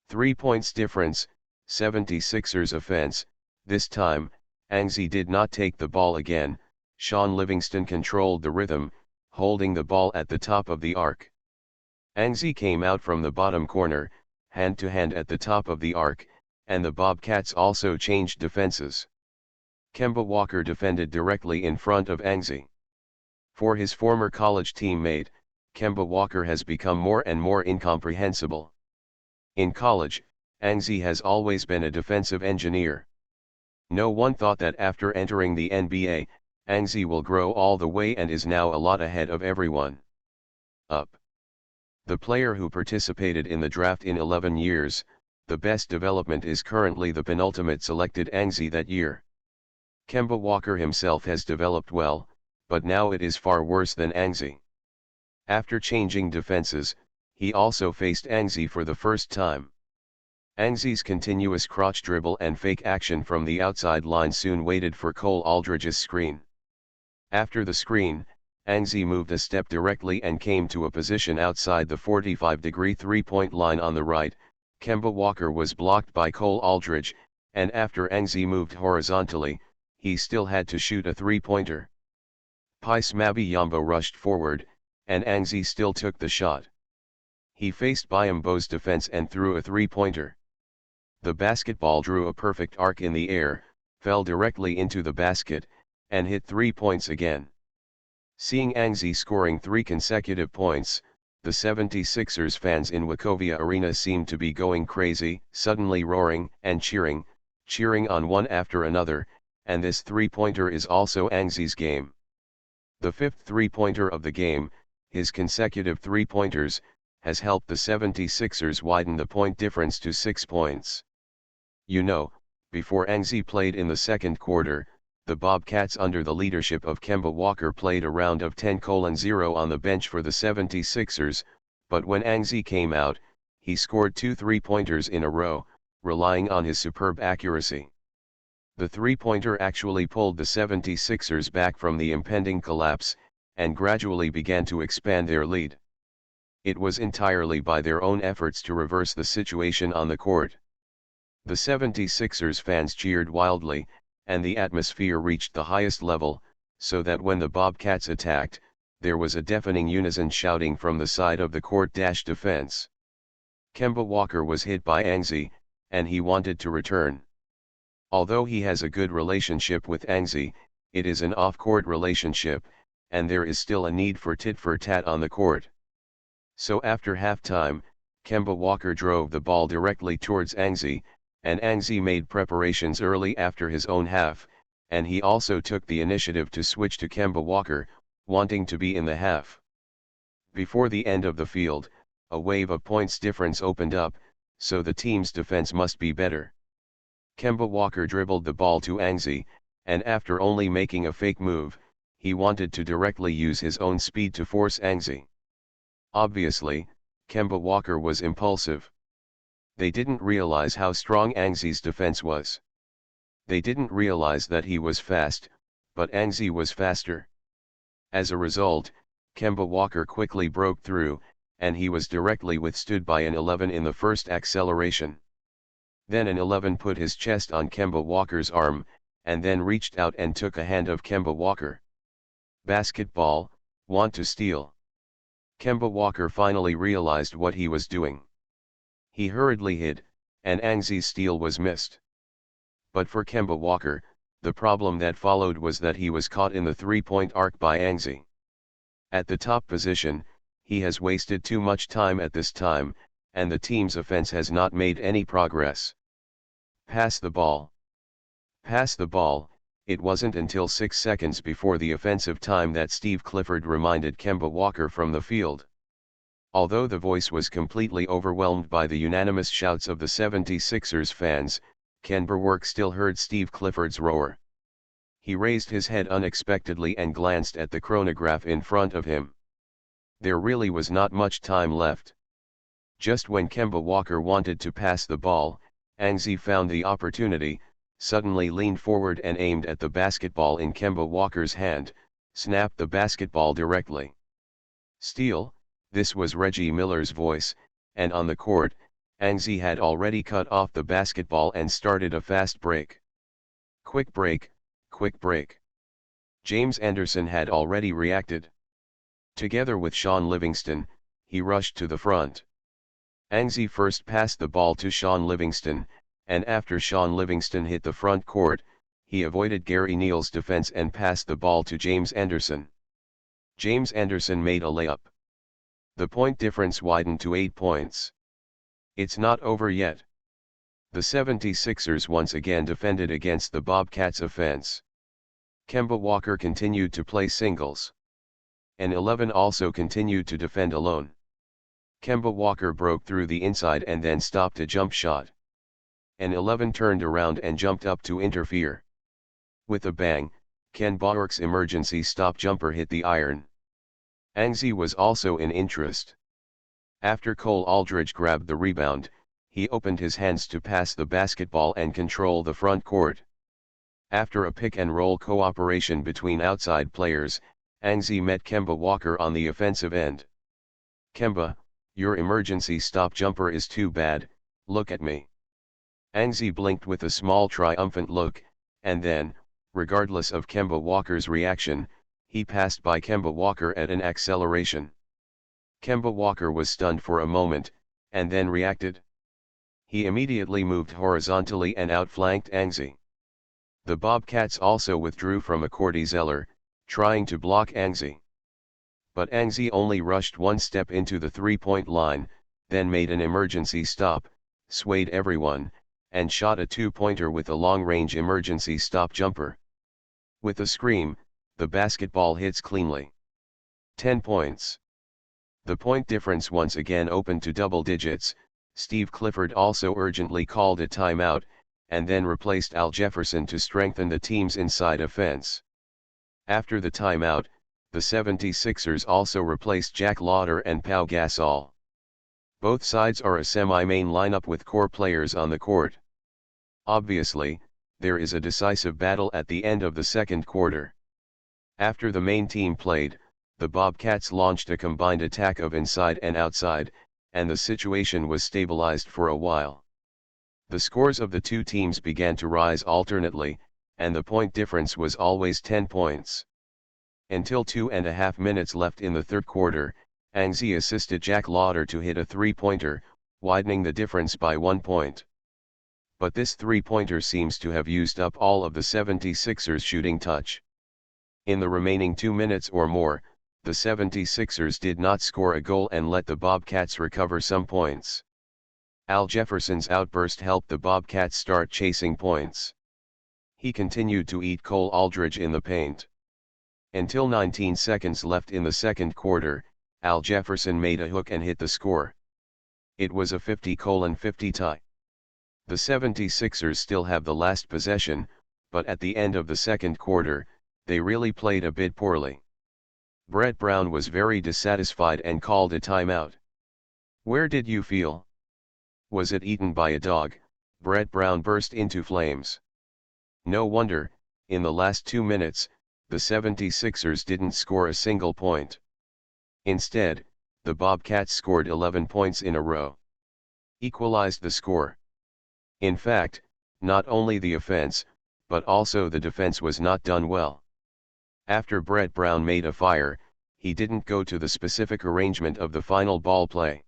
3 points difference, 76ers offense. This time, Angzi did not take the ball again. Sean Livingston controlled the rhythm, holding the ball at the top of the arc. Angzi came out from the bottom corner, hand to hand at the top of the arc, and the Bobcats also changed defenses. Kemba Walker defended directly in front of Angzi. For his former college teammate, Kemba Walker has become more and more incomprehensible. In college, Angzi has always been a defensive engineer. No one thought that after entering the NBA, Angzi will grow all the way and is now a lot ahead of everyone. Up. The player who participated in the draft in 11 years, the best development is currently the penultimate selected Angzi that year. Kemba Walker himself has developed well, but now it is far worse than Angzi. After changing defenses, he also faced Angzi for the first time. Angzi's continuous crotch dribble and fake action from the outside line soon waited for Cole Aldridge's screen. After the screen, Angzi moved a step directly and came to a position outside the 45-degree three-point line on the right. Kemba Walker was blocked by Cole Aldridge, and after Angzi moved horizontally, he still had to shoot a three-pointer. Pice Mabiyambo rushed forward, and Angzi still took the shot. He faced Biyambo's defense and threw a three-pointer. The basketball drew a perfect arc in the air, fell directly into the basket, and hit 3 points again. Seeing Angzi scoring 3 consecutive points, the 76ers fans in Wachovia Arena seemed to be going crazy, suddenly roaring and cheering on one after another, and this three-pointer is also Angzi's game. The 5th three-pointer of the game, his consecutive three-pointers, has helped the 76ers widen the point difference to 6 points. You know, before Angzi played in the second quarter, the Bobcats under the leadership of Kemba Walker played a round of 10-0 on the bench for the 76ers, but when Angzi came out, he scored 2 three-pointers in a row, relying on his superb accuracy. The three-pointer actually pulled the 76ers back from the impending collapse, and gradually began to expand their lead. It was entirely by their own efforts to reverse the situation on the court. The 76ers fans cheered wildly, and the atmosphere reached the highest level, so that when the Bobcats attacked, there was a deafening unison shouting from the side of the court defense. Kemba Walker was hit by Angzi, and he wanted to return. Although he has a good relationship with Angzi, it is an off-court relationship, and there is still a need for tit-for-tat on the court. So after halftime, Kemba Walker drove the ball directly towards Angzi, and Angzi made preparations early after his own half, and he also took the initiative to switch to Kemba Walker, wanting to be in the half. Before the end of the field, a wave of points difference opened up, so the team's defense must be better. Kemba Walker dribbled the ball to Angzi, and after only making a fake move, he wanted to directly use his own speed to force Angzi. Obviously, Kemba Walker was impulsive. They didn't realize how strong Angzi's defense was. They didn't realize that he was fast, but Angzi was faster. As a result, Kemba Walker quickly broke through, and he was directly withstood by an 11 in the first acceleration. Then an 11 put his chest on Kemba Walker's arm, and then reached out and took a hand of Kemba Walker. Basketball, want to steal. Kemba Walker finally realized what he was doing. He hurriedly hid, and Angzi's steal was missed. But for Kemba Walker, the problem that followed was that he was caught in the three-point arc by Angzi. At the top position, he has wasted too much time at this time, and the team's offense has not made any progress. Pass the ball. Pass the ball. It wasn't until 6 seconds before the offensive time that Steve Clifford reminded Kemba Walker from the field. Although the voice was completely overwhelmed by the unanimous shouts of the 76ers fans, Kemba Walker still heard Steve Clifford's roar. He raised his head unexpectedly and glanced at the chronograph in front of him. There really was not much time left. Just when Kemba Walker wanted to pass the ball, Angzi found the opportunity, suddenly leaned forward and aimed at the basketball in Kemba Walker's hand, snapped the basketball directly. Steal, this was Reggie Miller's voice, and on the court, Angzi had already cut off the basketball and started a fast break. Quick break, quick break. James Anderson had already reacted. Together with Sean Livingston, he rushed to the front. Angzi first passed the ball to Sean Livingston, and after Sean Livingston hit the front court, he avoided Gary Neal's defense and passed the ball to James Anderson. James Anderson made a layup. The point difference widened to 8 points. It's not over yet. The 76ers once again defended against the Bobcats' offense. Kemba Walker continued to play singles. An 11 also continued to defend alone. Kemba Walker broke through the inside and then stopped a jump shot. An 11 turned around and jumped up to interfere. With a bang, Kemba Walker's emergency stop jumper hit the iron. Angzi was also in interest. After Cole Aldridge grabbed the rebound, he opened his hands to pass the basketball and control the front court. After a pick-and-roll cooperation between outside players, Angzi met Kemba Walker on the offensive end. Kemba, your emergency stop jumper is too bad, look at me. Angzi blinked with a small triumphant look, and then, regardless of Kemba Walker's reaction, he passed by Kemba Walker at an acceleration. Kemba Walker was stunned for a moment, and then reacted. He immediately moved horizontally and outflanked Angzi. The Bobcats also withdrew from a Cordy Zeller, trying to block Angzi. But Angzi only rushed one step into the three-point line, then made an emergency stop, swayed everyone, and shot a two-pointer with a long-range emergency stop jumper. With a scream, the basketball hits cleanly. 10 points. The point difference once again opened to double digits. Steve Clifford also urgently called a timeout, and then replaced Al Jefferson to strengthen the team's inside offense. After the timeout, the 76ers also replaced Jack Lauder and Pau Gasol. Both sides are a semi-main lineup with core players on the court. Obviously, there is a decisive battle at the end of the second quarter. After the main team played, the Bobcats launched a combined attack of inside and outside, and the situation was stabilized for a while. The scores of the two teams began to rise alternately, and the point difference was always 10 points. Until 2.5 minutes left in the third quarter, Angzi assisted Jack Lauder to hit a three-pointer, widening the difference by 1 point. But this three-pointer seems to have used up all of the 76ers' shooting touch. In the remaining 2 minutes or more, the 76ers did not score a goal and let the Bobcats recover some points. Al Jefferson's outburst helped the Bobcats start chasing points. He continued to eat Cole Aldridge in the paint. Until 19 seconds left in the second quarter, Al Jefferson made a hook and hit the score. It was a 50-50 tie. The 76ers still have the last possession, but at the end of the second quarter, they really played a bit poorly. Brett Brown was very dissatisfied and called a timeout. "Where did you feel? Was it eaten by a dog?" Brett Brown burst into flames. No wonder, in the last 2 minutes, the 76ers didn't score a single point. Instead, the Bobcats scored 11 points in a row. Equalized the score. In fact, not only the offense, but also the defense was not done well. After Brett Brown made a fire, he didn't go to the specific arrangement of the final ball play.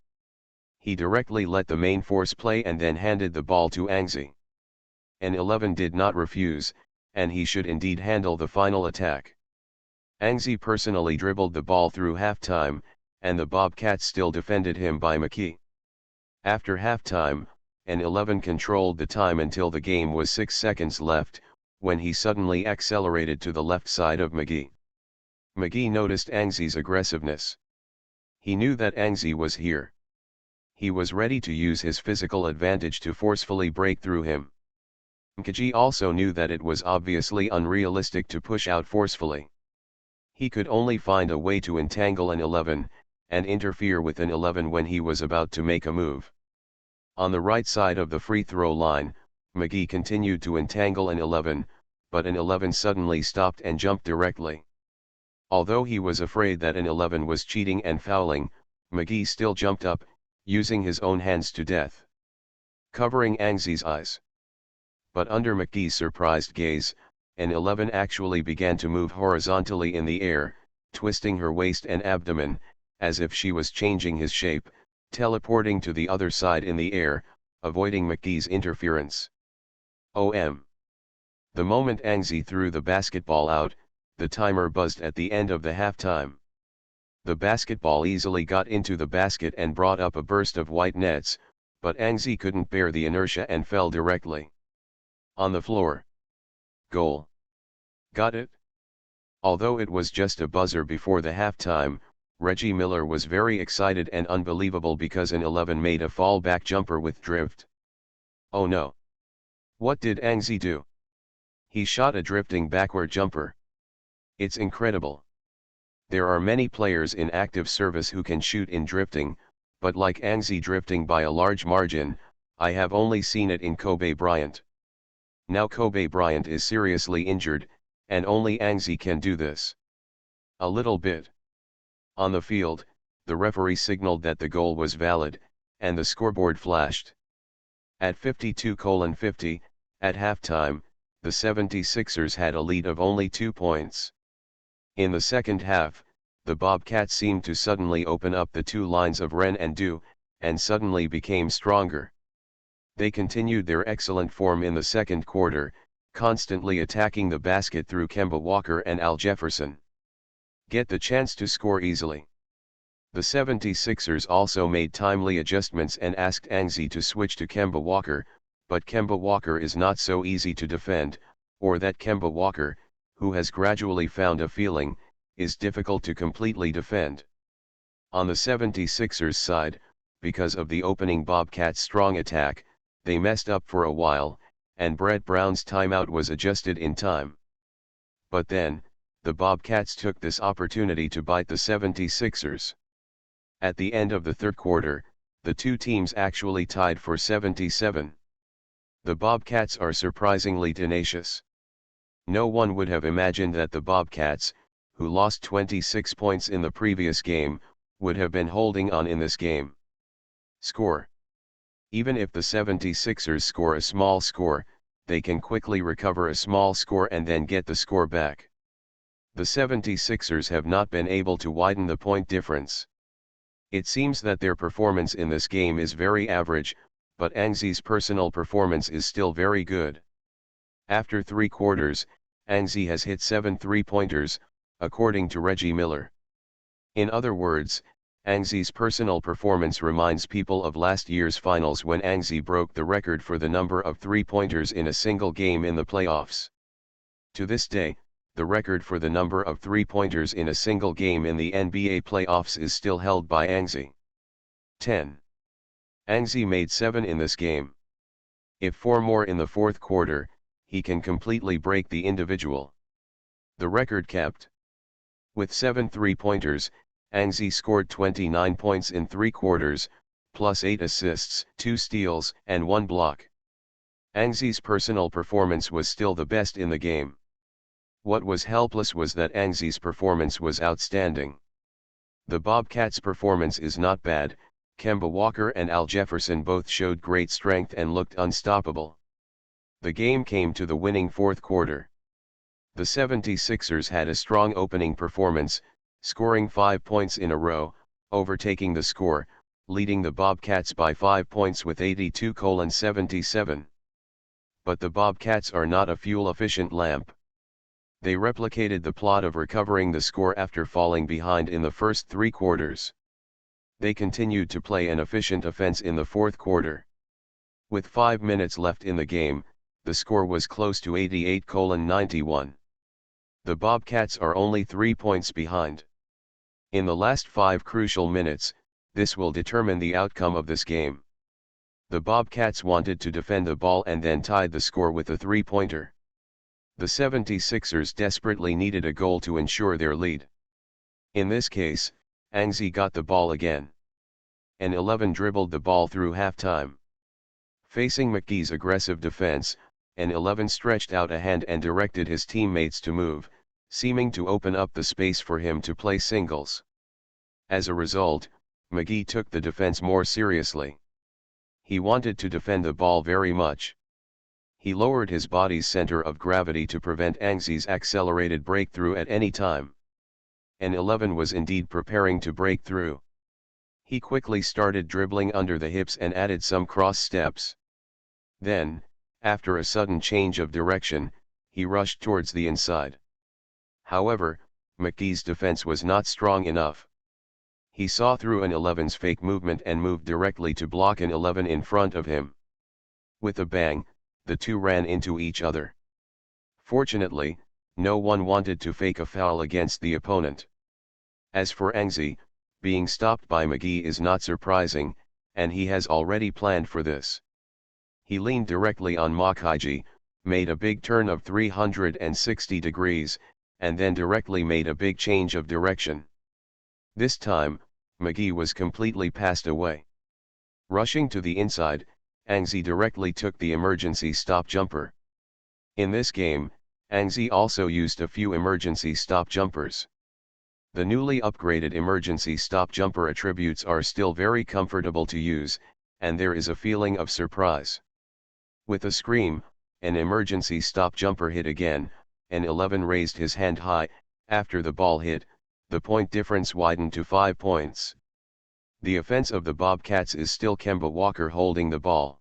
He directly let the main force play and then handed the ball to Angzi. An 11 did not refuse, and he should indeed handle the final attack. Angzi personally dribbled the ball through halftime, and the Bobcats still defended him by McKee. After halftime, an 11 controlled the time until the game was 6 seconds left, when he suddenly accelerated to the left side of McGee. McGee noticed Angzi's aggressiveness. He knew that Angzi was here. He was ready to use his physical advantage to forcefully break through him. McGee also knew that it was obviously unrealistic to push out forcefully. He could only find a way to entangle an 11, and interfere with an 11 when he was about to make a move. On the right side of the free throw line, McGee continued to entangle an 11, but an 11 suddenly stopped and jumped directly. Although he was afraid that an 11 was cheating and fouling, McGee still jumped up, using his own hands to death, covering Angzi's eyes. But under McGee's surprised gaze, an 11 actually began to move horizontally in the air, twisting her waist and abdomen, as if she was changing his shape, teleporting to the other side in the air, avoiding McGee's interference. OM. The moment Angzi threw the basketball out, the timer buzzed at the end of the halftime. The basketball easily got into the basket and brought up a burst of white nets, but Angzi couldn't bear the inertia and fell directly on the floor. Goal. Got it? Although it was just a buzzer before the halftime, Reggie Miller was very excited and unbelievable because an 11 made a fallback jumper with drift. Oh no! What did Angzi do? He shot a drifting backward jumper. It's incredible. There are many players in active service who can shoot in drifting, but like Angzi drifting by a large margin, I have only seen it in Kobe Bryant. Now Kobe Bryant is seriously injured, and only Angzi can do this. A little bit. On the field, the referee signaled that the goal was valid, and the scoreboard flashed. At 52:50, at halftime, the 76ers had a lead of only 2 points. In the second half, the Bobcats seemed to suddenly open up the two lines of Ren and Du, and suddenly became stronger. They continued their excellent form in the second quarter, constantly attacking the basket through Kemba Walker and Al Jefferson. Get the chance to score easily. The 76ers also made timely adjustments and asked Angzi to switch to Kemba Walker, but Kemba Walker is not so easy to defend, or that Kemba Walker, who has gradually found a feeling, is difficult to completely defend. On the 76ers side, because of the opening Bobcats' strong attack, they messed up for a while, and Brett Brown's timeout was adjusted in time. But then, the Bobcats took this opportunity to bite the 76ers. At the end of the third quarter, the two teams actually tied for 77. The Bobcats are surprisingly tenacious. No one would have imagined that the Bobcats, who lost 26 points in the previous game, would have been holding on in this game. Score. Even if the 76ers score a small score, they can quickly recover a small score and then get the score back. The 76ers have not been able to widen the point difference. It seems that their performance in this game is very average, but Angzi's personal performance is still very good. After 3 quarters, Angzi has hit 7 3-pointers, according to Reggie Miller. In other words, Angzi's personal performance reminds people of last year's finals when Angzi broke the record for the number of 3-pointers in a single game in the playoffs. To this day, the record for the number of 3-pointers in a single game in the NBA playoffs is still held by Angzi. 10. Angzi made 7 in this game. If 4 more in the fourth quarter, he can completely break the individual. The record kept. With 7 3-pointers, Angzi scored 29 points in 3 quarters, plus 8 assists, 2 steals, and 1 block. Angzi's personal performance was still the best in the game. What was helpless was that Angzi's performance was outstanding. The Bobcats' performance is not bad. Kemba Walker and Al Jefferson both showed great strength and looked unstoppable. The game came to the winning fourth quarter. The 76ers had a strong opening performance, scoring 5 points in a row, overtaking the score, leading the Bobcats by 5 points with 82-77. But the Bobcats are not a fuel-efficient lamp. They replicated the plot of recovering the score after falling behind in the first 3 quarters. They continued to play an efficient offense in the fourth quarter. With 5 minutes left in the game, the score was close to 88-91. The Bobcats are only 3 points behind. In the last 5 crucial minutes, this will determine the outcome of this game. The Bobcats wanted to defend the ball and then tied the score with a three-pointer. The 76ers desperately needed a goal to ensure their lead. In this case, Angzi got the ball again. An 11 dribbled the ball through halftime. Facing McGee's aggressive defense, an 11 stretched out a hand and directed his teammates to move, seeming to open up the space for him to play singles. As a result, McGee took the defense more seriously. He wanted to defend the ball very much. He lowered his body's center of gravity to prevent Angzi's accelerated breakthrough at any time. An 11 was indeed preparing to break through. He quickly started dribbling under the hips and added some cross steps. Then, after a sudden change of direction, he rushed towards the inside. However, McGee's defense was not strong enough. He saw through an 11's fake movement and moved directly to block an 11 in front of him. With a bang, the two ran into each other. Fortunately, no one wanted to fake a foul against the opponent. As for Angzi, being stopped by McGee is not surprising, and he has already planned for this. He leaned directly on Makaiji, made a big turn of 360 degrees, and then directly made a big change of direction. This time, McGee was completely passed away. Rushing to the inside, Angzi directly took the emergency stop jumper. In this game, Angzi also used a few emergency stop jumpers. The newly upgraded emergency stop jumper attributes are still very comfortable to use, and there is a feeling of surprise. With a scream, an emergency stop jumper hit again, and 11 raised his hand high. After the ball hit, the point difference widened to 5 points. The offense of the Bobcats is still Kemba Walker holding the ball.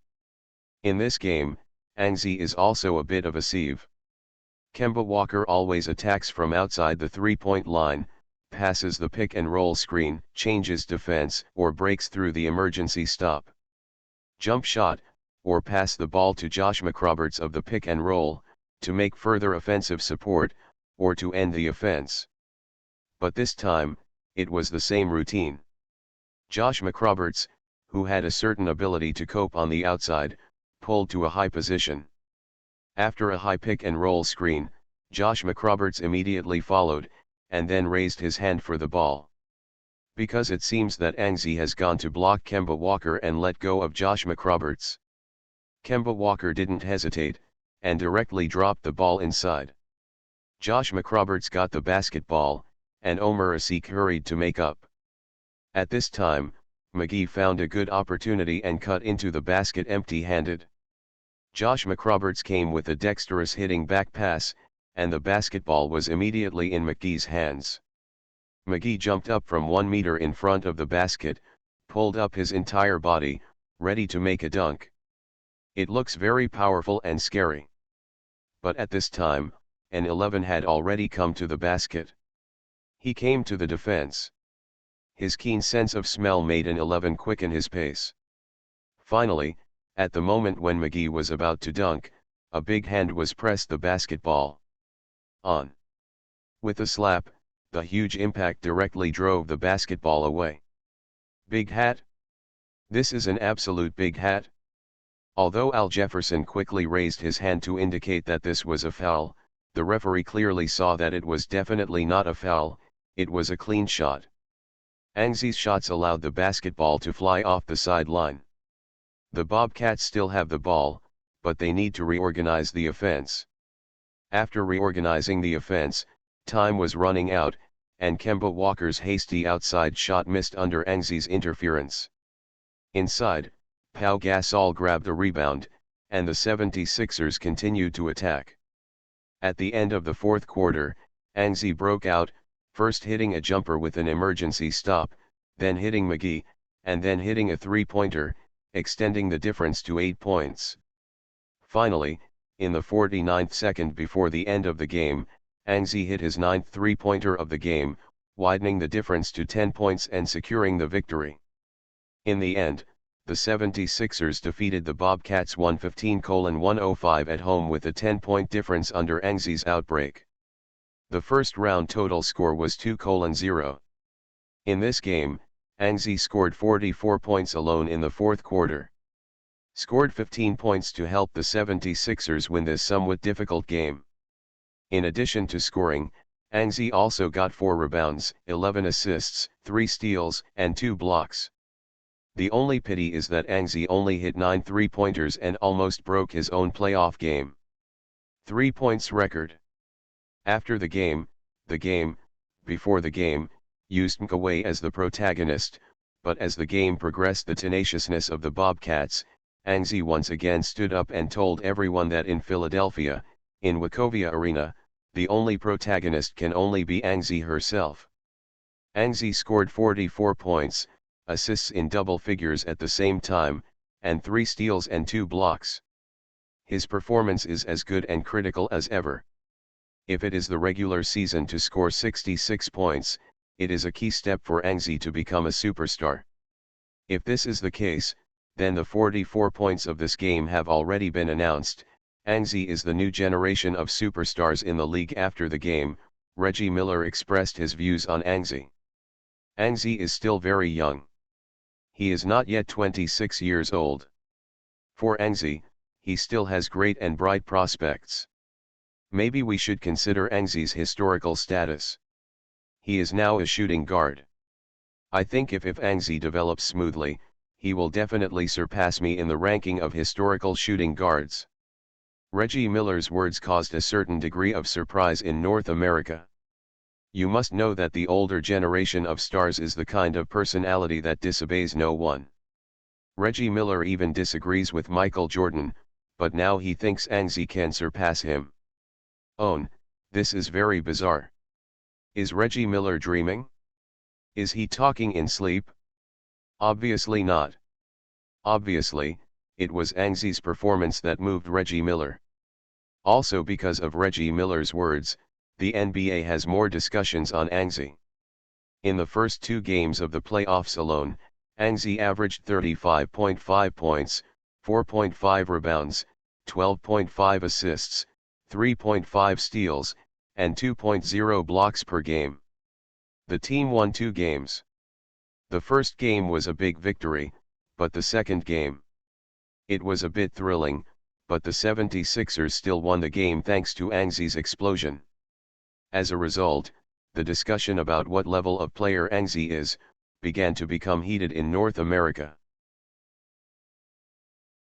In this game, Angzi is also a bit of a sieve. Kemba Walker always attacks from outside the three-point line, passes the pick-and-roll screen, changes defense, or breaks through the emergency stop. Jump shot, or pass the ball to Josh McRoberts of the pick-and-roll, to make further offensive support, or to end the offense. But this time, it was the same routine. Josh McRoberts, who had a certain ability to cope on the outside, pulled to a high position. After a high pick-and-roll screen, Josh McRoberts immediately followed, and then raised his hand for the ball. Because it seems that Angzi has gone to block Kemba Walker and let go of Josh McRoberts. Kemba Walker didn't hesitate, and directly dropped the ball inside. Josh McRoberts got the basketball, and Omer Asik hurried to make up. At this time, McGee found a good opportunity and cut into the basket empty-handed. Josh McRoberts came with a dexterous hitting back pass, and the basketball was immediately in McGee's hands. McGee jumped up from 1 meter in front of the basket, pulled up his entire body, ready to make a dunk. It looks very powerful and scary. But at this time, an 11 had already come to the basket. He came to the defense. His keen sense of smell made an 11 quicken his pace. Finally, at the moment when McGee was about to dunk, a big hand was pressed the basketball on. With a slap, the huge impact directly drove the basketball away. Big hat? This is an absolute big hat. Although Al Jefferson quickly raised his hand to indicate that this was a foul, the referee clearly saw that it was definitely not a foul, it was a clean shot. Angzi's shots allowed the basketball to fly off the sideline. The Bobcats still have the ball, but they need to reorganize the offense. After reorganizing the offense, time was running out, and Kemba Walker's hasty outside shot missed under Angzi's interference. Inside, Pau Gasol grabbed a rebound, and the 76ers continued to attack. At the end of the fourth quarter, Angzi broke out, first hitting a jumper with an emergency stop, then hitting McGee, and then hitting a three-pointer, extending the difference to 8 points. Finally, in the 49th second before the end of the game, Angzi hit his 9th three-pointer of the game, widening the difference to 10 points and securing the victory. In the end, the 76ers defeated the Bobcats 115-105 at home with a 10-point difference under Angzi's outbreak. The first round total score was 2-0. In this game, Angzi scored 44 points alone in the fourth quarter. Scored 15 points to help the 76ers win this somewhat difficult game. In addition to scoring, Angzi also got 4 rebounds, 11 assists, 3 steals, and 2 blocks. The only pity is that Angzi only hit 9 three-pointers and almost broke his own playoff game 3 points record. After the game, before the game, used McAway as the protagonist, but as the game progressed the tenaciousness of the Bobcats, Angzi once again stood up and told everyone that in Philadelphia, in Wachovia Arena, the only protagonist can only be Angzi herself. Angzi scored 44 points, assists in double figures at the same time, and 3 steals and 2 blocks. His performance is as good and critical as ever. If it is the regular season to score 66 points, it is a key step for Angzi to become a superstar. If this is the case, then the 44 points of this game have already been announced. Angzi is the new generation of superstars in the league. After the game, Reggie Miller expressed his views on Angzi. Angzi is still very young. He is not yet 26 years old. For Angzi, he still has great and bright prospects. Maybe we should consider Angzi's historical status. He is now a shooting guard. I think if Angzi develops smoothly, he will definitely surpass me in the ranking of historical shooting guards. Reggie Miller's words caused a certain degree of surprise in North America. You must know that the older generation of stars is the kind of personality that disobeys no one. Reggie Miller even disagrees with Michael Jordan, but now he thinks Angzi can surpass him. This is very bizarre. Is Reggie Miller dreaming? Is he talking in sleep? Obviously not. Obviously, it was Angzi's performance that moved Reggie Miller. Also because of Reggie Miller's words, the NBA has more discussions on Angzi. In the first 2 games of the playoffs alone, Angzi averaged 35.5 points, 4.5 rebounds, 12.5 assists, 3.5 steals, and 2.0 blocks per game. The team won 2 games. The first game was a big victory, but the second game, it was a bit thrilling, but the 76ers still won the game thanks to Angzi's explosion. As a result, the discussion about what level of player Angzi is, began to become heated in North America.